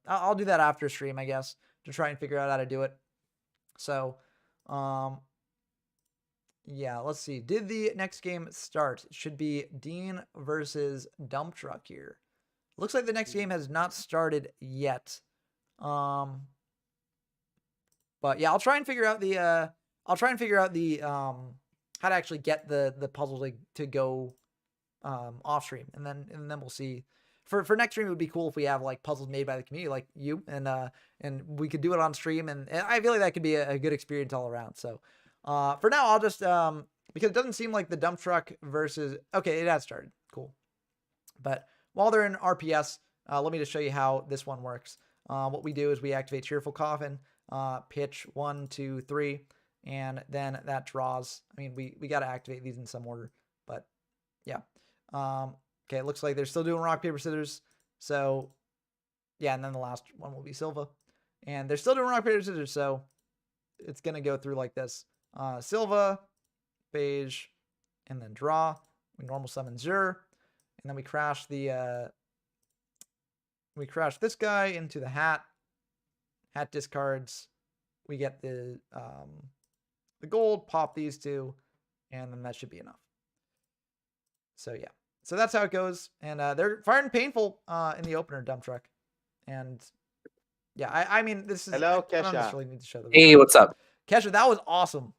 Speaker 1: I'll do that after stream, I guess, to try and figure out how to do it. So, yeah, let's see. Did the next game start? It should be Dean versus Dump Truck here. Looks like the next game has not started yet. But yeah, I'll try and figure out the how to actually get the puzzle to go off stream, and then we'll see. For next stream, it would be cool if we have like puzzles made by the community, like you, and we could do it on stream, and I feel like that could be a good experience all around. So, for now, I'll just because it doesn't seem like the dump truck versus it has started, cool. But while they're in RPS, let me just show you how this one works. What we do is we activate Cheerful Coffin, pitch 1, 2, 3, and then that draws. I mean, we got to activate these in some order, but yeah. Okay, it looks like they're still doing rock, paper, scissors. So, yeah, and then the last one will be Silva. And they're still doing rock, paper, scissors, so it's going to go through like this. Silva, beige, and then draw. We normal summon Zur. And then we crash the... we crash this guy into the hat. Hat discards. We get the the gold, pop these two, and then that should be enough. So yeah. So that's how it goes. And they're firing painful in the opener, dump truck. And yeah, I mean, this is
Speaker 2: Hello,
Speaker 1: I don't
Speaker 2: Kesha.
Speaker 1: necessarily need to show the
Speaker 3: Hey, what's up?
Speaker 1: Kesha, that was awesome.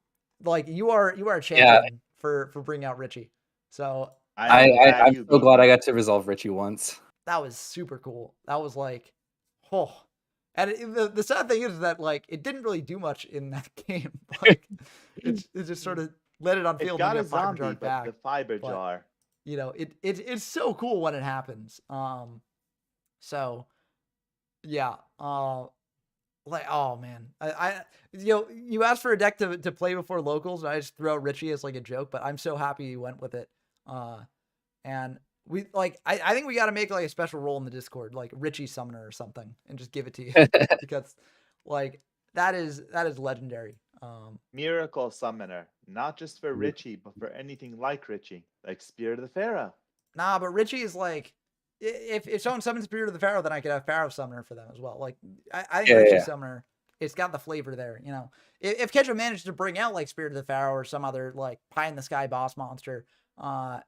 Speaker 1: Like you are a
Speaker 3: Yeah,
Speaker 1: champion for bringing out Richie. So
Speaker 2: I'm glad
Speaker 3: I'm
Speaker 2: you
Speaker 3: so
Speaker 2: beat
Speaker 3: glad
Speaker 2: me.
Speaker 3: I got to resolve Richie once.
Speaker 1: that was super cool. That was like, oh. And the sad thing is that like it didn't really do much in that game. Like it just sort of let it on
Speaker 2: It
Speaker 1: field and
Speaker 2: got
Speaker 1: then
Speaker 2: a
Speaker 1: get fiber
Speaker 2: zombie,
Speaker 1: jarred
Speaker 2: but
Speaker 1: back.
Speaker 2: the fiber
Speaker 1: But
Speaker 2: jar.
Speaker 1: you know, it's so cool when it happens. So yeah. Like, oh man, you asked for a deck to play before locals, and I just threw out Richie as like a joke, but I'm so happy you went with it. And we like, I think we got to make like a special role in the Discord, like Richie Summoner or something, and just give it to you because like that is legendary.
Speaker 2: Miracle Summoner, not just for Richie, but for anything like Richie, like Spirit of the Pharaoh.
Speaker 1: Nah, but Richie is like, if someone summons Spirit of the Pharaoh, then I could have Pharaoh Summoner for them as well. Like, I think Richie Summoner, it's got the flavor there. You know, if Kedra managed to bring out like Spirit of the Pharaoh or some other like pie in the sky boss monster,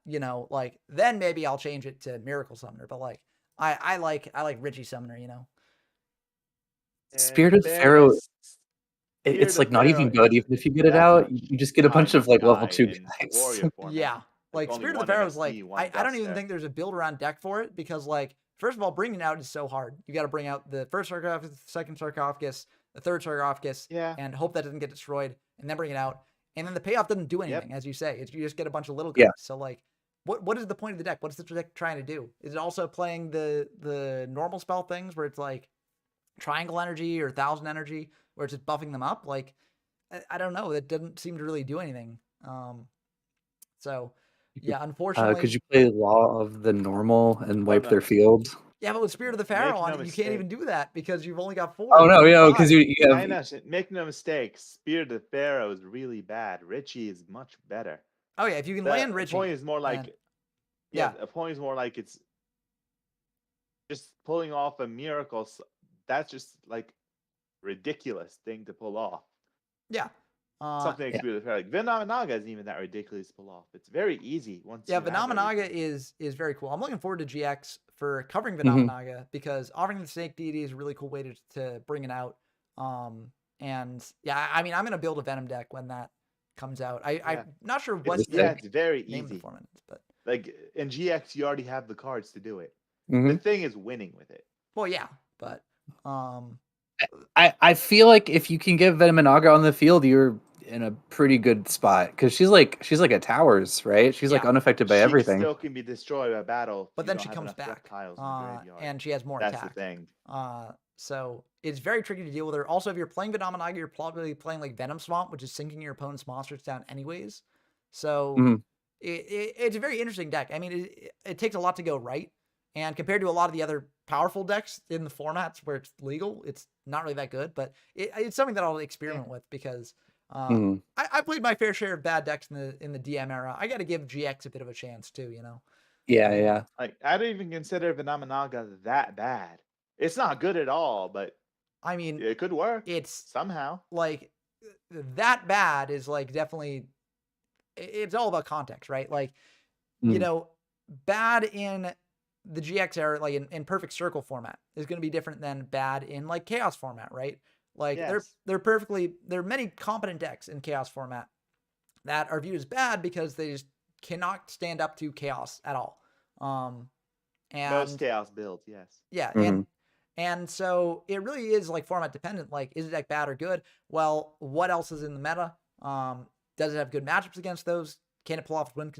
Speaker 1: you know, like then maybe I'll change it to Miracle Summoner. But like, I like Richie Summoner. You know,
Speaker 3: Spirit of the Pharaoh,
Speaker 2: Spirit
Speaker 3: it's
Speaker 2: of
Speaker 3: like not
Speaker 2: Pharaoh
Speaker 3: even good.
Speaker 2: is
Speaker 3: Even if you get it
Speaker 2: that
Speaker 3: out,
Speaker 2: much
Speaker 3: you just get a bunch of
Speaker 2: time to
Speaker 3: like level
Speaker 2: die
Speaker 3: 2
Speaker 2: in
Speaker 3: guys.
Speaker 2: warrior format.
Speaker 1: yeah. Like
Speaker 2: only
Speaker 1: Spirit of the
Speaker 2: one
Speaker 1: Pharaoh is
Speaker 2: MST,
Speaker 1: like
Speaker 2: one
Speaker 1: I don't even
Speaker 2: Duster.
Speaker 1: think there's a build around deck for it because like first of all bringing it out is so hard. You got to bring out the first sarcophagus, the second sarcophagus, the third sarcophagus,
Speaker 2: Yeah.
Speaker 1: and hope that doesn't get destroyed, and then bring it out. And then the payoff doesn't do anything,
Speaker 2: Yep.
Speaker 1: as you say. It's, you just get a bunch of little guys.
Speaker 3: Yeah.
Speaker 1: So like, what is the point of the deck? What is the deck trying to do? Is it also playing the normal spell things where it's like triangle energy or 1,000 energy, where it's just buffing them up? Like, I don't know. It doesn't seem to really do anything. So yeah, unfortunately.
Speaker 3: Could you play Law of the Normal and wipe
Speaker 2: no.
Speaker 3: their field?
Speaker 1: Yeah, but with Spirit of the Pharaoh
Speaker 2: Make
Speaker 1: on
Speaker 2: no
Speaker 1: it, you
Speaker 2: mistake.
Speaker 1: can't even do that because you've only got 4.
Speaker 3: Oh no, yeah, because you have.
Speaker 2: I know. Make no mistake. Spirit of the Pharaoh is really bad. Richie is much better.
Speaker 1: Oh yeah, if you can land Richie.
Speaker 2: The point is more like,
Speaker 1: then,
Speaker 2: yeah. The point is more like it's just pulling off a miracle. That's just like ridiculous thing to pull off.
Speaker 1: Yeah.
Speaker 2: Something like Spirit of the Pharaoh. Like Vinamanaga isn't even that ridiculous to pull off. It's very easy once.
Speaker 1: Yeah,
Speaker 2: you have
Speaker 1: Vinamanaga
Speaker 2: everything.
Speaker 1: is very cool. I'm looking forward to GX for covering Vinamanaga because offering the Snake Deity is a really cool way to bring it out. And yeah, I mean, I'm gonna build a Venom deck when that comes out. I'm not sure what
Speaker 2: it's very
Speaker 1: name
Speaker 2: easy.
Speaker 1: The format is, but
Speaker 2: like in GX, you already have the cards to do it.
Speaker 3: Mm-hmm.
Speaker 2: The thing is winning with it.
Speaker 1: Well, yeah, but
Speaker 3: I feel like if you can get Venamanaga on the field, you're in a pretty good spot because she's like a towers, right? She's like unaffected by everything.
Speaker 2: She still can be destroyed by battle,
Speaker 1: but then she comes back, and she has more
Speaker 2: That's
Speaker 1: attack.
Speaker 2: the thing.
Speaker 1: So it's very tricky to deal with her. Also, if you're playing Vinamanaga, you're probably playing like Venom Swamp, which is sinking your opponent's monsters down anyways. So it's a very interesting deck. I mean, it takes a lot to go right. And compared to a lot of the other powerful decks in the formats where it's legal, it's not really that good. But it's something that I'll experiment with because I played my fair share of bad decks in the DM era. I got to give GX a bit of a chance too, you know?
Speaker 3: Yeah.
Speaker 2: Like I don't even consider Vinamanaga that bad. It's not good at all, but
Speaker 1: I mean,
Speaker 2: it could work.
Speaker 1: It's
Speaker 2: somehow
Speaker 1: like that bad is like definitely. It's all about context, right? Like, you know, bad in the GX era, like in perfect circle format, is going to be different than bad in like chaos format, right? Like there are many competent decks in chaos format that are viewed as bad because they just cannot stand up to chaos at all. And
Speaker 2: most chaos builds, yes.
Speaker 1: Yeah, and so it really is like format dependent. Like, is the deck bad or good? Well, what else is in the meta? Does it have good matchups against those? Can it pull off win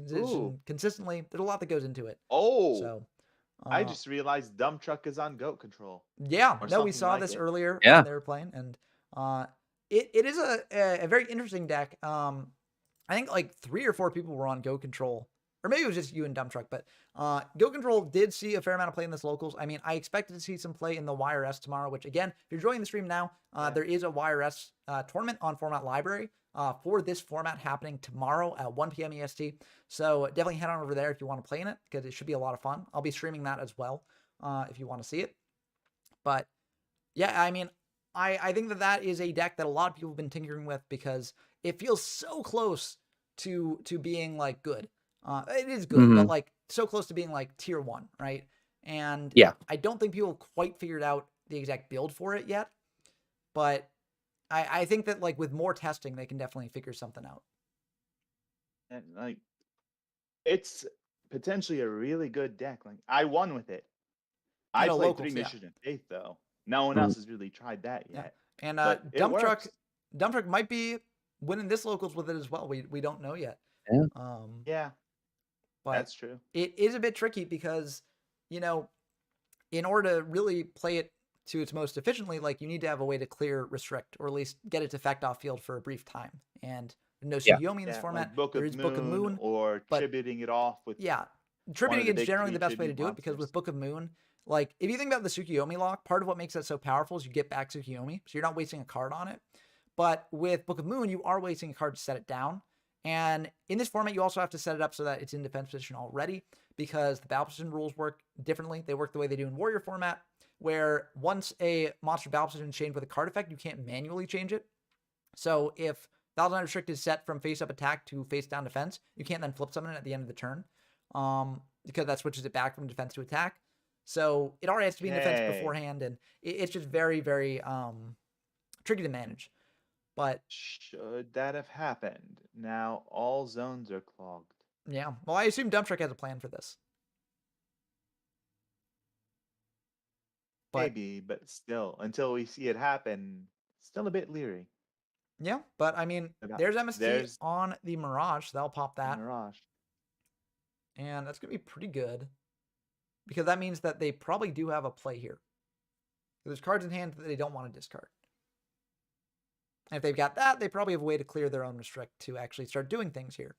Speaker 1: consistently? There's a lot that goes into it.
Speaker 2: So I just realized Dump Truck is on goat control.
Speaker 1: Yeah, no, we saw this earlier when they were playing, and it is a very interesting deck. I think like 3 or 4 people were on Go Control, or maybe it was just you and Dump Truck, but Go Control did see a fair amount of play in this locals. I mean, I expected to see some play in the YRS tomorrow, which again, if you're joining the stream now, there is a YRS tournament on Format Library for this format happening tomorrow at 1 p.m. EST. So definitely head on over there if you want to play in it, because it should be a lot of fun. I'll be streaming that as well if you want to see it. But yeah, I mean, I think that is a deck that a lot of people have been tinkering with because it feels so close to being like good. It is good, but like so close to being like tier 1, right? And I don't think people quite figured out the exact build for it yet, but I think that like with more testing, they can definitely figure something out.
Speaker 2: And like, it's potentially a really good deck. Like, I won with it. I played
Speaker 1: locals,
Speaker 2: 3 Mission of Faith though. No one else has really tried that yet.
Speaker 1: And
Speaker 2: but it
Speaker 1: Dump
Speaker 2: works.
Speaker 1: Truck might be winning this locals with it as well. We don't know yet.
Speaker 2: Yeah,
Speaker 1: but
Speaker 2: that's true.
Speaker 1: It is a bit tricky because, you know, in order to really play it to its most efficiently, like you need to have a way to clear restrict, or at least get its effect off field for a brief time. And no Tsukiyomi in this format.
Speaker 2: Like Book
Speaker 1: there
Speaker 2: of
Speaker 1: is
Speaker 2: Moon,
Speaker 1: Book of Moon,
Speaker 2: or tributing it off with
Speaker 1: tributing is generally the best way to do it, because with
Speaker 2: monsters.
Speaker 1: Book of Moon, like if you think about the Tsukiyomi lock, part of what makes that so powerful is you get back Tsukiyomi, so you're not wasting a card on it. But with Book of Moon, you are wasting a card to set it down. And in this format, you also have to set it up so that it's in defense position already, because the battle position rules work differently. They work the way they do in Warrior format, where once a monster battle position is changed with a card effect, you can't manually change it. So if Thousand Restrict is set from face up attack to face down defense, you can't then flip summon it at the end of the turn, because that switches it back from defense to attack. So it already has to be in defense beforehand, and it's just very, very tricky to manage. But
Speaker 2: should that have happened, now all zones are clogged.
Speaker 1: Yeah. Well, I assume Dump Truck has a plan for this.
Speaker 2: Maybe, but still, until we see it happen, still a bit leery.
Speaker 1: Yeah, but I mean, there's MST on the Mirage. They'll pop that.
Speaker 2: Mirage.
Speaker 1: And that's going to be pretty good, because that means that they probably do have a play here. There's cards in hand that they don't want to discard. And if they've got that, they probably have a way to clear their own restrict to actually start doing things here.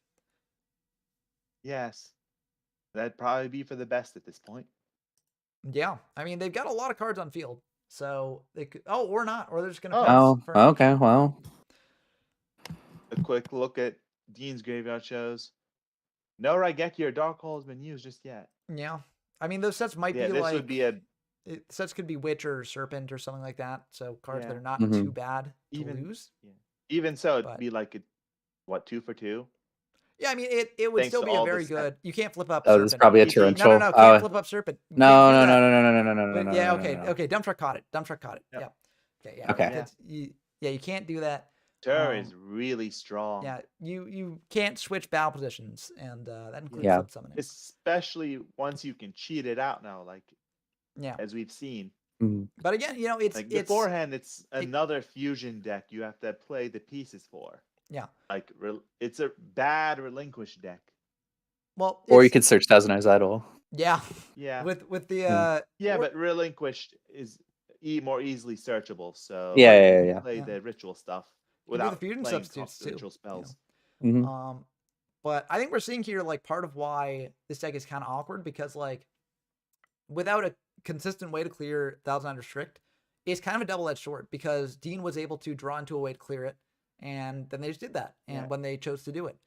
Speaker 2: Yes. That'd probably be for the best at this point.
Speaker 1: Yeah. I mean, they've got a lot of cards on field. So they could, or not, or they're just going to
Speaker 3: pass. Oh, okay, well.
Speaker 2: A quick look at Dean's graveyard shows no Raigeki or Dark Hole has been used just yet.
Speaker 1: Yeah. I mean, those sets might be
Speaker 2: this
Speaker 1: like...
Speaker 2: would be
Speaker 1: sets could be Witch or Serpent or something like that. So cards that are not too bad to lose.
Speaker 2: Even so, it'd be like, 2 for 2?
Speaker 1: Yeah, I mean, it would still be a very good... You can't flip up
Speaker 3: Serpent.
Speaker 1: This
Speaker 3: is probably a torrential.
Speaker 1: No, can't flip up Serpent.
Speaker 3: No.
Speaker 1: Yeah, okay. Dump Truck caught it. Yeah. Okay, yeah.
Speaker 3: Okay.
Speaker 1: You can't do that.
Speaker 2: Tur is really strong.
Speaker 1: Yeah, you can't switch battle positions, and that includes flip summoning.
Speaker 2: Especially once you can cheat it out now, as we've seen.
Speaker 1: But again, it's
Speaker 2: beforehand, it's another fusion deck you have to play the pieces for.
Speaker 1: Yeah.
Speaker 2: It's a bad relinquish deck.
Speaker 1: Well,
Speaker 3: or you could search Thousand Eyes Idol.
Speaker 1: Yeah.
Speaker 2: Yeah.
Speaker 1: With the
Speaker 2: but relinquished is more easily searchable. So
Speaker 3: yeah.
Speaker 2: Play the ritual stuff without
Speaker 1: the fusion substitutes too.
Speaker 2: Ritual spells.
Speaker 1: But I think we're seeing here part of why this deck is kind of awkward, because without a consistent way to clear Thousand Eyes Restrict, it's kind of a double-edged sword, because Dean was able to draw into a way to clear it, and then they just did that. And when they chose to do it,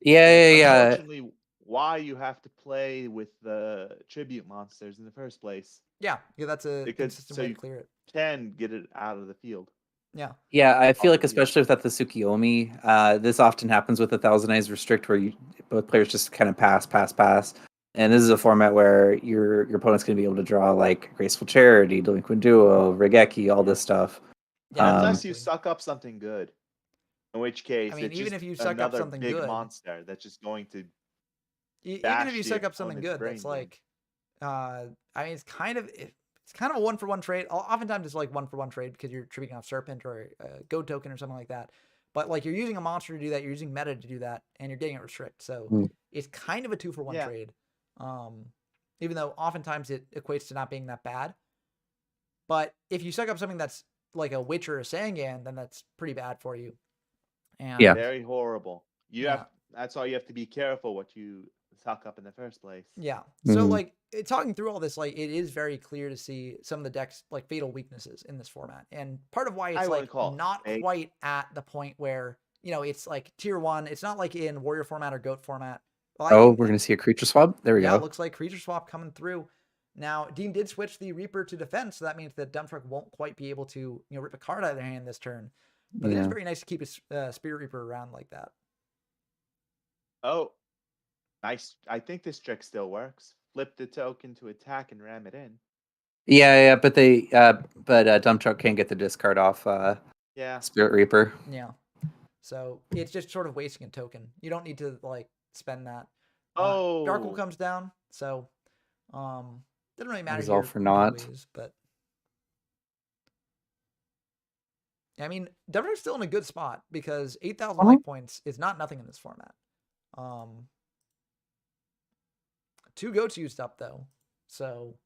Speaker 2: unfortunately, why you have to play with the tribute monsters in the first place.
Speaker 1: Yeah, that's a consistent way to clear it.
Speaker 2: Can get it out of the field.
Speaker 3: Yeah, I feel like especially without the Tsukiyomi, this often happens with a Thousand Eyes Restrict, where both players just kind of pass. And this is a format where your opponent's going to be able to draw like Graceful Charity, Delinquent Duo, Raigeki, all this stuff.
Speaker 2: Yeah, unless you suck up something good. In which case,
Speaker 1: I mean, even if you suck up something
Speaker 2: big
Speaker 1: good,
Speaker 2: monster that's just going to...
Speaker 1: Even if you suck up something good, that's I mean, it's kind of a 1-for-1 trade. Oftentimes it's like 1-for-1 trade because you're tributing off Serpent or a Goat token or something like that. But you're using a monster to do that, you're using meta to do that, and you're getting it restrict. So it's kind of a 2-for-1 trade. Even though oftentimes it equates to not being that bad. But if you suck up something that's like a Witch or a Sangan, then that's pretty bad for you. And
Speaker 2: very horrible. That's why you have to be careful what you suck up in the first place.
Speaker 1: Yeah. So talking through all this, it is very clear to see some of the deck's fatal weaknesses in this format. And part of why it's not quite at the point where, it's tier 1. It's not like in Warrior format or Goat format.
Speaker 3: Well, we're going to see a creature swap. There we go.
Speaker 1: Yeah, it looks like creature swap coming through. Now, Dean did switch the Reaper to defense, so that means that Dump Truck won't quite be able to, rip a card out of their hand this turn. But it is very nice to keep a Spirit Reaper around like that.
Speaker 2: Oh, nice. I think this trick still works. Flip the token to attack and ram it in.
Speaker 3: Yeah, but Dump Truck can't get the discard off Spirit Reaper.
Speaker 1: Yeah. So it's just sort of wasting a token. You don't need to like spend that. Darkle comes down, so doesn't really matter here.
Speaker 3: All for naught.
Speaker 1: Anyways, but I mean, Dump still in a good spot because 8,000 life points is not nothing in this format. 2 goats used up though, so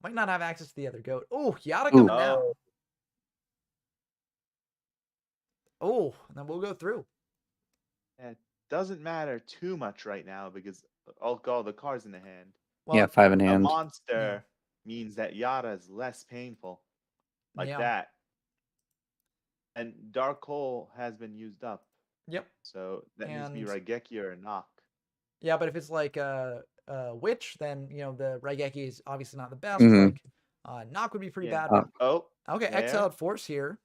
Speaker 1: might not have access to the other goat. Oh, Yata coming down. Oh, and then we'll go through.
Speaker 2: It doesn't matter too much right now because all the cards in the hand.
Speaker 3: Well, 5 in hand.
Speaker 2: A monster means that Yata is less painful. Like that. And Dark Hole has been used up.
Speaker 1: Yep.
Speaker 2: So that needs to be Raigeki or a knock.
Speaker 1: Yeah, but if it's like a witch, then the Raigeki is obviously not the best. Like knock would be pretty bad. Okay, exiled force here.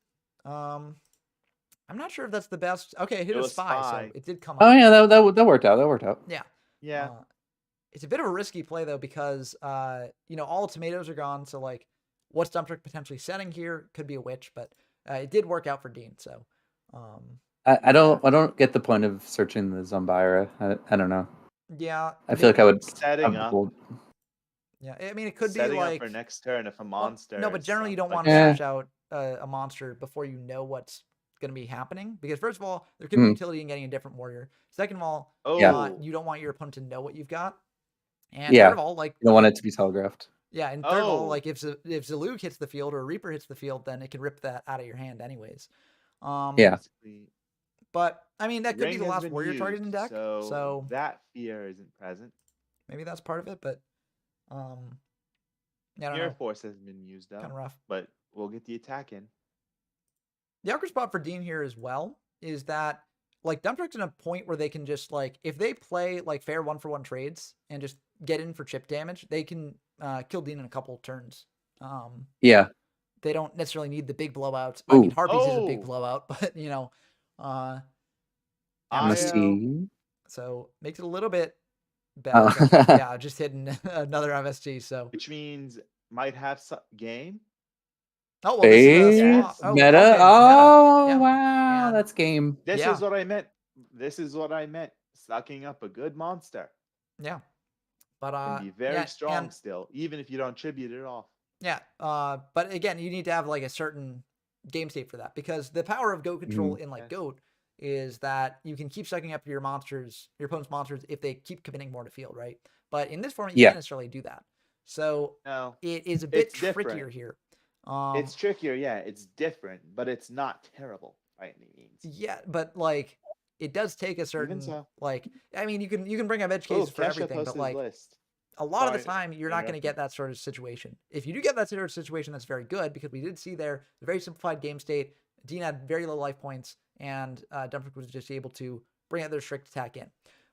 Speaker 1: I'm not sure if that's the best. Okay, it hit a spy, so it did come up.
Speaker 3: Oh yeah, that worked out. That worked out.
Speaker 1: Yeah. It's a bit of a risky play though because all tomatoes are gone. So like, what's Dump Truck potentially setting here? Could be a witch, but it did work out for Dean. So
Speaker 3: I don't get the point of searching the Zombira. I don't know.
Speaker 1: Yeah,
Speaker 3: I feel like I would
Speaker 2: setting up.
Speaker 1: Yeah, I mean it could
Speaker 2: setting
Speaker 1: be like
Speaker 2: up for next turn if a monster.
Speaker 1: No, but generally you don't want to search out a monster before you know what's going to be happening because first of all, there could be utility in getting a different warrior. Second of all, you don't want your opponent to know what you've got. And third of all, like
Speaker 3: you don't want it to be telegraphed.
Speaker 1: Yeah, and third of all, like if Zalug hits the field or a Reaper hits the field, then it can rip that out of your hand anyways. But I mean that could be the last warrior target in deck. So
Speaker 2: that fear isn't present.
Speaker 1: Maybe that's part of it, but
Speaker 2: Fear Force has been used up.
Speaker 1: Kind of rough.
Speaker 2: But we'll get the attack in.
Speaker 1: The awkward spot for Dean here as well is that like Dump Truck's in a point where they can just like if they play like fair 1-for-1 trades and just get in for chip damage, they can kill Dean in a couple turns. They don't necessarily need the big blowouts. I mean, Harpies is a big blowout, but so makes it a little bit better. Yeah, just hitting another MST. So
Speaker 2: which means might have some game.
Speaker 1: Oh well, this is
Speaker 3: meta.
Speaker 1: Okay,
Speaker 3: wow, and that's game.
Speaker 2: This is what I meant. This is what I meant. Sucking up a good monster.
Speaker 1: Yeah, but
Speaker 2: can be very strong still, even if you don't tribute it off.
Speaker 1: Yeah, but again, you need to have like a certain game state for that because the power of goat control in like goat is that you can keep sucking up your opponent's monsters if they keep committing more to field, right? But in this format, you can't necessarily do that. So it is a bit trickier here.
Speaker 2: It's trickier, it's different, but it's not terrible by any means.
Speaker 1: Yeah, but like it does take a certain like I mean you can bring up edge cases for everything, but like a lot of the time you're not going to get that sort of situation. If you do get that sort of situation, that's very good because we did see there a very simplified game state. Dean had very low life points, and Dump Truck was just able to bring out their strict attack in.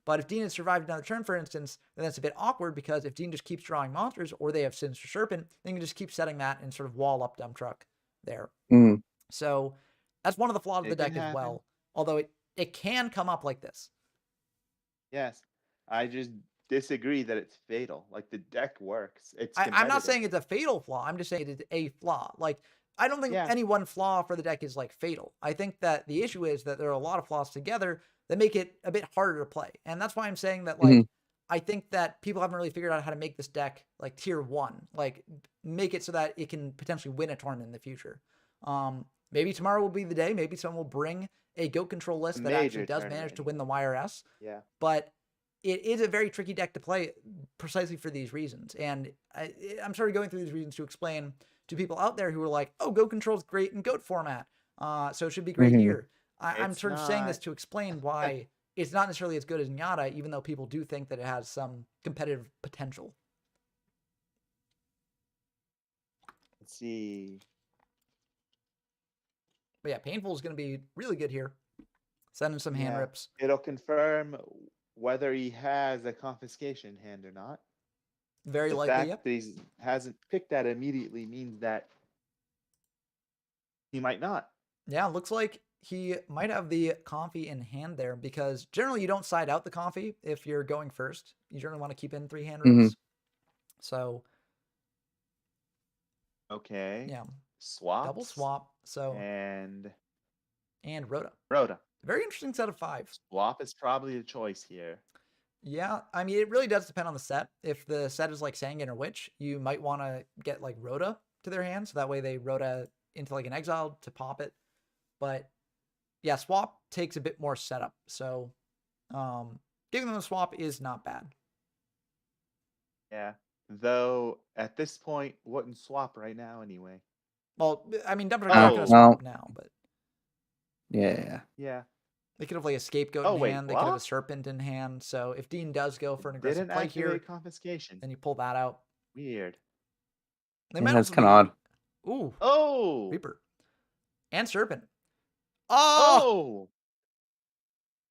Speaker 1: But if Dean had survived another turn, for instance, then that's a bit awkward because if Dean just keeps drawing monsters or they have Sinister Serpent, then you can just keep setting that and sort of wall up Dump Truck there. So that's one of the flaws of the deck as well, although it can come up like this.
Speaker 2: Yes, I just disagree that it's fatal. Like the deck works.
Speaker 1: I'm not saying it's a fatal flaw. I'm just saying it is a flaw. Like I don't think any one flaw for the deck is like fatal. I think that the issue is that there are a lot of flaws together that make it a bit harder to play. And that's why I'm saying that like I think that people haven't really figured out how to make this deck like tier 1, like make it so that it can potentially win a tournament in the future. Maybe tomorrow will be the day. Maybe someone will bring a goat control list that actually does manage to win the YRS.
Speaker 2: Yeah.
Speaker 1: But it is a very tricky deck to play precisely for these reasons. And I'm sort of going through these reasons to explain to people out there who are like, oh, goat control is great in goat format. So it should be great here. I'm sort of saying this to explain why it's not necessarily as good as Yata, even though people do think that it has some competitive potential.
Speaker 2: Let's see.
Speaker 1: But yeah, Painful is going to be really good here. Sending some hand rips.
Speaker 2: It'll confirm whether he has a confiscation hand or not.
Speaker 1: Very likely,
Speaker 2: The fact that he hasn't picked that immediately means that he might not.
Speaker 1: Yeah, looks like he might have the Comfy in hand there because generally you don't side out the Comfy if you're going first. You generally want to keep in 3 hand rooms. So
Speaker 2: Okay.
Speaker 1: yeah,
Speaker 2: Swap.
Speaker 1: double swap. So
Speaker 2: and
Speaker 1: Rhoda.
Speaker 2: Rhoda.
Speaker 1: Very interesting set of 5.
Speaker 2: Swap is probably a choice here.
Speaker 1: Yeah, I mean it really does depend on the set. If the set is like Sangan or Witch, you might want to get like Rhoda to their hand, so that way they Rhoda into like an exile to pop it. But yeah, swap takes a bit more setup. So giving them a swap is not bad.
Speaker 2: Yeah. Though at this point, wouldn't swap right now anyway.
Speaker 1: Well, I mean, Dumpster's not going to swap now, but
Speaker 3: yeah.
Speaker 1: They could have like a Scapegoat in hand. They could have a Serpent in hand. So if Dean does go for an aggressive play here,
Speaker 2: confiscation.
Speaker 1: Then you pull that out.
Speaker 2: Weird.
Speaker 3: That's kind of odd.
Speaker 1: Ooh.
Speaker 2: Oh.
Speaker 1: Reaper. And Serpent.
Speaker 2: Oh.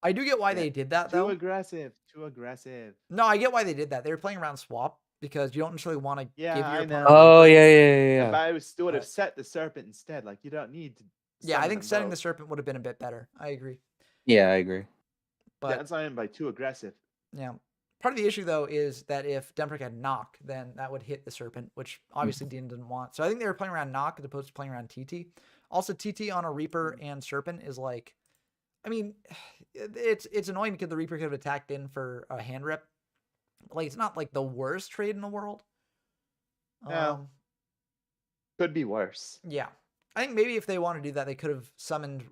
Speaker 1: I do get why they did that, though.
Speaker 2: Too aggressive.
Speaker 1: No, I get why they did that. They were playing around swap because you don't necessarily want to give your opponent.
Speaker 3: Oh, yeah.
Speaker 2: But I still would have set the Serpent instead. Like, you don't need to.
Speaker 1: Yeah, I think setting the Serpent would have been a bit better. I agree.
Speaker 3: Yeah, I agree.
Speaker 2: But that's not even by too aggressive.
Speaker 1: Yeah. Part of the issue, though, is that if Demprick had Knock, then that would hit the Serpent, which obviously Dean didn't want. So I think they were playing around Knock as opposed to playing around TT. Also, TT on a Reaper and Serpent is like, I mean, it's annoying because the Reaper could have attacked in for a hand rip. Like, it's not like the worst trade in the world.
Speaker 2: No. Could be worse.
Speaker 1: Yeah. I think maybe if they want to do that, they could have summoned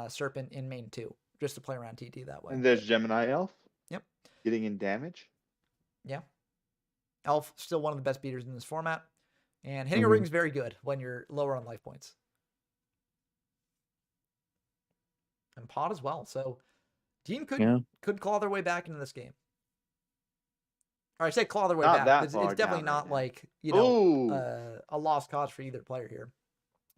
Speaker 1: Serpent in main 2 just to play around TT that way.
Speaker 2: And there's Gemini Elf.
Speaker 1: Yep.
Speaker 2: Getting in damage.
Speaker 1: Yeah. Elf, still one of the best beaters in this format. And hitting a ring is very good when you're lower on life points. And Pod as well. So Dean could claw their way back into this game. Or I say claw their way back. It's definitely not like, you know, a lost cause for either player here.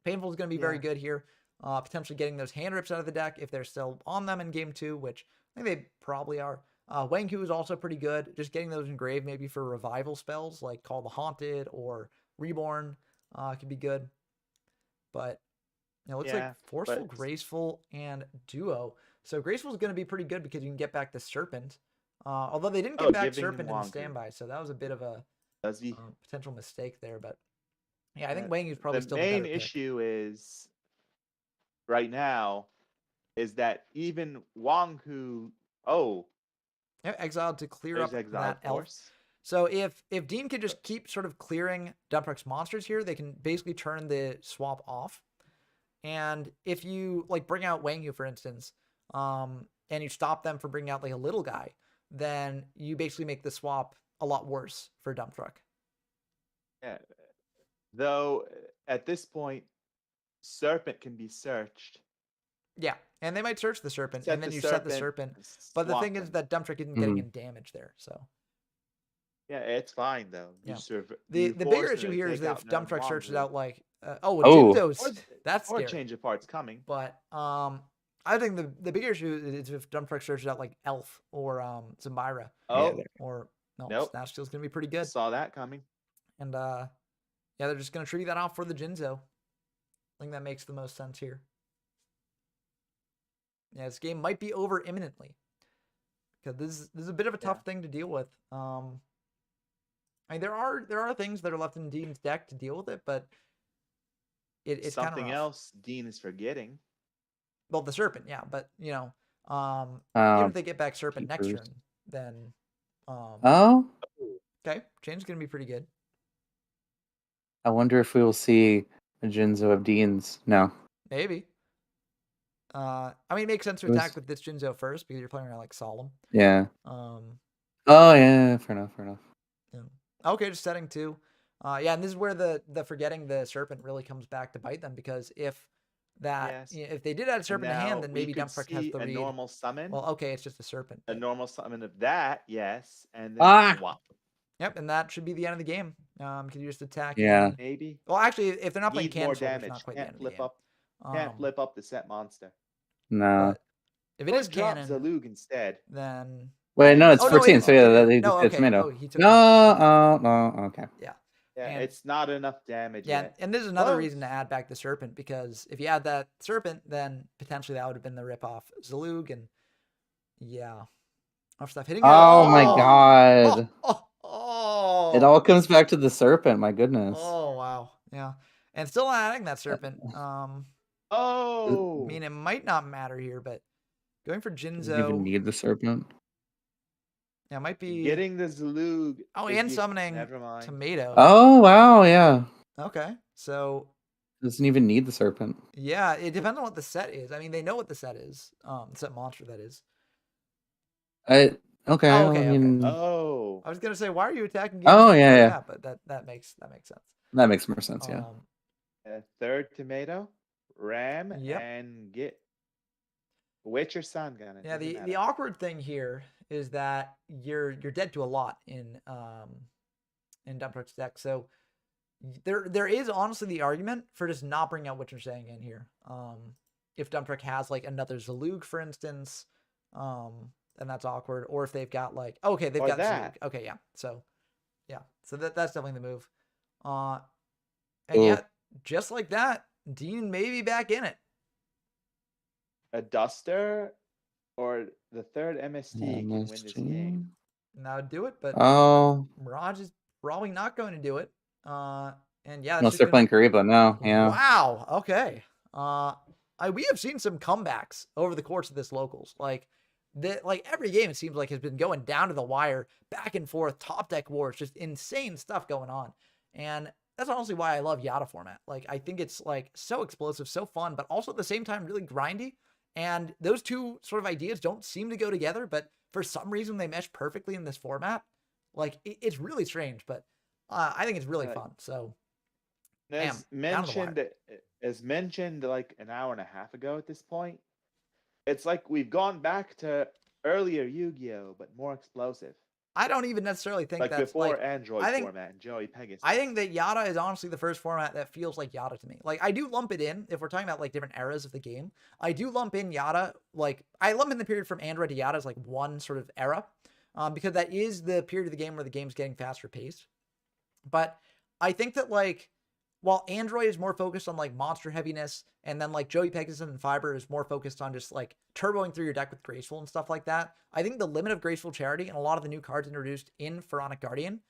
Speaker 1: Painful is going to be very good here. Potentially getting those hand rips out of the deck if they're still on them in game 2, which I think they probably are. Wanghu is also pretty good. Just getting those engraved maybe for revival spells like Call the Haunted or Reborn could be good. But it looks like Forceful, Graceful, and Duo. So Graceful is going to be pretty good because you can get back the Serpent. Although they didn't get back Serpent in the standby, so that was a bit of a potential mistake there. But yeah, I think Wang is probably still the
Speaker 2: main issue is right now is that even Wanghu
Speaker 1: exiled to clear up that elf. So if Dean could just keep sort of clearing Dumprick's monsters here, they can basically turn the swap off. And if you like bring out Wanghu, for instance, and you stop them from bringing out like a little guy, then you basically make the swap a lot worse for Dumprick.
Speaker 2: Yeah. Though at this point, Serpent can be searched.
Speaker 1: Yeah, and they might search the Serpent, and then you set the Serpent. But the thing is that Dumprick isn't getting in damage there, so.
Speaker 2: Yeah, it's fine though.
Speaker 1: Yeah. The bigger issue here is that if Dumprick searches out like Jinzo's, that's scary.
Speaker 2: Or change of parts coming.
Speaker 1: But I think the bigger issue is if Dumprick searches out like Elf or Zambira. Or Snatch Steal's gonna be pretty good.
Speaker 2: Saw that coming.
Speaker 1: And yeah, they're just gonna tree that off for the Jinzo. I think that makes the most sense here. Yeah, this game might be over imminently because this is a bit of a tough thing to deal with. I mean, there are things that are left in Dean's deck to deal with it, but it's
Speaker 2: something else Dean is forgetting.
Speaker 1: Well, the Serpent, yeah, but you know, even if they get back Serpent next turn, then okay, Change is gonna be pretty good.
Speaker 3: I wonder if we will see a Jinzo of Dean's now.
Speaker 1: Maybe. I mean, it makes sense to attack with this Jinzo first because you're playing around like Solemn.
Speaker 3: Yeah. Oh yeah, fair enough.
Speaker 1: Yeah. Okay, just setting 2. Yeah, and this is where the forgetting the Serpent really comes back to bite them because if that if they did add Serpent in hand, then maybe Dumprick has the read.
Speaker 2: A normal summon.
Speaker 1: Well, okay, it's just a Serpent.
Speaker 2: A normal summon of that, yes, and then swap.
Speaker 1: Yep, and that should be the end of the game. Can you just attack?
Speaker 3: Yeah,
Speaker 2: maybe.
Speaker 1: Well, actually, if they're not playing cancel,
Speaker 2: more damage.
Speaker 1: It's not quite the end of the game.
Speaker 2: Can't flip up the set monster.
Speaker 3: No.
Speaker 1: If it is cannon,
Speaker 2: Zalug instead.
Speaker 1: Then
Speaker 3: wait, no, it's 14. So yeah, it's tomato.
Speaker 1: he took
Speaker 3: no, okay.
Speaker 1: Yeah.
Speaker 2: Yeah,
Speaker 1: And
Speaker 2: it's not enough damage yet.
Speaker 1: and there's another reason to add back the Serpent, because if you add that Serpent, then potentially that would have been the rip-off Zalug, and yeah. More stuff hitting it.
Speaker 3: Oh my god. It
Speaker 1: Oh.
Speaker 3: all comes back to the Serpent, my goodness.
Speaker 1: Oh, wow. Yeah. And still not adding that Serpent. I mean, it might not matter here, but going for Jinzo.
Speaker 3: Doesn't even need the Serpent.
Speaker 1: Yeah, it might be
Speaker 2: getting the Zalug.
Speaker 1: Oh, and summoning
Speaker 2: Never mind.
Speaker 1: Tomato.
Speaker 3: Oh, wow, yeah.
Speaker 1: Okay. So
Speaker 3: doesn't even need the Serpent.
Speaker 1: Yeah, it depends on what the set is. I mean, they know what the set is. Set monster, that is.
Speaker 3: Okay.
Speaker 1: Oh, okay,
Speaker 3: I mean,
Speaker 2: Oh.
Speaker 1: I was gonna say, why are you attacking games
Speaker 3: Oh,
Speaker 1: like
Speaker 3: yeah.
Speaker 1: that? But that makes sense.
Speaker 3: That makes more sense, yeah.
Speaker 2: Third Tomato, Ram,
Speaker 1: Yep.
Speaker 2: and get Witcher Sun Gun.
Speaker 1: Yeah, the awkward thing here is that you're dead to a lot in Dump Truck's deck. So there is honestly the argument for just not bringing out Witcher Sang in here. If Dump Truck has like another Zalug, for instance, then that's awkward. Or if they've got like, okay, they've got that. Zalug. Okay, yeah. So that's definitely the move. And yet, just like that, Dean may be back in it.
Speaker 2: A Duster or the third MST can win this game.
Speaker 1: That would do it, but Mirage is probably not going to do it. And yeah,
Speaker 3: unless they're playing Kariba now. Yeah.
Speaker 1: Wow. Okay. We have seen some comebacks over the course of this locals. Like every game, it seems like, has been going down to the wire, back and forth, top deck wars, just insane stuff going on. And that's honestly why I love Yata format. Like, I think it's like so explosive, so fun, but also at the same time really grindy. And those two sort of ideas don't seem to go together, but for some reason they mesh perfectly in this format. Like, it's really strange, but I think it's really fun. So,
Speaker 2: as mentioned like an hour and a half ago at this point, it's like we've gone back to earlier Yu-Gi-Oh, but more explosive.
Speaker 1: I don't even necessarily think
Speaker 2: like
Speaker 1: that's
Speaker 2: before
Speaker 1: like
Speaker 2: Android format and Joey Pegasus.
Speaker 1: I think that Yata is honestly the first format that feels like Yata to me. Like, I do lump it in if we're talking about like different eras of the game. I do lump in Yata, like I lump in the period from Android to Yata as like one sort of era, because that is the period of the game where the game's getting faster paced. But I think that like while Android is more focused on like monster heaviness, and then like Joey Pegasus and Fiber is more focused on just like turboing through your deck with Graceful and stuff like that, I think the limit of Graceful Charity and a lot of the new cards introduced in Pharaonic Guardian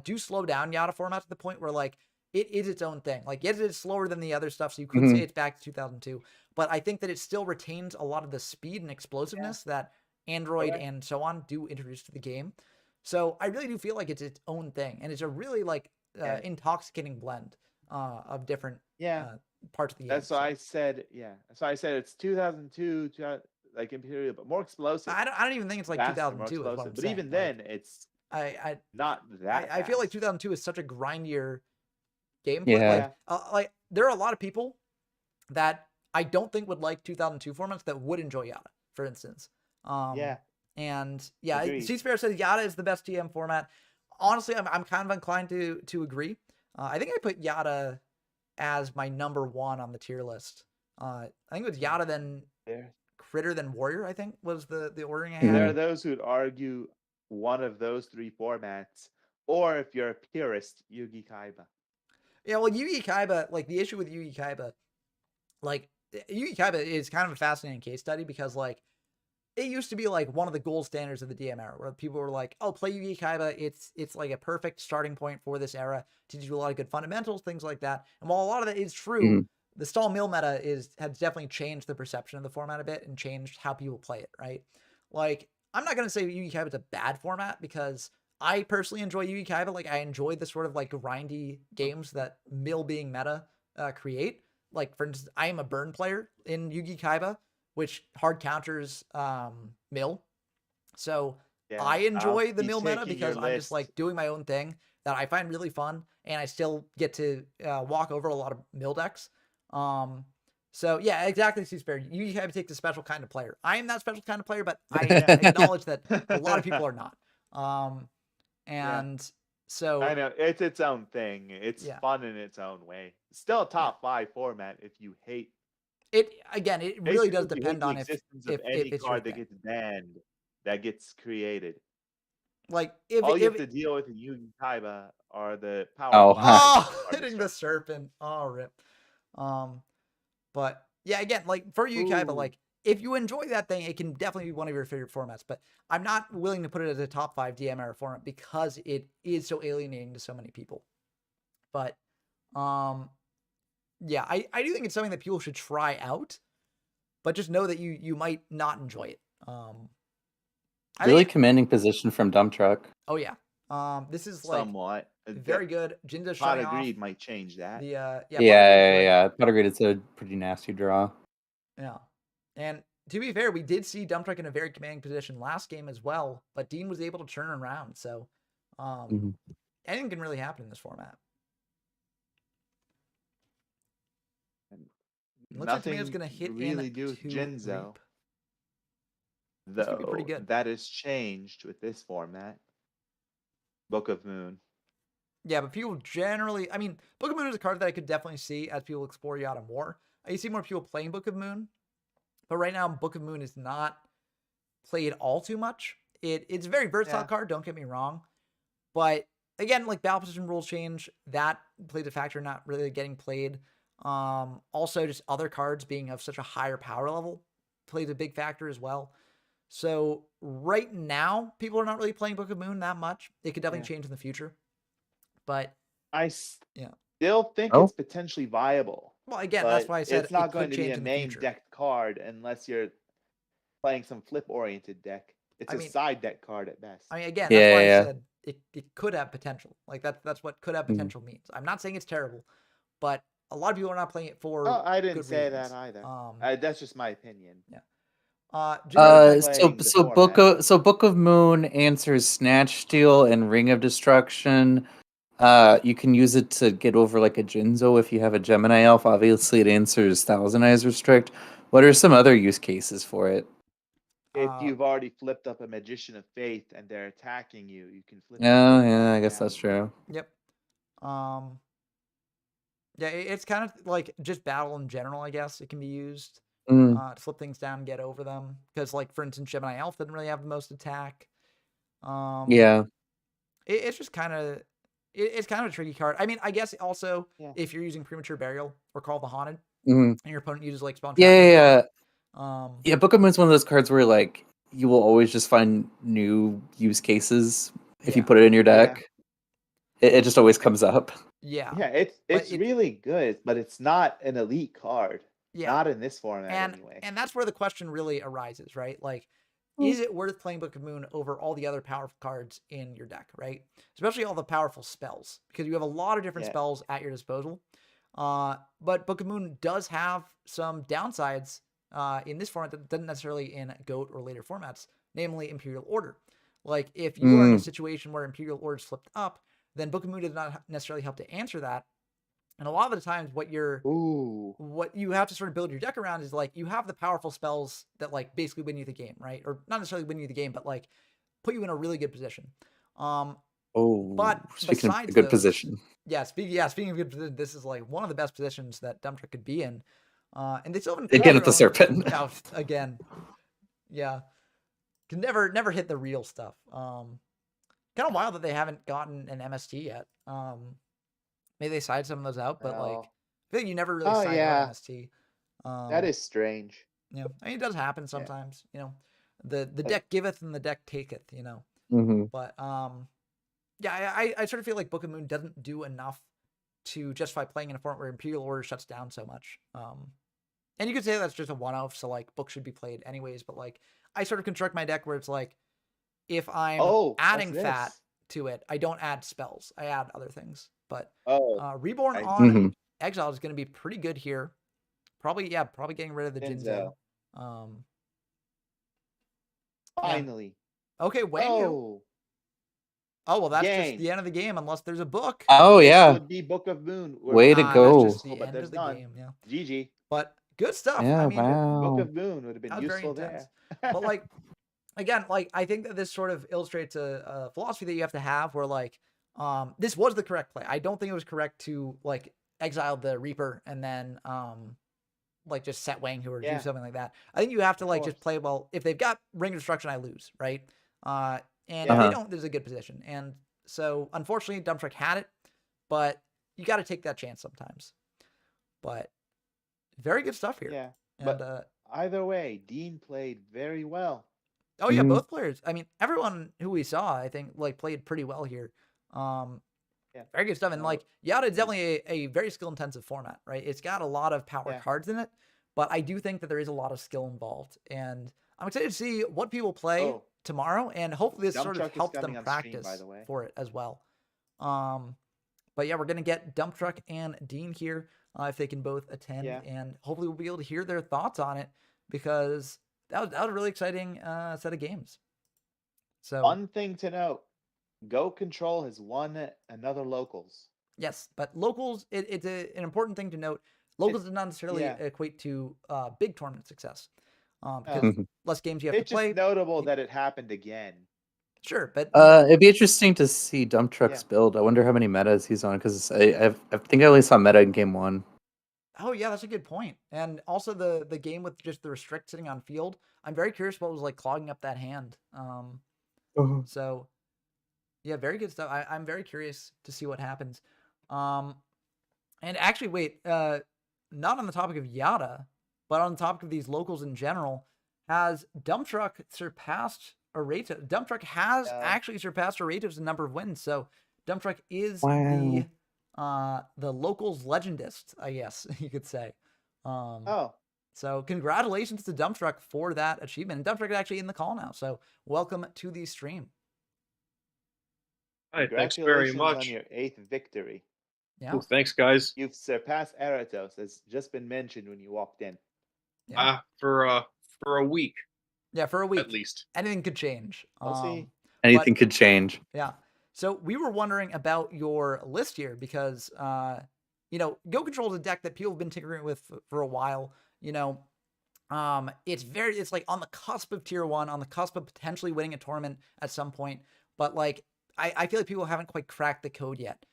Speaker 1: do slow down Yata format to the point where like it is its own thing. Like, yes, it's slower than the other stuff, so you could say it's back to 2002, but I think that it still retains a lot of the speed and explosiveness that Android and so on do introduce to the game. So I really do feel like it's its own thing, and it's a really like intoxicating blend of different parts of the game.
Speaker 2: That's why I said, That's why I said it's 2002, like Imperial, but more explosive.
Speaker 1: I don't even think it's like 2002.
Speaker 2: But even then, it's not that.
Speaker 1: I feel like 2002 is such a grindier gameplay.
Speaker 3: Yeah.
Speaker 1: Like there are a lot of people that I don't think would like 2002 formats that would enjoy Yata, for instance. And C-Spare says Yata is the best TM format. Honestly, I'm kind of inclined to agree. I think I put Yata as my number one on the tier list. I think it was Yata, then Critter, then Warrior, I think was the ordering I had.
Speaker 2: There are those who'd argue one of those three formats, or if you're a purist, Yugi Kaiba.
Speaker 1: Yeah, well, Yugi Kaiba, like the issue with Yugi Kaiba, like Yugi Kaiba is kind of a fascinating case study because like it used to be like one of the gold standards of the DM era where people were like, oh, play Yugi Kaiba. It's like a perfect starting point for this era. Teaches you a lot of good fundamentals, things like that. And while a lot of that is true, the stall mill meta has definitely changed the perception of the format a bit and changed how people play it, right? Like, I'm not going to say Yugi Kaiba is a bad format because I personally enjoy Yugi Kaiba. Like, I enjoy the sort of like grindy games that mill being meta create. Like, for instance, I am a burn player in Yugi Kaiba, which hard counters mill. So I enjoy the mill meta because I'm just like doing my own thing that I find really fun, and I still get to walk over a lot of mill decks. So yeah, exactly, C-Spare. You have to take the special kind of player. I am that special kind of player, but I acknowledge that a lot of people are not. So
Speaker 2: I know it's its own thing. It's fun in its own way. It's still a top 5 format if you hate.
Speaker 1: It really does depend on if
Speaker 2: any card that gets banned, that gets created.
Speaker 1: Like if
Speaker 2: All you
Speaker 1: if
Speaker 2: have to deal with in Yugi Kaiba are the power
Speaker 3: Oh,
Speaker 2: bombs.
Speaker 1: oh hitting the serpent. Oh rip. Um, but yeah, again, like for Yugi Kaiba,
Speaker 2: Ooh.
Speaker 1: like if you enjoy that thing, it can definitely be one of your favorite formats. But I'm not willing to put it as a top 5 DM era format because it is so alienating to so many people. But yeah, I do think it's something that people should try out, but just know that you might not enjoy it. I
Speaker 3: really
Speaker 1: think
Speaker 3: commanding position from Dump Truck.
Speaker 1: oh yeah. This is like
Speaker 2: Somewhat.
Speaker 1: very good. Jinzo
Speaker 2: Pot
Speaker 1: showing
Speaker 2: of
Speaker 1: off
Speaker 2: Greed might change that.
Speaker 1: the
Speaker 3: Yeah,
Speaker 1: Pot of Greed's
Speaker 3: yeah,
Speaker 1: good.
Speaker 3: yeah. Buttergreed is a pretty nasty draw.
Speaker 1: Yeah. And to be fair, we did see Dump Truck in a very commanding position last game as well, but Dean was able to turn around. So anything can really happen in this format. Looks like Tomato's
Speaker 2: Nothing
Speaker 1: going to hit
Speaker 2: really
Speaker 1: in
Speaker 2: do with
Speaker 1: to
Speaker 2: Jinzo.
Speaker 1: Reap. This could be pretty
Speaker 2: Though
Speaker 1: good.
Speaker 2: that has changed with this format. Book of Moon.
Speaker 1: Yeah, but people generally, I mean, Book of Moon is a card that I could definitely see as people explore Yata more. I see more people playing Book of Moon, but right now Book of Moon is not played all too much. It's a very versatile card, don't get me wrong. But again, like battle position rules change, that plays a factor not really getting played. Also just other cards being of such a higher power level plays a big factor as well. So right now, people are not really playing Book of Moon that much. It could definitely change in the future. But
Speaker 2: I still think it's potentially viable.
Speaker 1: Well, again, that's why I said
Speaker 2: it's not
Speaker 1: it
Speaker 2: going
Speaker 1: could
Speaker 2: to be
Speaker 1: change
Speaker 2: a
Speaker 1: in the
Speaker 2: main
Speaker 1: future.
Speaker 2: deck card unless you're playing some flip-oriented deck. It's a side deck card at best.
Speaker 1: I mean, again, that's why I said it could have potential. Like that's what could have potential means. I'm not saying it's terrible, but a lot of people are not playing it for.
Speaker 2: Oh, I didn't
Speaker 1: good
Speaker 2: say
Speaker 1: reasons.
Speaker 2: that either. That's just my opinion.
Speaker 1: Yeah.
Speaker 3: Book of Moon answers Snatch Steal and Ring of Destruction. You can use it to get over like a Jinzo if you have a Gemini Elf. Obviously, it answers Thousand Eyes Restrict. What are some other use cases for it?
Speaker 2: If you've already flipped up a Magician of Faith and they're attacking you, you can flip.
Speaker 3: Oh, yeah, I guess that's true.
Speaker 1: Yep. Yeah, it's kind of like just battle in general, I guess. It can be used to flip things down and get over them. Because, like, for instance, Gemini Elf didn't really have the most attack.
Speaker 3: Yeah.
Speaker 1: It's just kind of... It's kind of a tricky card. I mean, I guess also if you're using Premature Burial or Call of the Haunted, and your opponent uses like Spawn Trap.
Speaker 3: Yeah. Book of Moon's one of those cards where like you will always just find new use cases if you put it in your deck. It just always comes up.
Speaker 1: Yeah.
Speaker 2: Yeah, it's really good, but it's not an elite card.
Speaker 1: Yeah.
Speaker 2: Not in this format anyway.
Speaker 1: And that's where the question really arises, right? Like, is it worth playing Book of Moon over all the other powerful cards in your deck, right? Especially all the powerful spells, because you have a lot of different spells at your disposal. But Book of Moon does have some downsides in this format that doesn't necessarily in GOAT or later formats, namely Imperial Order. Like, if you are in a situation where Imperial Order is flipped up, then Book of Moon does not necessarily help to answer that. And a lot of the times what you have to sort of build your deck around is like you have the powerful spells that like basically win you the game, right? Or not necessarily win you the game, but like put you in a really good position. But
Speaker 3: speaking
Speaker 1: besides
Speaker 3: of a good position.
Speaker 1: Yeah, speaking of good position, this is like one of the best positions that Dump Truck could be in. And they still haven't
Speaker 3: again with the serpent.
Speaker 1: Again. Yeah. Can never hit the real stuff. Kind of wild that they haven't gotten an MST yet. Maybe they side some of those out, but like I feel like you never really side out MST.
Speaker 2: That is strange.
Speaker 1: Yeah, I mean, it does happen sometimes. You know, the deck giveth and the deck taketh. You know, but yeah, I sort of feel like Book of Moon doesn't do enough to justify playing in a format where Imperial Order shuts down so much. And you could say that's just a one-off, so like Book should be played anyways. But like I sort of construct my deck where it's like if I'm adding fat to it, I don't add spells. I add other things. But Reborn on Exile is going to be pretty good here. Probably getting rid of the Jinzo.
Speaker 2: Finally.
Speaker 1: Okay, Wang. Oh, well, that's just the end of the game unless there's a book.
Speaker 3: Oh, yeah.
Speaker 2: It would be Book of Moon.
Speaker 3: Way to go.
Speaker 1: That's just the end of the game, yeah.
Speaker 2: GG.
Speaker 1: But good stuff.
Speaker 3: Yeah,
Speaker 1: I mean,
Speaker 2: Book of Moon would have been useful there.
Speaker 1: But like, again, like I think that this sort of illustrates a philosophy that you have to have where like, this was the correct play. I don't think it was correct to like exile the Reaper and then like just set Wang or do something like that. I think you have to like just play well. If they've got Ring of Destruction, I lose, right? And if they don't, there's a good position. And so, unfortunately, Dump Truck had it, but you got to take that chance sometimes. But very good stuff here.
Speaker 2: Yeah,
Speaker 1: and
Speaker 2: but either way, Dean played very well.
Speaker 1: Oh yeah, both players. I mean, everyone who we saw, I think, like played pretty well here.
Speaker 2: Yeah,
Speaker 1: Very good stuff. And like Yata is definitely a very skill intensive format, right? It's got a lot of power cards in it, but I do think that there is a lot of skill involved. And I'm excited to see what people play tomorrow, and hopefully this
Speaker 2: Dump
Speaker 1: sort of
Speaker 2: Truck
Speaker 1: helps them
Speaker 2: stream,
Speaker 1: practice
Speaker 2: by the way.
Speaker 1: for it as well. But yeah, we're gonna get Dump Truck and Dean here if they can both attend, and hopefully we'll be able to hear their thoughts on it, because that was a really exciting set of games. So
Speaker 2: one thing to note: Go Control has won another locals.
Speaker 1: Yes, but locals, it's an important thing to note. Locals does not necessarily equate to big tournament success, because less games you have to play.
Speaker 2: It's just notable that it happened again.
Speaker 1: Sure, but
Speaker 3: it'd be interesting to see Dump Truck's build. I wonder how many metas he's on, because I think I only saw meta in game 1.
Speaker 1: Oh yeah, that's a good point. And also the game with just the restrict sitting on field. I'm very curious what was like clogging up that hand. So yeah, very good stuff. I'm very curious to see what happens. And actually, wait, not on the topic of Yata, but on the topic of these locals in general, has Dump Truck surpassed Aretos? Dump Truck has actually surpassed Aretos in number of wins. So Dump Truck is the locals legendist, I guess you could say. So congratulations to Dump Truck for that achievement. And Dump Truck is actually in the call now. So welcome to the stream.
Speaker 4: All right, thanks very much
Speaker 2: on your 8th victory.
Speaker 1: Yeah.
Speaker 4: Ooh, thanks, guys.
Speaker 2: You've surpassed Eratos, as just been mentioned when you walked in.
Speaker 1: Yeah.
Speaker 4: For a week.
Speaker 1: Yeah, for a week.
Speaker 4: At least.
Speaker 1: Anything could change.
Speaker 2: We'll see.
Speaker 3: Anything could change.
Speaker 1: Yeah. So we were wondering about your list here because, Go Control is a deck that people have been tinkering with for a while. It's like on the cusp of tier 1, on the cusp of potentially winning a tournament at some point. But like, I feel like people haven't quite cracked the code yet.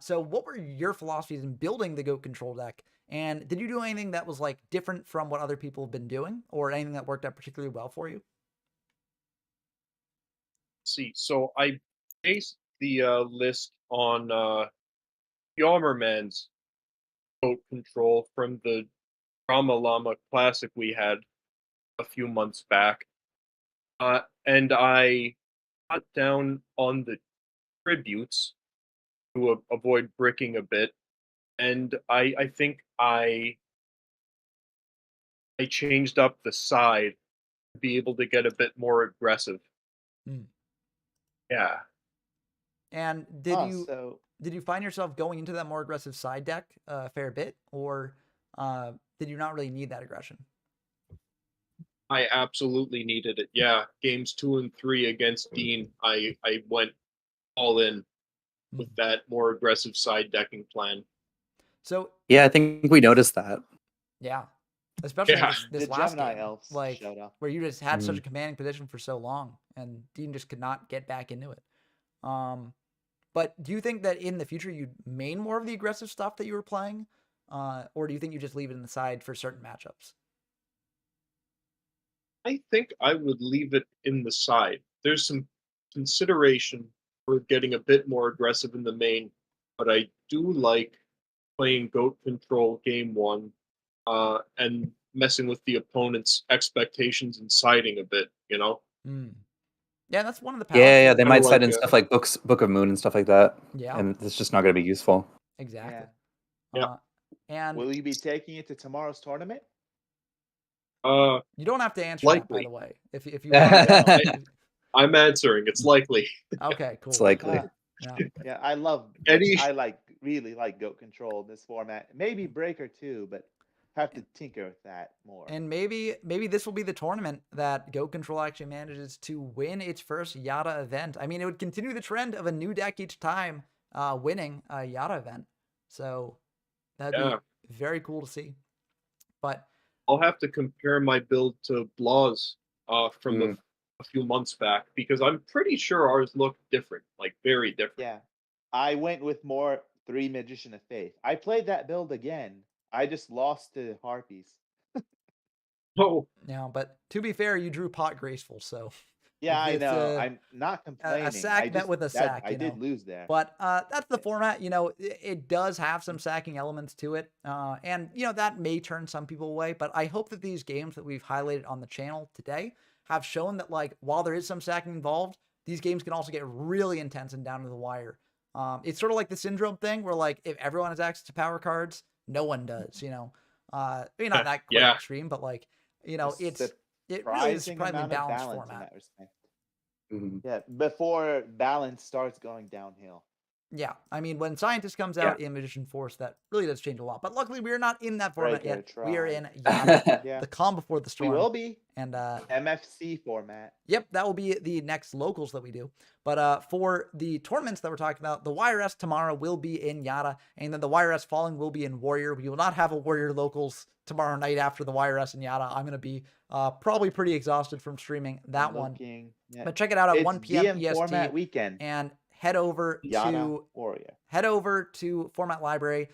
Speaker 1: So what were your philosophies in building the Goat Control deck? And did you do anything that was like different from what other people have been doing, or anything that worked out particularly well for you?
Speaker 4: Let's see, so I based the list on Yommerman's Goat Control from the Drama Llama Classic we had a few months back. And I cut down on the tributes to avoid bricking a bit. And I think I changed up the side to be able to get a bit more aggressive. Yeah.
Speaker 1: And did you find yourself going into that more aggressive side deck a fair bit, or did you not really need that aggression?
Speaker 4: I absolutely needed it. Yeah, games 2 and 3 against Dean, I went all in with that more aggressive side decking plan.
Speaker 1: So
Speaker 3: yeah, I think we noticed that.
Speaker 1: Yeah, especially this last
Speaker 2: Gemini
Speaker 1: game,
Speaker 2: elves
Speaker 1: like
Speaker 2: showed up.
Speaker 1: where you just had such a commanding position for so long, and Dean just could not get back into it. But do you think that in the future you'd main more of the aggressive stuff that you were playing, or do you think you just leave it in the side for certain matchups?
Speaker 4: I think I would leave it in the side. There's some consideration for getting a bit more aggressive in the main, but I do like playing Goat Control game 1 and messing with the opponent's expectations and siding a bit,
Speaker 1: Yeah, that's one of the
Speaker 3: Yeah, they might side in stuff like Book of Moon and stuff like that.
Speaker 1: Yeah.
Speaker 3: And it's just not going to be useful.
Speaker 1: Exactly.
Speaker 4: Yeah.
Speaker 1: And
Speaker 2: will you be taking it to tomorrow's tournament?
Speaker 1: You don't have to answer that, by the way. If you
Speaker 4: I'm answering. It's likely.
Speaker 1: Okay, cool.
Speaker 3: It's likely.
Speaker 2: Yeah, I really like Goat Control in this format. Maybe Breaker too, but have to tinker with that more.
Speaker 1: And maybe this will be the tournament that Goat Control actually manages to win its first Yata event. I mean, it would continue the trend of a new deck each time winning a Yata event. So that'd be very cool to see. But
Speaker 4: I'll have to compare my build to Blaw's from a few months back, because I'm pretty sure ours looked different, like very different.
Speaker 2: Yeah, I went with more 3 Magician of Faith. I played that build again. I just lost to Harpies.
Speaker 4: Oh.
Speaker 1: Yeah, but to be fair, you drew Pot Graceful, so
Speaker 2: Yeah, I
Speaker 1: It's
Speaker 2: know. I'm not
Speaker 1: a
Speaker 2: complaining.
Speaker 1: sack met with a sack,
Speaker 2: I did lose there.
Speaker 1: But that's the format. It does have some sacking elements to it, and that may turn some people away. But I hope that these games that we've highlighted on the channel today have shown that, like, while there is some sacking involved, these games can also get really intense and down to the wire. It's sort of like the syndrome thing, where, like, if everyone has access to power cards, no one does. Maybe not that quite
Speaker 4: Yeah.
Speaker 1: extreme, but, like, it really is a
Speaker 2: Surprising
Speaker 1: surprisingly
Speaker 2: amount of
Speaker 1: balanced
Speaker 2: balance in
Speaker 1: format.
Speaker 2: that respect.
Speaker 3: Mhm.
Speaker 2: Yeah, before balance starts going downhill.
Speaker 1: Yeah, I mean, when Scientist comes
Speaker 3: Yeah.
Speaker 1: out in Magician Force, that really does change a lot. But luckily, we are not in that format
Speaker 2: Breaker
Speaker 1: yet. We are
Speaker 2: try.
Speaker 1: in Yata,
Speaker 2: Yeah,
Speaker 1: the calm before the
Speaker 2: we
Speaker 1: storm.
Speaker 2: will be.
Speaker 1: And
Speaker 2: MFC format.
Speaker 1: yep, that will be the next locals that we do. But for the tournaments that we're talking about, the YRS tomorrow will be in Yata, and then the YRS following will be in Warrior. We will not have a Warrior locals tomorrow night after the YRS in Yata. I'm going to be probably pretty exhausted from streaming that one.
Speaker 2: Yeah.
Speaker 1: But check it out at
Speaker 2: It's
Speaker 1: 1 p.m.
Speaker 2: DM
Speaker 1: EST.
Speaker 2: format weekend.
Speaker 1: And head over
Speaker 2: Yata Warrior.
Speaker 1: Head over to Format Library.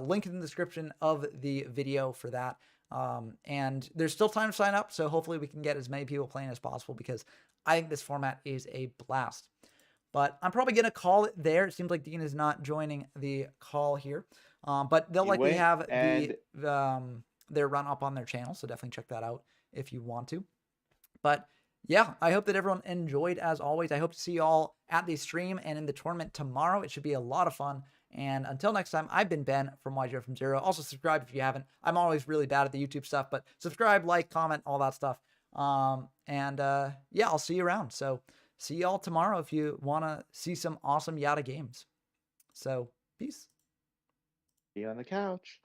Speaker 1: Link in the description of the video for that. And there's still time to sign up, so hopefully we can get as many people playing as possible, because I think this format is a blast. But I'm probably going to call it there. It seems like Dean is not joining the call here. But they'll likely have their run up on their channel, so definitely check that out if you want to. But yeah, I hope that everyone enjoyed as always. I hope to see you all at the stream and in the tournament tomorrow. It should be a lot of fun. And until next time, I've been Ben from Y0 from Zero. Also subscribe if you haven't. I'm always really bad at the YouTube stuff, but subscribe, like, comment, all that stuff. Yeah, I'll see you around. So see y'all tomorrow if you want to see some awesome Yata games. So peace.
Speaker 2: Be on the couch.